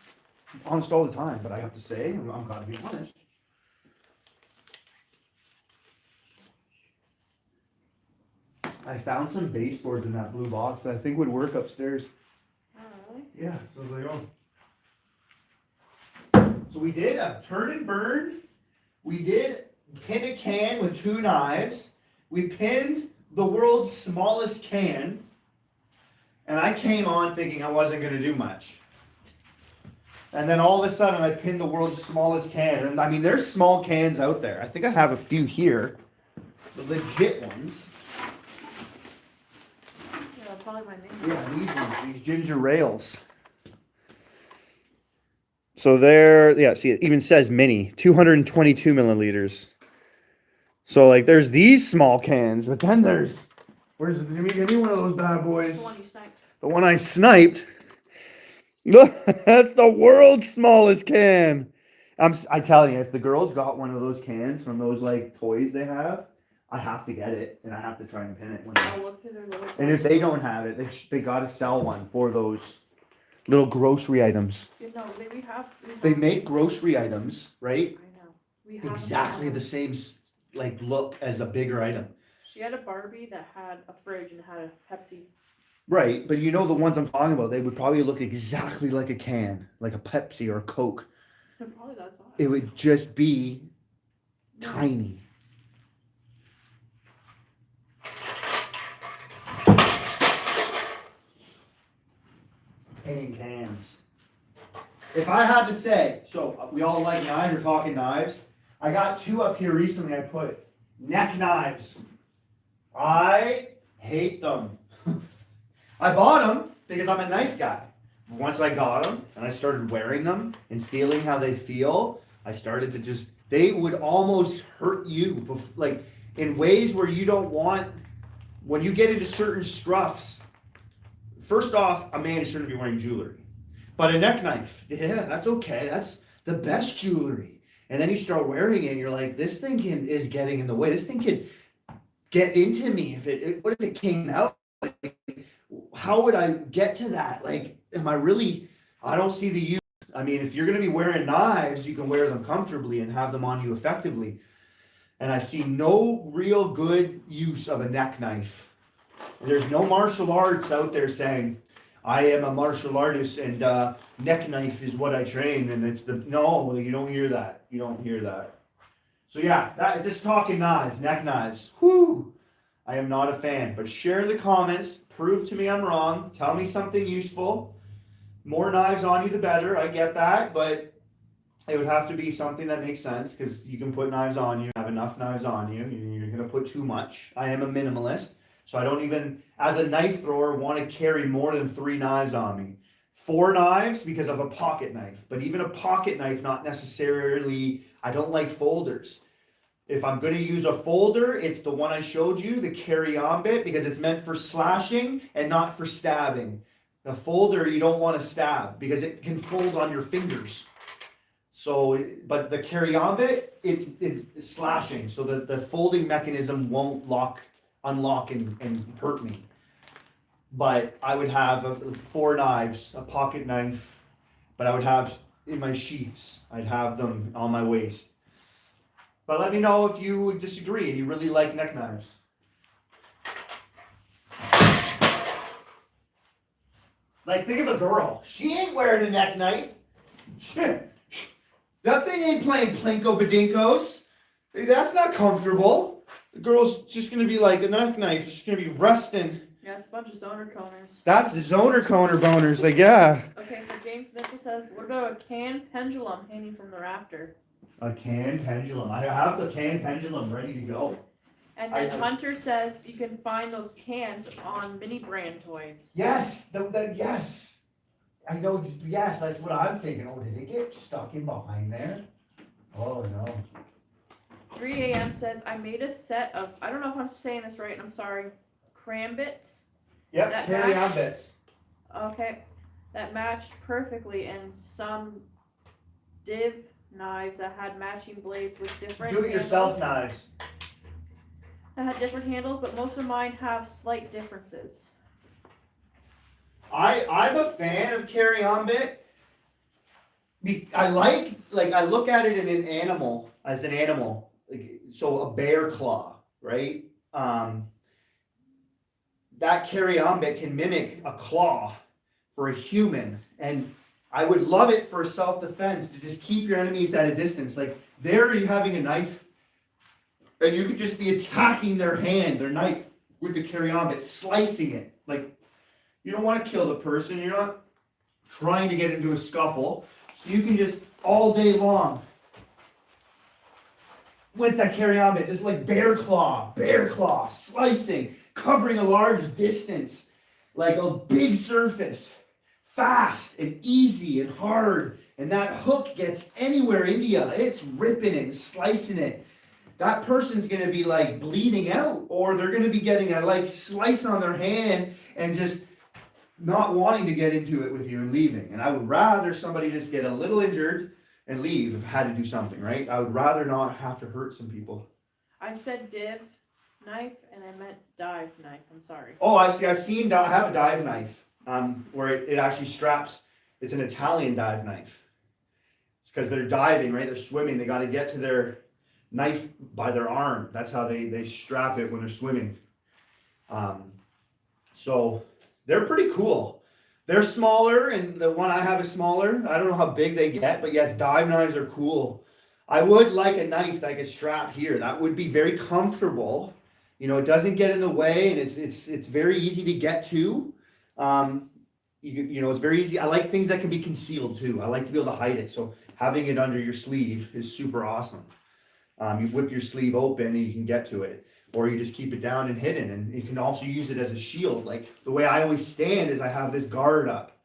Speaker 1: I'm honest all the time, but I have to say, I'm gotta be honest. I found some baseboards in that blue box that I think would work upstairs.
Speaker 2: Oh, really?
Speaker 1: Yeah, so I was like, oh. So we did a turn and burn. We did pin a can with 2 knives. We pinned the world's smallest can. And I came on thinking I wasn't going to do much. And then all of a sudden I pinned the world's smallest can. And I mean, there's small cans out there. I think I have a few here. The legit ones.
Speaker 2: Yeah, probably my name.
Speaker 1: Yeah, these ones, these ginger rails. So there, yeah, see, it even says mini, 222 milliliters. So like, there's these small cans, but then there's, give me one of those bad boys.
Speaker 2: The one you sniped.
Speaker 1: The one I sniped. Look, that's the world's smallest can. I tell you, if the girls got one of those cans from those like toys they have, I have to get it and I have to try and pin it.
Speaker 2: I'll look through their little.
Speaker 1: And if they don't have it, they gotta sell one for those little grocery items.
Speaker 2: No, we have.
Speaker 1: They make grocery items, right?
Speaker 2: I know. We have
Speaker 1: Exactly the same like look as a bigger item.
Speaker 2: She had a Barbie that had a fridge and had a Pepsi.
Speaker 1: Right, but you know the ones I'm talking about, they would probably look exactly like a can, like a Pepsi or a Coke.
Speaker 2: And probably that's all.
Speaker 1: It would just be tiny. Pinning cans. If I had to say, so we all like knives, we're talking knives. I got 2 up here recently I put. Neck knives. I hate them. I bought them because I'm a knife guy. once I got them and I started wearing them and feeling how they feel, I started to just, they would almost hurt you, like in ways where you don't want, when you get into certain struffs. First off, a man shouldn't be wearing jewelry. But a neck knife, yeah, that's okay. That's the best jewelry. And then you start wearing it and you're like, this thing is getting in the way. This thing can get into me. What if it came out? Like, how would I get to that? Like, I don't see the use. I mean, if you're going to be wearing knives, you can wear them comfortably and have them on you effectively. And I see no real good use of a neck knife. There's no martial arts out there saying, I am a martial artist and neck knife is what I train. And no, you don't hear that. You don't hear that. So yeah, just talking knives, neck knives. Whoo! I am not a fan. But share in the comments. Prove to me I'm wrong. Tell me something useful. More knives on you, the better. I get that. But it would have to be something that makes sense because you can put knives on you. Have enough knives on you. You're going to put too much. I am a minimalist. So I don't even, as a knife thrower, want to carry more than 3 knives on me. 4 knives because of a pocket knife. But even a pocket knife, not necessarily, I don't like folders. If I'm going to use a folder, it's the one I showed you, the carry-on bit, because it's meant for slashing and not for stabbing. A folder, you don't want to stab because it can fold on your fingers. So, but the carry-on bit, it's slashing. So the folding mechanism won't unlock and hurt me. But I would have 4 knives, a pocket knife, but I would have in my sheaths, I'd have them on my waist. But let me know if you disagree and you really like neck knives. Like, think of a girl. She ain't wearing a neck knife. That thing ain't playing Plinko Badinkos. That's not comfortable. The girl's just going to be like, a neck knife is just going to be resting.
Speaker 2: Yeah, it's a bunch of zoner coners.
Speaker 1: That's the zoner coner boners. Like, yeah.
Speaker 2: Okay, so James Mitchell says, what about a canned pendulum hanging from the rafter?
Speaker 1: A canned pendulum. I have the canned pendulum ready to go.
Speaker 2: And then Hunter says you can find those cans on mini brand toys.
Speaker 1: Yes, yes. I know, yes, that's what I'm thinking. Oh, did it get stuck in behind there? Oh, no.
Speaker 2: 3 a.m. says, I made a set of, I don't know if I'm saying this right, and I'm sorry, crambits.
Speaker 1: Yep, carry-on bits.
Speaker 2: Okay, that matched perfectly, and some div knives that had matching blades with different
Speaker 1: Do-it-yourself
Speaker 2: handles.
Speaker 1: knives.
Speaker 2: That had different handles, but most of mine have slight differences.
Speaker 1: I'm a fan of carry-on bit. I look at it in an animal, as an animal. Like, so a bear claw, right? That carry-on bit can mimic a claw for a human. And I would love it for self-defense to just keep your enemies at a distance. Like, there you're having a knife, and you could just be attacking their hand, their knife, with the carry-on bit, slicing it. Like, you don't want to kill the person. You're not trying to get into a scuffle. So you can just, all day long, with that carry-on bit, just like bear claw, slicing, covering a large distance, like a big surface, fast and easy and hard. And that hook gets anywhere into you. It's ripping it and slicing it. That person's going to be like bleeding out, or they're going to be getting a like slice on their hand and just not wanting to get into it with you and leaving. And I would rather somebody just get a little injured and leave if I had to do something, right? I would rather not have to hurt some people.
Speaker 2: I said div knife and I meant dive knife. I'm sorry.
Speaker 1: Oh, I see. I have a dive knife where it actually straps. It's an Italian dive knife. It's because they're diving, right? They're swimming. They got to get to their knife by their arm. That's how they strap it when they're swimming. So they're pretty cool. They're smaller, and the one I have is smaller. I don't know how big they get, but yes, dive knives are cool. I would like a knife that could strap here. That would be very comfortable. You know, it doesn't get in the way, and it's very easy to get to. You know, it's very easy. I like things that can be concealed too. I like to be able to hide it. So having it under your sleeve is super awesome. You whip your sleeve open and you can get to it. Or you just keep it down and hidden. And you can also use it as a shield. Like the way I always stand is I have this guard up.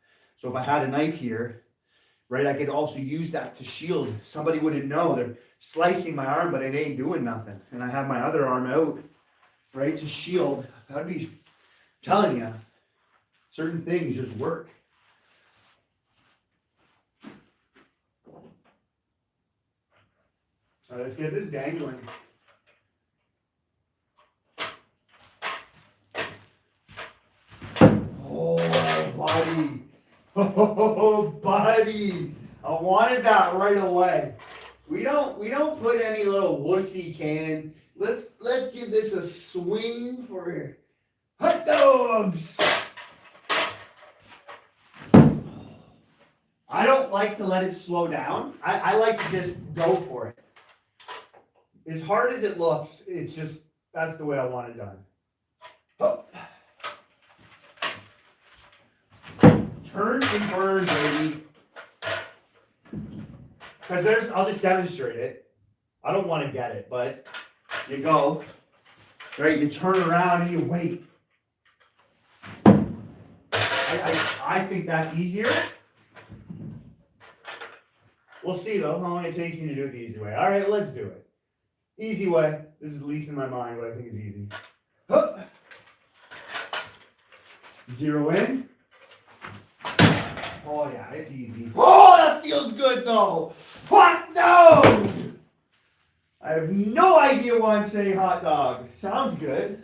Speaker 1: So if I had a knife here, right, I could also use that to shield. Somebody wouldn't know they're slicing my arm, but it ain't doing nothing. And I have my other arm out, right, to shield. That'd be, I'm telling you, certain things just work. All right, let's get this dangling. Oh, buddy. Oh, buddy. I wanted that right away. We don't put any little wussy can. Let's give this a swing for hot dogs. I don't like to let it slow down. I like to just go for it. As hard as it looks, it's just, that's the way I want it done. Oh. Turn and burn, baby. Because I'll just demonstrate it. I don't want to get it, but you go, right? You turn around and you wait. I think that's easier. We'll see though how long it takes me to do it the easy way. All right, let's do it. Easy way. This is the least in my mind, but I think is easy. Hup. Zero in. Oh yeah, it's easy. Oh, that feels good though. Hot dog. I have no idea why I'm saying hot dog. Sounds good.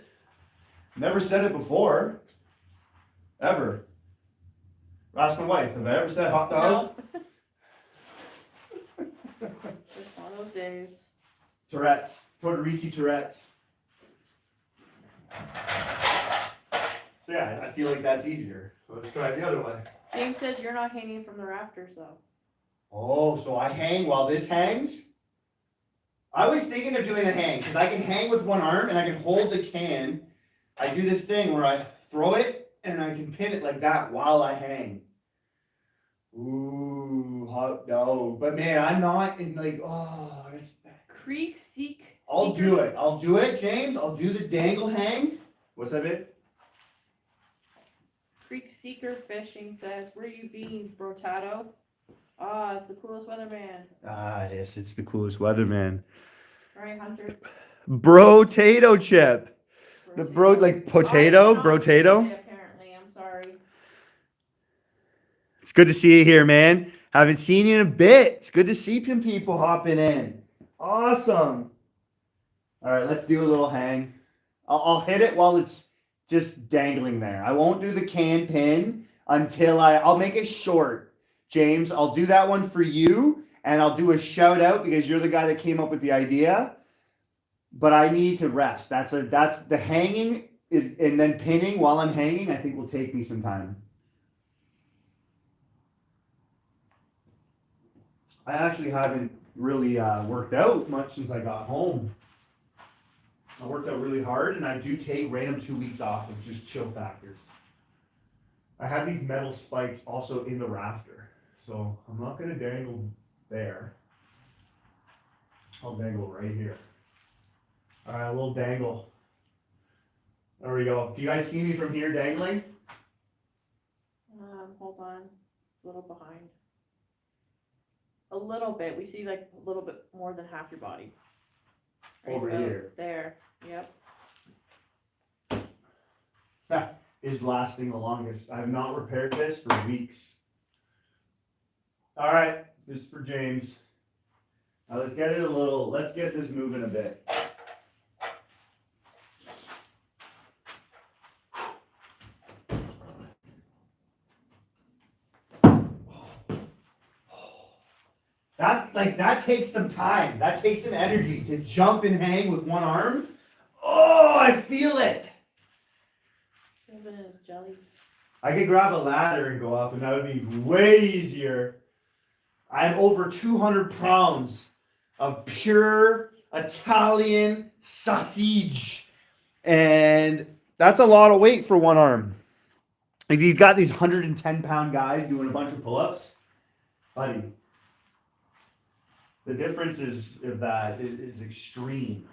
Speaker 1: Never said it before. Ever. Ask my wife, have I ever said hot dog?
Speaker 2: No. Just one of those days.
Speaker 1: Tourette's. Torto Tourette's. So yeah, I feel like that's easier. So let's try it the other way.
Speaker 2: James says you're not hanging from the rafters though.
Speaker 1: Oh, so I hang while this hangs? I was thinking of doing a hang, because I can hang with one arm and I can hold the can. I do this thing where I throw it and I can pin it like that while I hang. Ooh, hot dog. But man, I'm not in like, oh, it's I'll do it. I'll do it, James. I'll do the dangle hang. What's that bit?
Speaker 2: Creek Seeker Fishing says, where you been, Brotato? Ah, it's the coolest weatherman.
Speaker 1: Ah, yes, it's the coolest weatherman.
Speaker 2: Alright, Hunter.
Speaker 1: Bro-tato chip. The bro, like potato, bro-tato.
Speaker 2: Apparently, I'm sorry.
Speaker 1: It's good to see you here, man. Haven't seen you in a bit. It's good to see some people hopping in. Awesome. All right, let's do a little hang. I'll hit it while it's just dangling there. I won't do the can pin until I'll make it short. James, I'll do that one for you, and I'll do a shout out because you're the guy that came up with the idea. But I need to rest. That's the hanging is, and then pinning while I'm hanging, I think will take me some time. I actually haven't really worked out much since I got home. I worked out really hard, and I do take random 2 weeks off of just chill factors. I have these metal spikes also in the rafter, so I'm not going to dangle there. I'll dangle right here. All right, a little dangle. There we go. Do you guys see me from here dangling?
Speaker 2: Hold on. It's a little behind. A little bit. We see like a little bit more than half your body. Right
Speaker 1: Over here.
Speaker 2: There. Yep.
Speaker 1: That is lasting the longest. I have not repaired this for weeks. All right, this is for James. Now let's get this moving a bit. That takes some time. That takes some energy to jump and hang with one arm. Oh, I feel it.
Speaker 2: Feels it in his jellies.
Speaker 1: I could grab a ladder and go up, and that would be way easier. I'm over 200 pounds of pure Italian sausage. And that's a lot of weight for one arm. Like he's got these 110-pound guys doing a bunch of pull-ups. Buddy. The difference is extreme.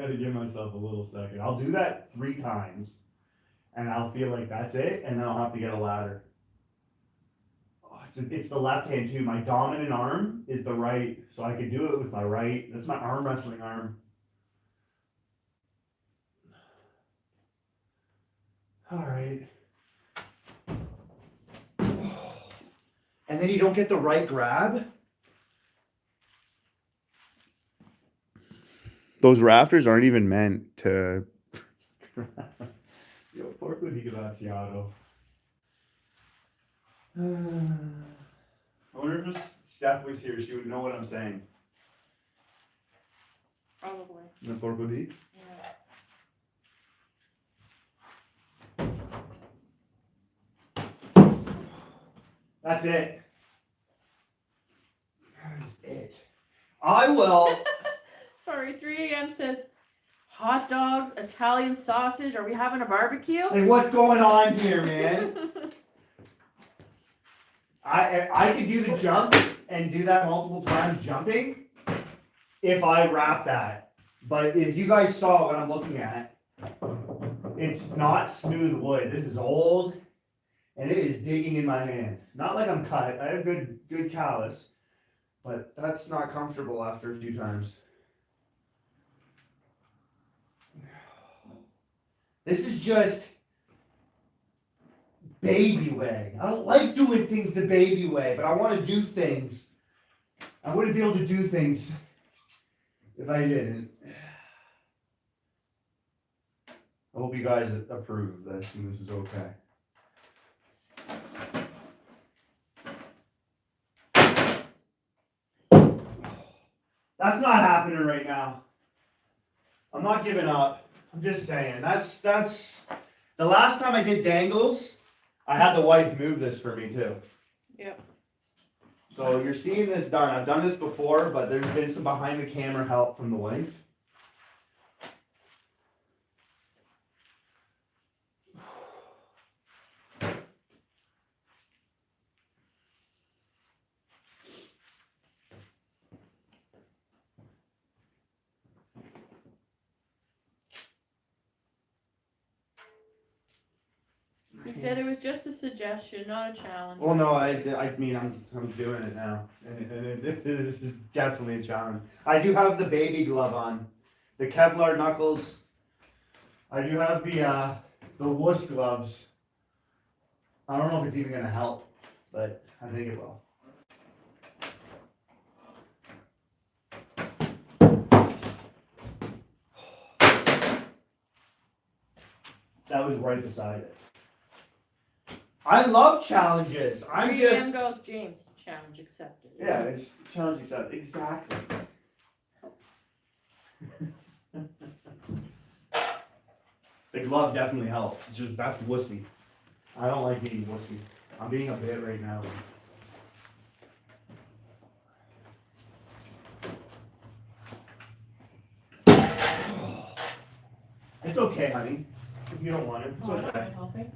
Speaker 1: gotta give myself a little second. I'll do that 3 times, and I'll feel like that's it, and then I'll have to get a ladder. Oh, it's the left hand too. My dominant arm is the right, so I can do it with my right. That's my arm wrestling arm. All right. And then you don't get the right grab. Those rafters aren't even meant to. Yo, porco di graziato. I wonder if Steph was here, she would know what I'm saying.
Speaker 2: Probably.
Speaker 1: The porco di?
Speaker 2: Yeah.
Speaker 1: That's it. That's it. I will.
Speaker 2: Sorry, 3 a.m. says hot dogs, Italian sausage. Are we having a barbecue?
Speaker 1: Like, what's going on here, man? I could do the jump and do that multiple times jumping if I wrap that. But if you guys saw what I'm looking at, it's not smooth wood. This is old and it is digging in my hand. Not like I'm cut. I have good callus, but that's not comfortable after a few times. This is just baby way. I don't like doing things the baby way, but I want to do things. I wouldn't be able to do things if I didn't. I hope you guys approve of this and this is okay. That's not happening right now. I'm not giving up. I'm just saying. That's the last time I did dangles, I had the wife move this for me too.
Speaker 2: Yep.
Speaker 1: So you're seeing this done. I've done this before, but there's been some behind the camera help from the wife.
Speaker 2: He said it was just a suggestion, not a challenge.
Speaker 1: Well, no, I mean, I'm doing it now, and this is definitely a challenge. I do have the baby glove on, the Kevlar knuckles. I do have the wuss gloves. I don't know if it's even gonna help, but I think it will. That was right beside it. I love challenges. I'm
Speaker 2: 3
Speaker 1: just.
Speaker 2: a.m. goes James. Challenge accepted.
Speaker 1: Yeah, it's challenge accepted. Exactly. The glove definitely helps. It's just that's wussy. I don't like being wussy. I'm being a bit right now. It's okay, honey. If you don't want it, it's
Speaker 2: Oh, I don't
Speaker 1: okay.
Speaker 2: mind helping.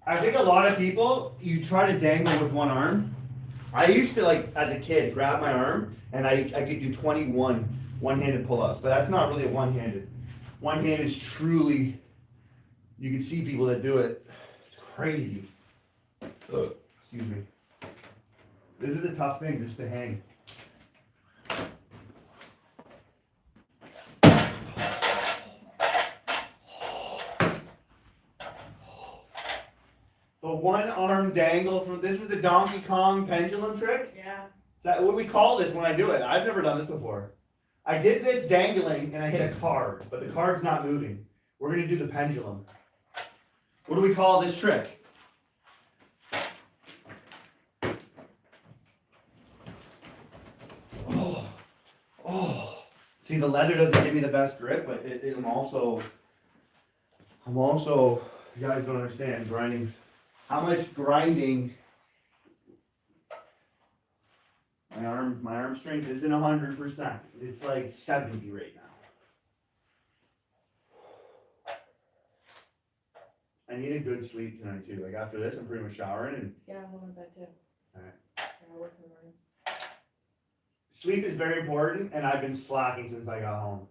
Speaker 1: I think a lot of people, you try to dangle with one arm. I used to, like, as a kid, grab my arm, and I could do 21 one-handed pull-ups, but that's not really a one-handed. One hand is truly, you can see people that do it. It's crazy. Ugh. Excuse me. This is a tough thing, just to hang. The one arm dangle from, this is the Donkey Kong pendulum trick?
Speaker 2: Yeah.
Speaker 1: Is that what we call this when I do it? I've never done this before. I did this dangling and I hit a card, but the card's not moving. We're gonna do the pendulum. What do we call this trick? Oh. See, the leather doesn't give me the best grip, but I'm also, you guys don't understand, grinding. How much grinding? My arm strength isn't 100%. It's like 70 right now. I need a good sleep tonight too. Like after this, I'm pretty much showering and.
Speaker 2: Yeah, I'm going to bed too.
Speaker 1: Alright.
Speaker 2: Yeah, I work in the morning.
Speaker 1: Sleep is very important, and I've been slacking since I got home.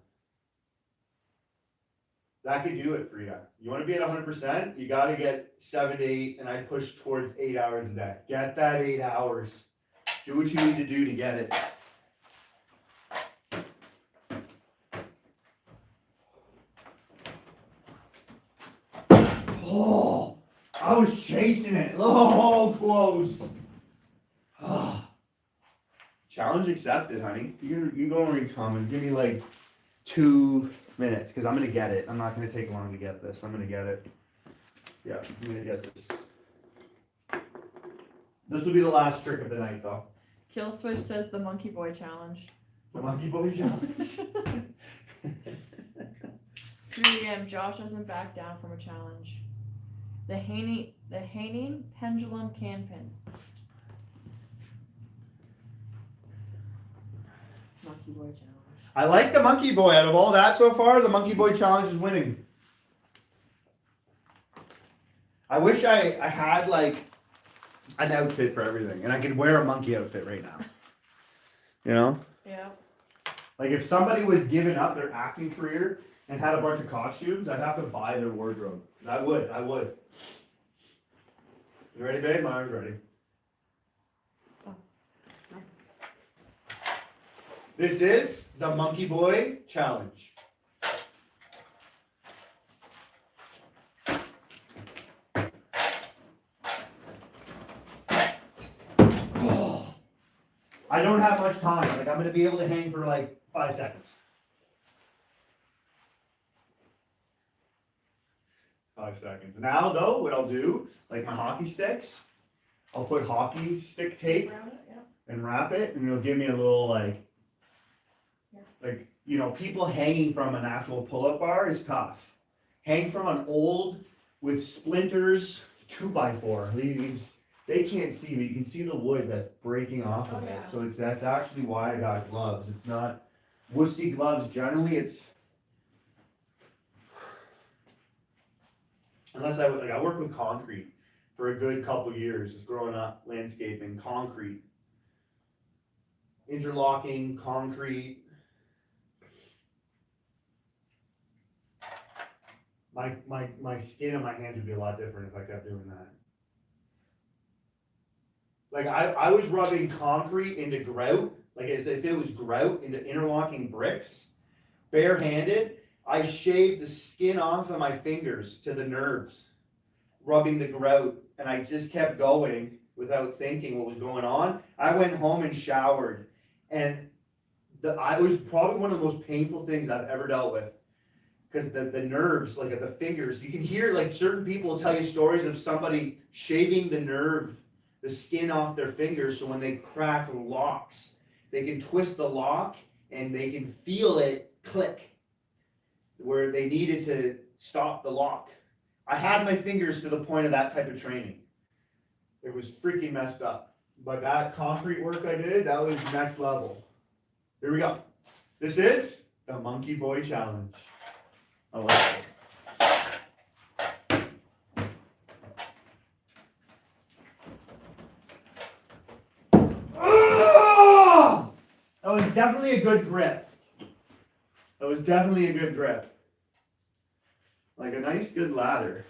Speaker 1: That could do it for you. You want to be at 100%, you got to get 7 to 8, and I push towards 8 hours a day. Get that 8 hours. Do what you need to do to get it. Oh, I was chasing it. Oh, close. Oh. Challenge accepted, honey. You can go and comment. Give me like 2 minutes because I'm going to get it. I'm not going to take long to get this. I'm going to get it. Yeah, I'm going to get this. This will be the last trick of the night, though.
Speaker 2: Kill Switch says the Monkey Boy Challenge.
Speaker 1: The Monkey Boy Challenge.
Speaker 2: 3 a.m. Josh doesn't back down from a challenge. The hanging pendulum can pin. Monkey Boy Challenge.
Speaker 1: I like the Monkey Boy. Out of all that so far, the Monkey Boy Challenge is winning. I wish I had like an outfit for everything, and I could wear a monkey outfit right now. You know?
Speaker 2: Yeah.
Speaker 1: Like if somebody was giving up their acting career and had a bunch of costumes, I'd have to buy their wardrobe. I would. You ready, babe? My arm's ready.
Speaker 2: Oh.
Speaker 1: This is the Monkey Boy Challenge. Oh, I don't have much time. Like I'm gonna be able to hang for like 5 seconds. 5 seconds. Now though, what I'll do, like my hockey sticks, I'll put hockey stick tape
Speaker 2: Around it, yeah.
Speaker 1: and wrap it, and it'll give me a little like, you know, people hanging from an actual pull-up bar is tough. Hang from an old with splinters 2x4. They can't see, but you can see the wood that's breaking off of
Speaker 2: Oh,
Speaker 1: it.
Speaker 2: yeah.
Speaker 1: So that's actually why I got gloves. It's not wussy gloves. Generally, it's unless I worked with concrete for a good couple years growing up, landscaping, concrete, interlocking, concrete. My skin and my hands would be a lot different if I kept doing that. Like I was rubbing concrete into grout, like as if it was grout into interlocking bricks, barehanded. I shaved the skin off of my fingers to the nerves, rubbing the grout, and I just kept going without thinking what was going on. I went home and showered, and it was probably one of the most painful things I've ever dealt with. Because the nerves, like at the fingers, you can hear like certain people tell you stories of somebody shaving the skin off their fingers, so when they crack locks, they can twist the lock and they can feel it click where they needed to stop the lock. I had my fingers to the point of that type of training. It was freaking messed up. But that concrete work I did, that was next level. Here we go. This is the Monkey Boy Challenge. I like it. Oh! That was definitely a good grip. Like a nice, good lather.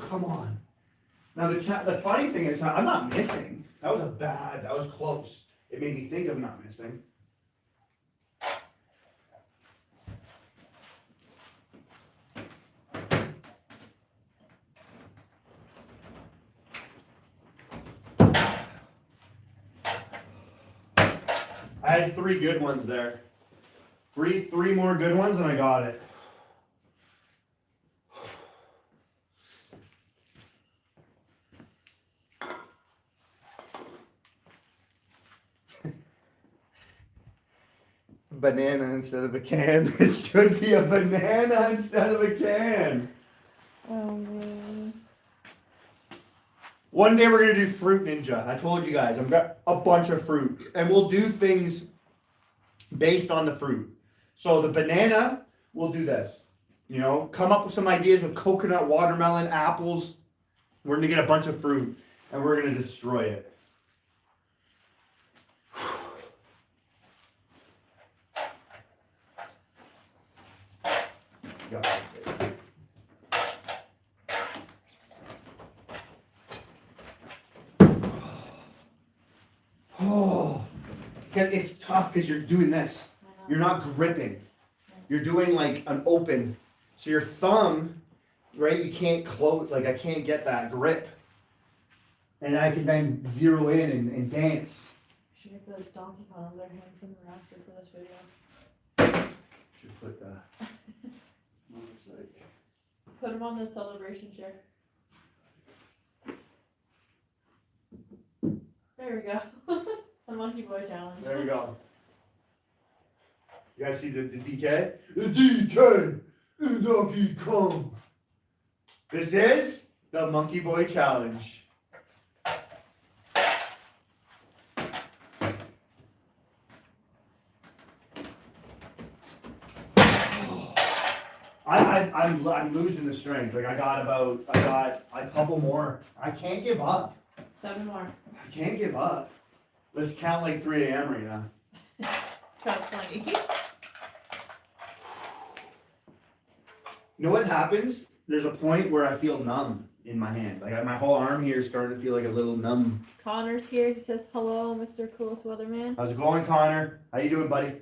Speaker 1: Come on. Now the funny thing is, I'm not missing. That was close. It made me think of not missing. I had 3 good ones there. Three more good ones and I got it. Banana instead of a can. It should be a banana instead of a can.
Speaker 2: Oh man.
Speaker 1: One day we're gonna do Fruit Ninja. I told you guys, I've got a bunch of fruit, and we'll do things based on the fruit. So the banana, we'll do this. You know, come up with some ideas with coconut, watermelon, apples. We're gonna get a bunch of fruit and we're gonna destroy it. Got this, baby. Oh, it's tough because you're doing this. You're not gripping. You're doing like an open. So your thumb, right, you can't close, like I can't get that grip. And I can then zero in and dance.
Speaker 2: Should get the Donkey Kong over there hanging from the rafter for this video.
Speaker 1: Should put that.
Speaker 2: Put him on the celebration chair. There we go. The Monkey Boy Challenge.
Speaker 1: There we go. You guys see the DK? The DK! The Donkey Kong! This is the Monkey Boy Challenge. I'm losing the strength. Like I got a couple more. I can't give up.
Speaker 2: 7 more.
Speaker 1: I can't give up. Let's count like 3 a.m. right now.
Speaker 2: Count 20.
Speaker 1: You know what happens? There's a point where I feel numb in my hand. Like my whole arm here is starting to feel like a little numb.
Speaker 2: Connor's here. He says, hello, Mr. Coolest Weatherman.
Speaker 1: How's it going, Connor? How you doing, buddy?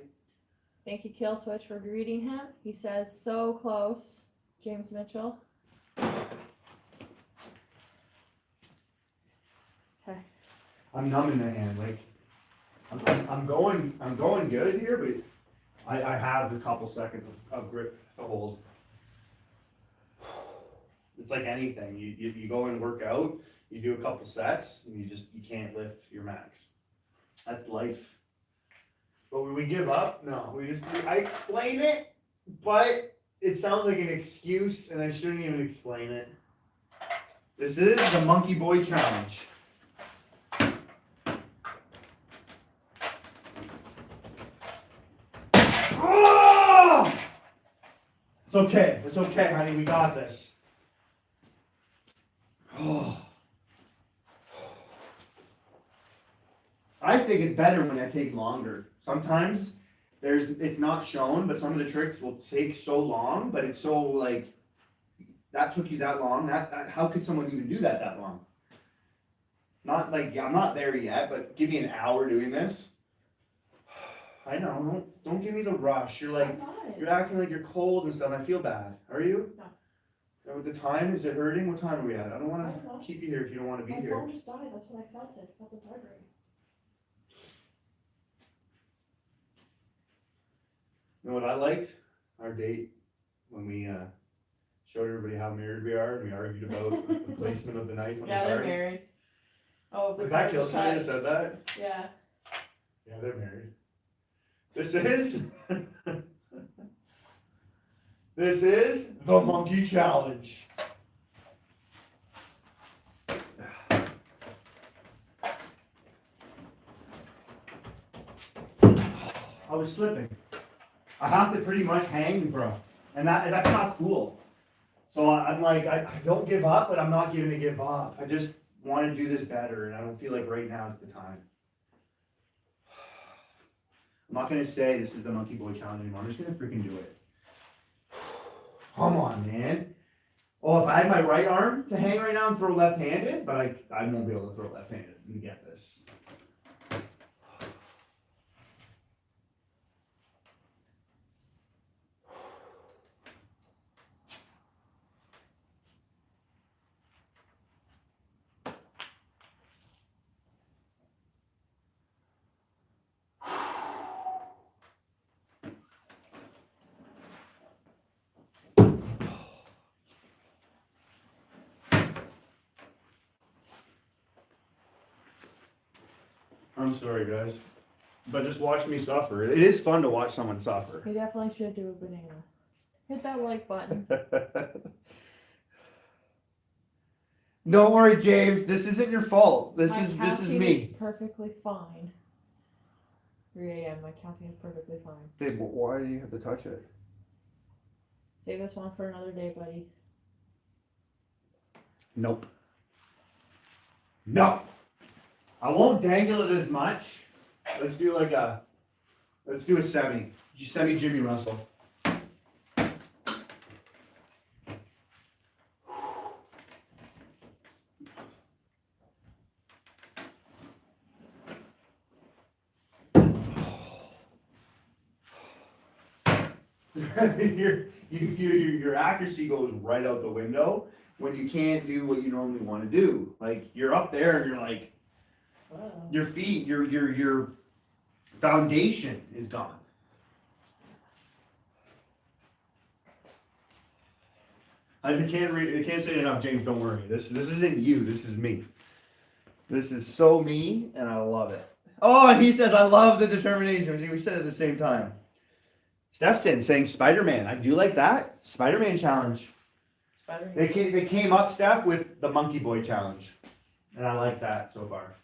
Speaker 2: Thank you, Kill Switch, for greeting him. He says, so close. James Mitchell. Okay.
Speaker 1: I'm numb in the hand. Like I'm going good here, but I have a couple seconds of grip to hold. It's like anything. You go and work out, you do a couple sets, and you can't lift your max. That's life. But when we give up, no. I explain it, but it sounds like an excuse, and I shouldn't even explain it. This is the Monkey Boy Challenge. Oh! It's okay, honey. We got this. Oh. I think it's better when I take longer. Sometimes it's not shown, but some of the tricks will take so long, but it's so like, that took you that long. How could someone even do that long? Not like, I'm not there yet, but give me an hour doing this. I know, don't give me the rush. You're like, you're acting like you're cold and stuff. I feel bad. Are you?
Speaker 2: No.
Speaker 1: And with the time, is it hurting? What time are we at? I don't want to keep you here if you don't want to be here.
Speaker 2: My phone just died. That's what I felt. It felt the vibrate.
Speaker 1: You know what I liked? Our date when we showed everybody how married we are and we argued about the placement of the knife on the
Speaker 2: Yeah, they're
Speaker 1: card.
Speaker 2: married. Oh,
Speaker 1: Was that Kelsey that said that?
Speaker 2: Yeah.
Speaker 1: Yeah, they're married. This is this is the Monkey Challenge. I was slipping. I have to pretty much hang, bro, and that's not cool. So I'm like, I don't give up, but I'm not going to give up. I just want to do this better, and I don't feel like right now is the time. I'm not going to say this is the Monkey Boy Challenge anymore. I'm just going to freaking do it. Come on, man. Oh, if I had my right arm to hang right now and throw left-handed, but I won't be able to throw left-handed and get this. I'm sorry, guys, but just watch me suffer. It is fun to watch someone suffer.
Speaker 2: We definitely should do a banana. Hit that like button.
Speaker 1: Don't worry, James. This isn't your fault. This
Speaker 2: My
Speaker 1: is
Speaker 2: counting
Speaker 1: me.
Speaker 2: is perfectly fine. 3 a.m. My counting is perfectly fine.
Speaker 1: Babe, why do you have to touch it?
Speaker 2: Save this one for another day, buddy.
Speaker 1: Nope. No. I won't dangle it as much. Let's do a semi Jimmy Russell. Your accuracy goes right out the window when you can't do what you normally want to do. Like you're up there and you're like, your feet, your foundation is gone. I can't say it enough, James. Don't worry. This isn't you. This is me. This is so me, and I love it. Oh, and he says, "I love the determination." See, we said it at the same time. Steph's saying Spider-Man. I do like that. Spider-Man challenge.
Speaker 2: Spider-Man.
Speaker 1: They came up, Steph, with the Monkey Boy challenge. And I like that so far.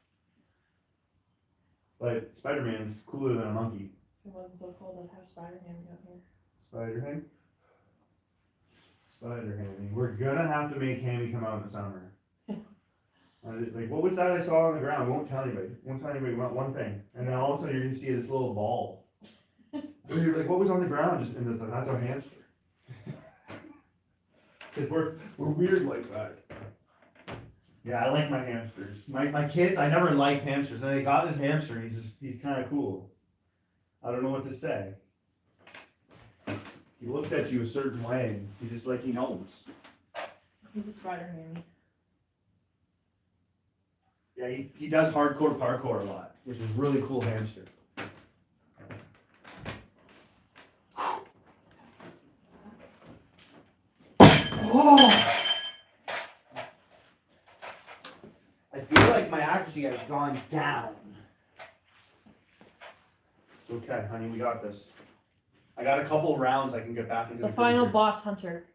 Speaker 1: But Spider-Man's cooler than a monkey.
Speaker 2: If it wasn't so cold, I'd have Spider-Man down here.
Speaker 1: Spider-Man? Spider-Hammy. We're gonna have to make Hammy come out in the summer. Like, what was that I saw on the ground? Won't tell anybody. One thing. And then all of a sudden you're gonna see this little ball. And you're like, what was on the ground? Just, and it's like, that's our hamster. Because we're weird like that. Yeah, I like my hamsters. My kids, I never liked hamsters. And they got this hamster and he's kind of cool. I don't know what to say. He looks at you a certain way and he's just like he knows.
Speaker 2: He's a Spider-Man.
Speaker 1: Yeah, he does hardcore parkour a lot, which is really cool hamster. Oh! I feel like my accuracy has gone down. It's okay, honey, we got this. I got a couple rounds I can get back into
Speaker 2: The final boss hunter.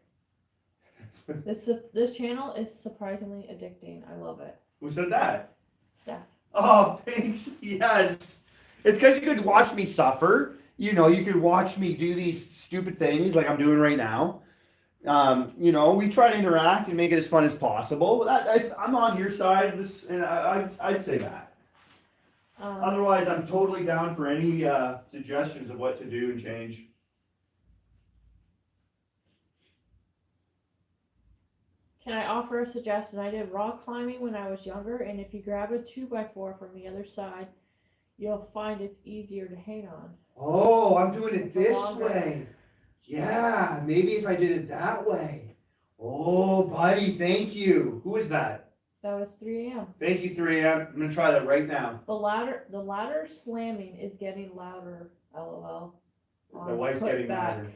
Speaker 2: This channel is surprisingly addicting. I love it.
Speaker 1: Who said that?
Speaker 2: Steph.
Speaker 1: Oh, thanks. Yes. It's because you could watch me suffer. You know, you could watch me do these stupid things like I'm doing right now. You know, we try to interact and make it as fun as possible. I'm on your side of this, and I'd say that. Otherwise, I'm totally down for any suggestions of what to do and change.
Speaker 2: Can I offer a suggestion? I did rock climbing when I was younger, and if you grab a 2x4 from the other side, you'll find it's easier to hang on.
Speaker 1: Oh, I'm doing it this way. Yeah, maybe if I did it that way. Oh, buddy, thank you. Who is that?
Speaker 2: That was 3 a.m.
Speaker 1: Thank you, 3 a.m. I'm gonna try that right now.
Speaker 2: The ladder slamming is getting louder. LOL.
Speaker 1: My wife's
Speaker 2: Put
Speaker 1: getting
Speaker 2: back.
Speaker 1: louder.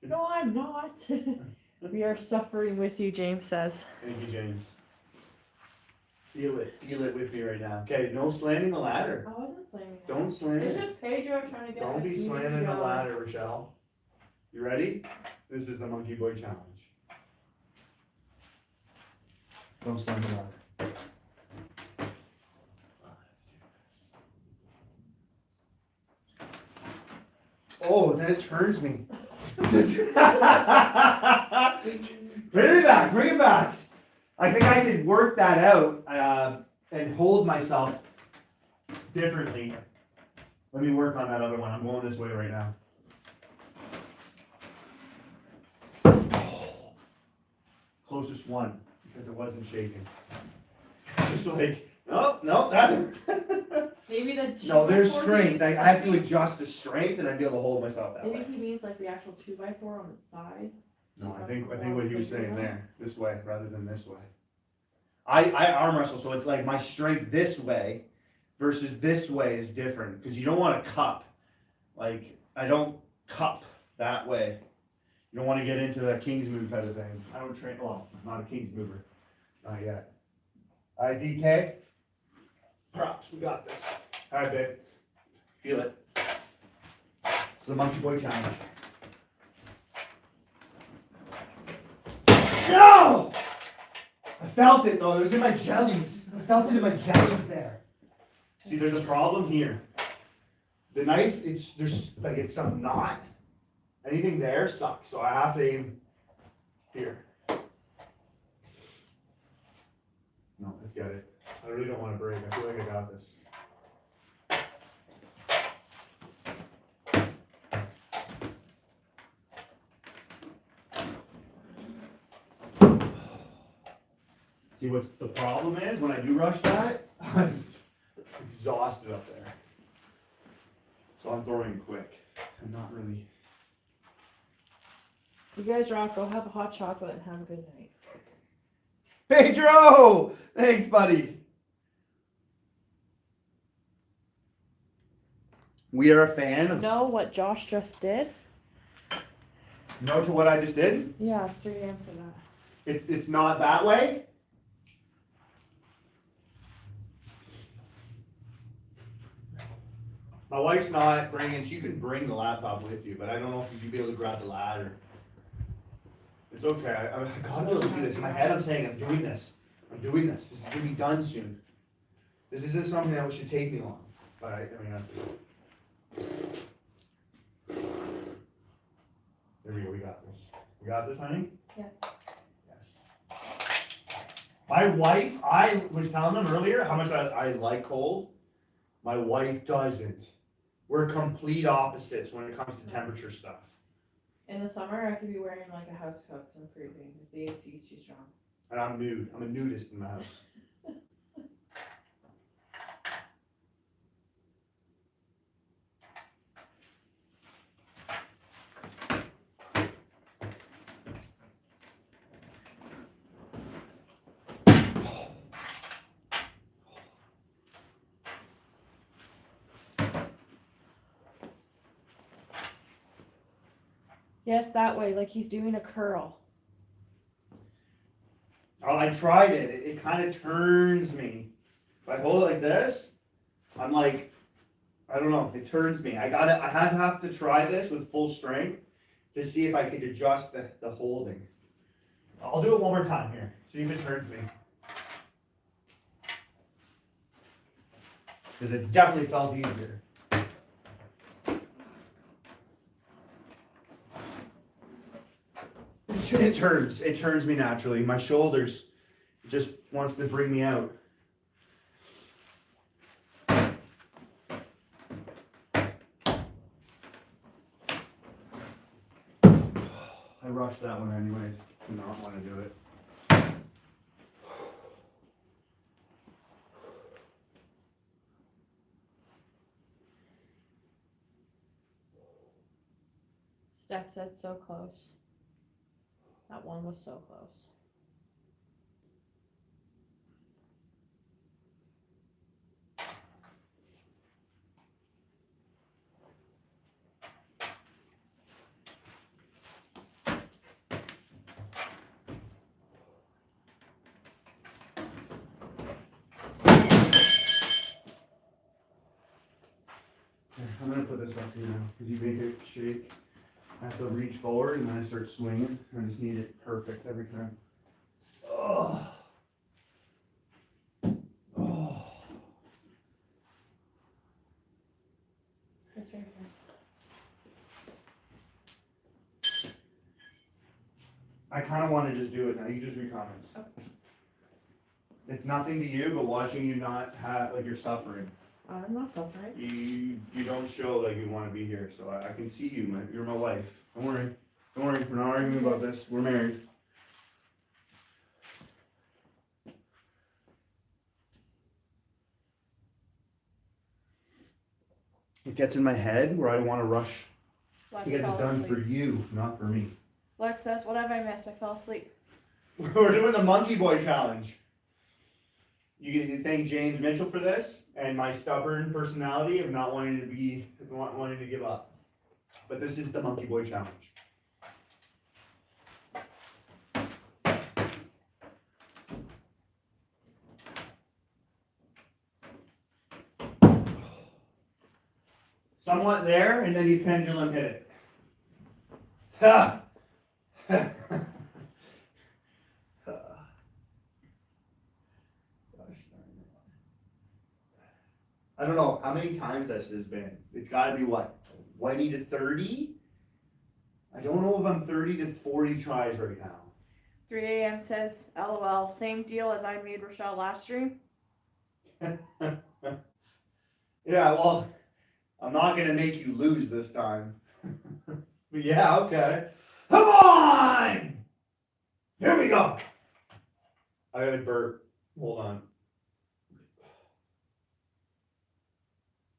Speaker 2: No, I'm not. We are suffering with you, James says.
Speaker 1: Thank you, James. Feel it with me right now. Okay, no slamming the ladder.
Speaker 2: I wasn't slamming it.
Speaker 1: Don't slam
Speaker 2: It's
Speaker 1: it.
Speaker 2: just Pedro trying to get
Speaker 1: Don't
Speaker 2: the
Speaker 1: be
Speaker 2: community
Speaker 1: slamming the
Speaker 2: going.
Speaker 1: ladder, Rochelle. You ready? This is the Monkey Boy Challenge. Don't slam the ladder. Oh, then it turns me. Bring it back. I think I could work that out and hold myself differently. Let me work on that other one. I'm going this way right now. Closest one, because it wasn't shaking. Just like, nope, that.
Speaker 2: Maybe the
Speaker 1: No, there's
Speaker 2: 2x4
Speaker 1: strength. I
Speaker 2: means-
Speaker 1: have to adjust the strength and I'd be able to hold myself that
Speaker 2: Maybe
Speaker 1: way.
Speaker 2: he means like the actual 2x4 on the side.
Speaker 1: No, I think what he was saying there, this way rather than this way. I arm wrestle, so it's like my strength this way versus this way is different because you don't want to cup. Like I don't cup that way. You don't want to get into the king's move type of thing. I don't train. Well, I'm not a king's mover, not yet. All right, DK. Props, we got this. All right, babe. Feel it. It's the Monkey Boy Challenge. No! I felt it though. It was in my jellies. I felt it in my jellies there. See, there's a problem here. The knife, it's some knot. Anything there sucks, so I have to aim here. No, let's get it. I really don't want to break. I feel like I got this. See what the problem is when I do rush that? I'm exhausted up there. So I'm throwing quick. I'm not really.
Speaker 2: You guys rock. Go have a hot chocolate and have a good night.
Speaker 1: Pedro! Thanks, buddy. We are a fan of.
Speaker 2: Know what Josh just did?
Speaker 1: No to what I just did?
Speaker 2: Yeah, 3 amps of that.
Speaker 1: It's not that way? My wife's not bringing, she can bring the laptop with you, but I don't know if you'd be able to grab the ladder. It's okay, I gotta be able to do this. In my head, I'm saying, I'm doing this. I'm doing this. This is gonna be done soon. This isn't something that should take me long, but I mean, there we go, we got this. We got this, honey?
Speaker 2: Yes.
Speaker 1: Yes. My wife, I was telling them earlier how much I like cold. My wife doesn't. We're complete opposites when it comes to temperature stuff.
Speaker 2: In the summer, I could be wearing like a house coat because I'm freezing if the AC is too strong.
Speaker 1: And I'm nude. I'm a nudist in the house.
Speaker 2: Yes, that way, like he's doing a curl.
Speaker 1: Oh, I tried it. It kind of turns me. If I hold it like this, I'm like, I don't know. It turns me. I have to try this with full strength to see if I could adjust the holding. I'll do it one more time here. See if it turns me. Because it definitely felt easier. It turns me naturally. My shoulders just wants to bring me out. I rushed that one anyways. Do not want to do it.
Speaker 2: Steph said so close. That one was so close.
Speaker 1: I'm going to put this up here now because you make it shake. I have to reach forward and then I start swinging. I just need it perfect every time. Oh. Oh.
Speaker 2: It's right here.
Speaker 1: I kind of want to just do it now. You just read comments.
Speaker 2: Okay.
Speaker 1: It's nothing to you, but watching you not have, like, you're suffering.
Speaker 2: I'm not suffering.
Speaker 1: You don't show like you want to be here, so I can see you. You're my wife. Don't worry. Don't worry. We're not arguing about this. We're married. It gets in my head where I want to rush
Speaker 2: Lex
Speaker 1: to get this
Speaker 2: fell
Speaker 1: done
Speaker 2: asleep.
Speaker 1: for you, not for me.
Speaker 2: Lex says, "What have I missed? I fell asleep."
Speaker 1: We're doing the Monkey Boy Challenge. You can thank James Mitchell for this and my stubborn personality of not wanting to give up. But this is the Monkey Boy Challenge. Somewhat there, and then you pendulum hit it. Ha! I don't know how many times this has been. It's got to be what, 20 to 30? I don't know if I'm 30 to 40 tries right now.
Speaker 2: 3 a.m. says, LOL, same deal as I made Rochelle last stream.
Speaker 1: Yeah, well, I'm not going to make you lose this time. But yeah, okay. Come on! Here we go. I gotta burp. Hold on.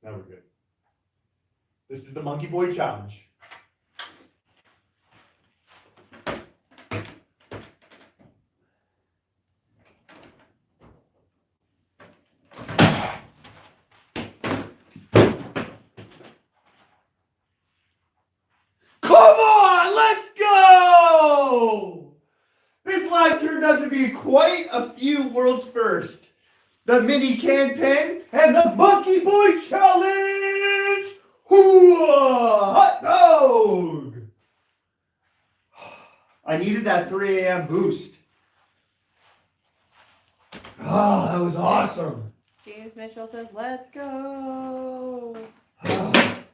Speaker 1: Now we're good. This is the Monkey Boy Challenge. Come on, let's go! This live turned out to be quite a few world's first. The mini can pin and the Monkey Boy Challenge! Hoo-ah! Hot dog! I needed that 3 a.m. boost. Oh, that was awesome.
Speaker 2: James Mitchell says, let's go.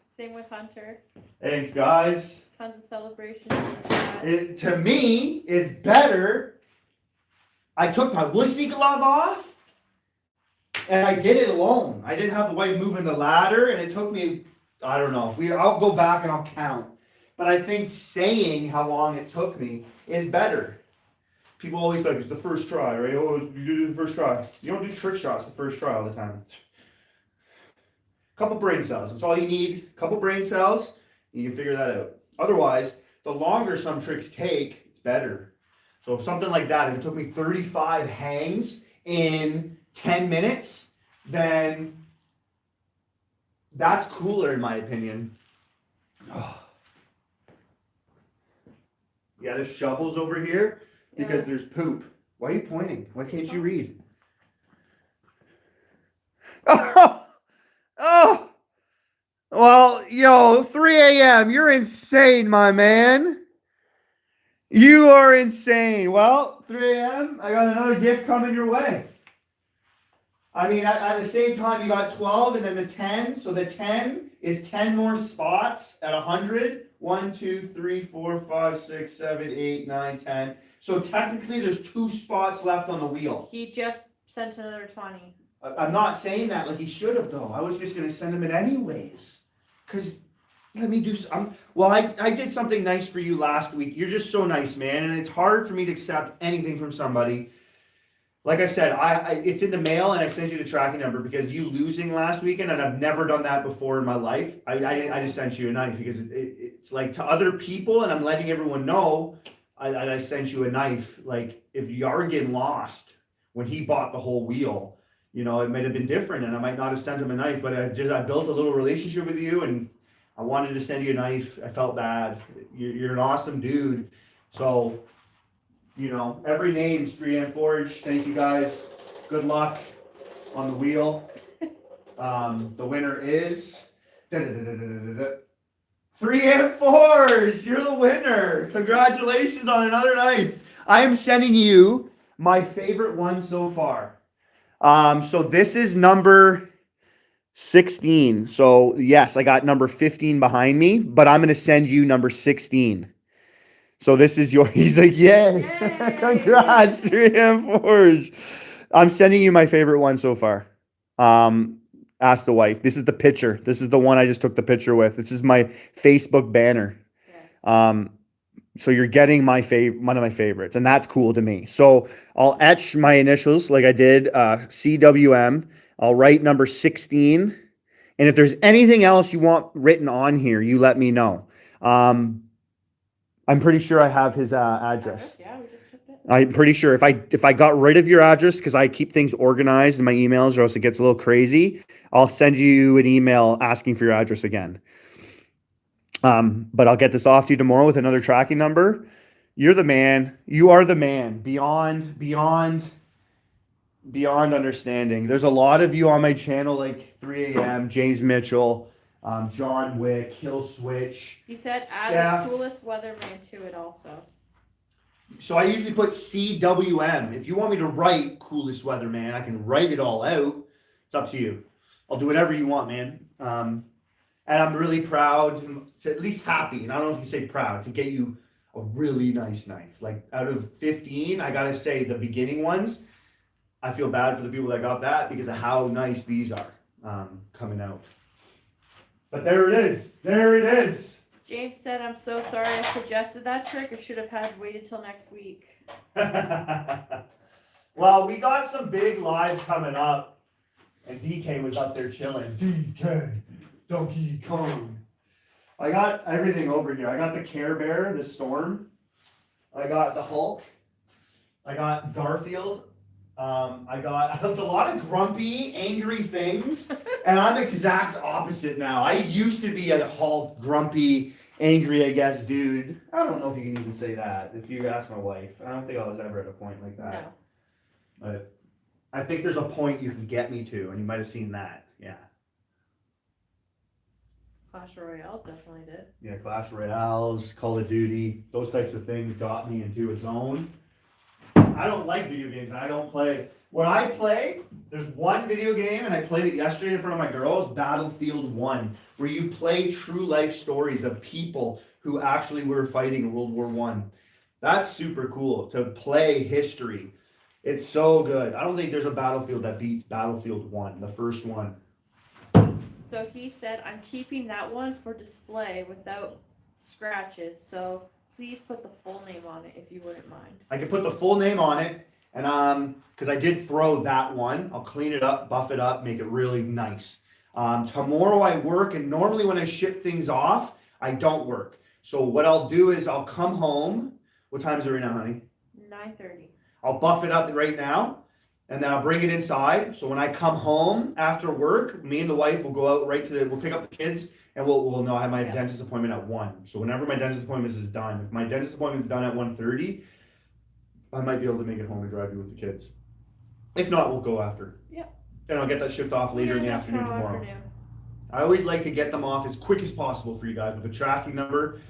Speaker 2: Same with Hunter.
Speaker 1: Thanks, guys.
Speaker 2: Tons of celebrations in the chat.
Speaker 1: To me, it's better. I took my wussy glove off, and I did it alone. I didn't have the wife moving the ladder, and it took me, I don't know. I'll go back and I'll count. But I think saying how long it took me is better. People always like, it's the first try, right? Oh, you do the first try. You don't do trick shots the first try all the time. Couple brain cells. That's all you need. Couple brain cells, and you can figure that out. Otherwise, the longer some tricks take, it's better. So if something like that, if it took me 35 hangs in 10 minutes, then that's cooler in my opinion. Oh. Yeah, there's shovels over here because there's poop. Why are you pointing? Why can't you read? Oh, well, yo, 3 a.m. You're insane, my man. You are insane. Well, 3 a.m. I got another gift coming your way. I mean, at the same time, you got 12 and then the 10. So the 10 is 10 more spots at 100. 1, 2, 3, 4, 5, 6, 7, 8, 9, 10. So technically, there's 2 spots left on the wheel.
Speaker 2: He just sent another 20.
Speaker 1: I'm not saying that like he should have, though. I was just going to send him it anyways. Because, let me do some. Well, I did something nice for you last week. You're just so nice, man. And it's hard for me to accept anything from somebody. Like I said, it's in the mail and I sent you the tracking number because you losing last weekend, and I've never done that before in my life. I just sent you a knife because it's like to other people, and I'm letting everyone know I sent you a knife. Like if you are getting lost when he bought the whole wheel, you know, it might have been different and I might not have sent him a knife, but I built a little relationship with you and I wanted to send you a knife. I felt bad. You're an awesome dude. So, you know, every name's 3 a.m. Forge. Thank you guys. Good luck on the wheel. The winner is 3 a.m. Forge. You're the winner. Congratulations on another knife. I am sending you my favorite one so far. So this is number 16. So yes, I got number 15 behind me, but I'm going to send you number 16. So this is your, he's like, yay. Congrats, 3 a.m. Forge. I'm sending you my favorite one so far. Ask the wife. This is the picture. This is the one I just took the picture with. This is my Facebook banner. Yes. So you're getting my one of my favorites, and that's cool to me. So I'll etch my initials like I did, CWM. I'll write number 16. And if there's anything else you want written on here, you let me know. I'm pretty sure I have his address. Yeah, we just took it. I'm pretty sure if I got rid of your address, because I keep things organized in my emails or else it gets a little crazy, I'll send you an email asking for your address again. But I'll get this off to you tomorrow with another tracking number. You're the man. You are the man. Beyond understanding. There's a lot of you on my channel, like 3 a.m., James Mitchell, John Wick, Kill Switch.
Speaker 2: He said add the coolest weatherman to it also.
Speaker 1: So I usually put CWM. If you want me to write coolest weatherman, I can write it all out. It's up to you. I'll do whatever you want, man. And I'm really proud, to at least happy, and I don't know if you say proud, to get you a really nice knife. Like out of 15, I gotta say the beginning ones, I feel bad for the people that got that because of how nice these are coming out. But there it is. There it is.
Speaker 2: James said, I'm so sorry I suggested that trick. I should have had waited till next week.
Speaker 1: Well, we got some big lives coming up, and DK was up there chilling. DK, Donkey Kong. I got everything over here. I got the Care Bear, the Storm. I got the Hulk. I got Garfield. I got a lot of grumpy, angry things, and I'm exact opposite now. I used to be a Hulk, grumpy, angry, I guess, dude. I don't know if you can even say that. If you ask my wife, I don't think I was ever at a point like that.
Speaker 2: No.
Speaker 1: But I think there's a point you can get me to, and you might have seen that. Yeah.
Speaker 2: Clash Royales definitely did.
Speaker 1: Yeah, Clash Royales, Call of Duty, those types of things got me into a zone. I don't like video games, and I don't play. When I play, there's one video game, and I played it yesterday in front of my girls, Battlefield 1, where you play true life stories of people who actually were fighting in World War One. That's super cool to play history. It's so good. I don't think there's a Battlefield that beats Battlefield 1, the first one.
Speaker 2: So he said, I'm keeping that one for display without scratches, so please put the full name on it if you wouldn't mind.
Speaker 1: I can put the full name on it, and because I did throw that one, I'll clean it up, buff it up, make it really nice. Tomorrow I work, and normally when I ship things off, I don't work. So what I'll do is I'll come home. What time is it right now, honey?
Speaker 2: 9:30.
Speaker 1: I'll buff it up right now, and then I'll bring it inside. So when I come home after work, me and the wife will go out we'll pick up the kids, and we'll know I have my dentist appointment at 1. So whenever my dentist appointment is done, if my dentist appointment's done at 1:30, I might be able to make it home and drive you with the kids. If not, we'll go after.
Speaker 2: Yeah.
Speaker 1: And I'll get that shipped off later in the afternoon tomorrow. I always like to get them off as quick as possible for you guys with a tracking number.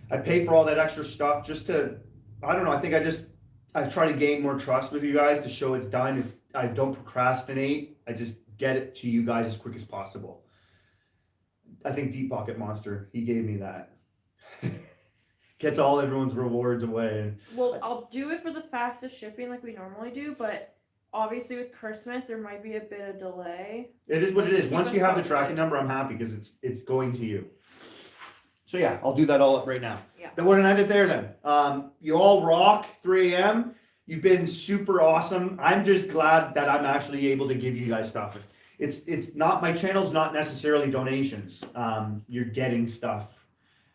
Speaker 1: I pay for all that extra stuff just to, I don't know, I try to gain more trust with you guys to show it's done. I don't procrastinate. I just get it to you guys as quick as possible. I think Deep Pocket Monster, he gave me that. Gets all everyone's rewards away.
Speaker 2: Well, I'll do it for the fastest shipping like we normally do, but obviously with Christmas there might be a bit of delay.
Speaker 1: It is what it is.
Speaker 2: Keep
Speaker 1: Once
Speaker 2: us
Speaker 1: you have the
Speaker 2: posted.
Speaker 1: tracking number, I'm happy because it's going to you. So yeah, I'll do that all up right now.
Speaker 2: Yeah.
Speaker 1: Then we're gonna end it there then. You all rock 3 a.m. You've been super awesome. I'm just glad that I'm actually able to give you guys stuff. It's not, my channel's not necessarily donations. You're getting stuff.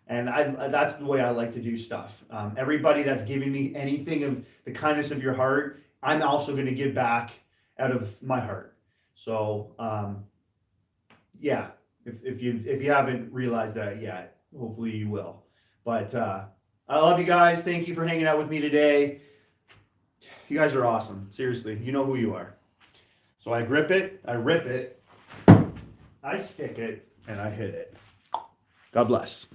Speaker 1: And that's the way I like to do stuff. Everybody that's giving me anything of the kindness of your heart, I'm also going to give back out of my heart. So, yeah, if you haven't realized that yet, hopefully you will. But I love you guys. Thank you for hanging out with me today. You guys are awesome. Seriously, you know who you are. So I grip it, I rip it, I stick it, and I hit it. God bless.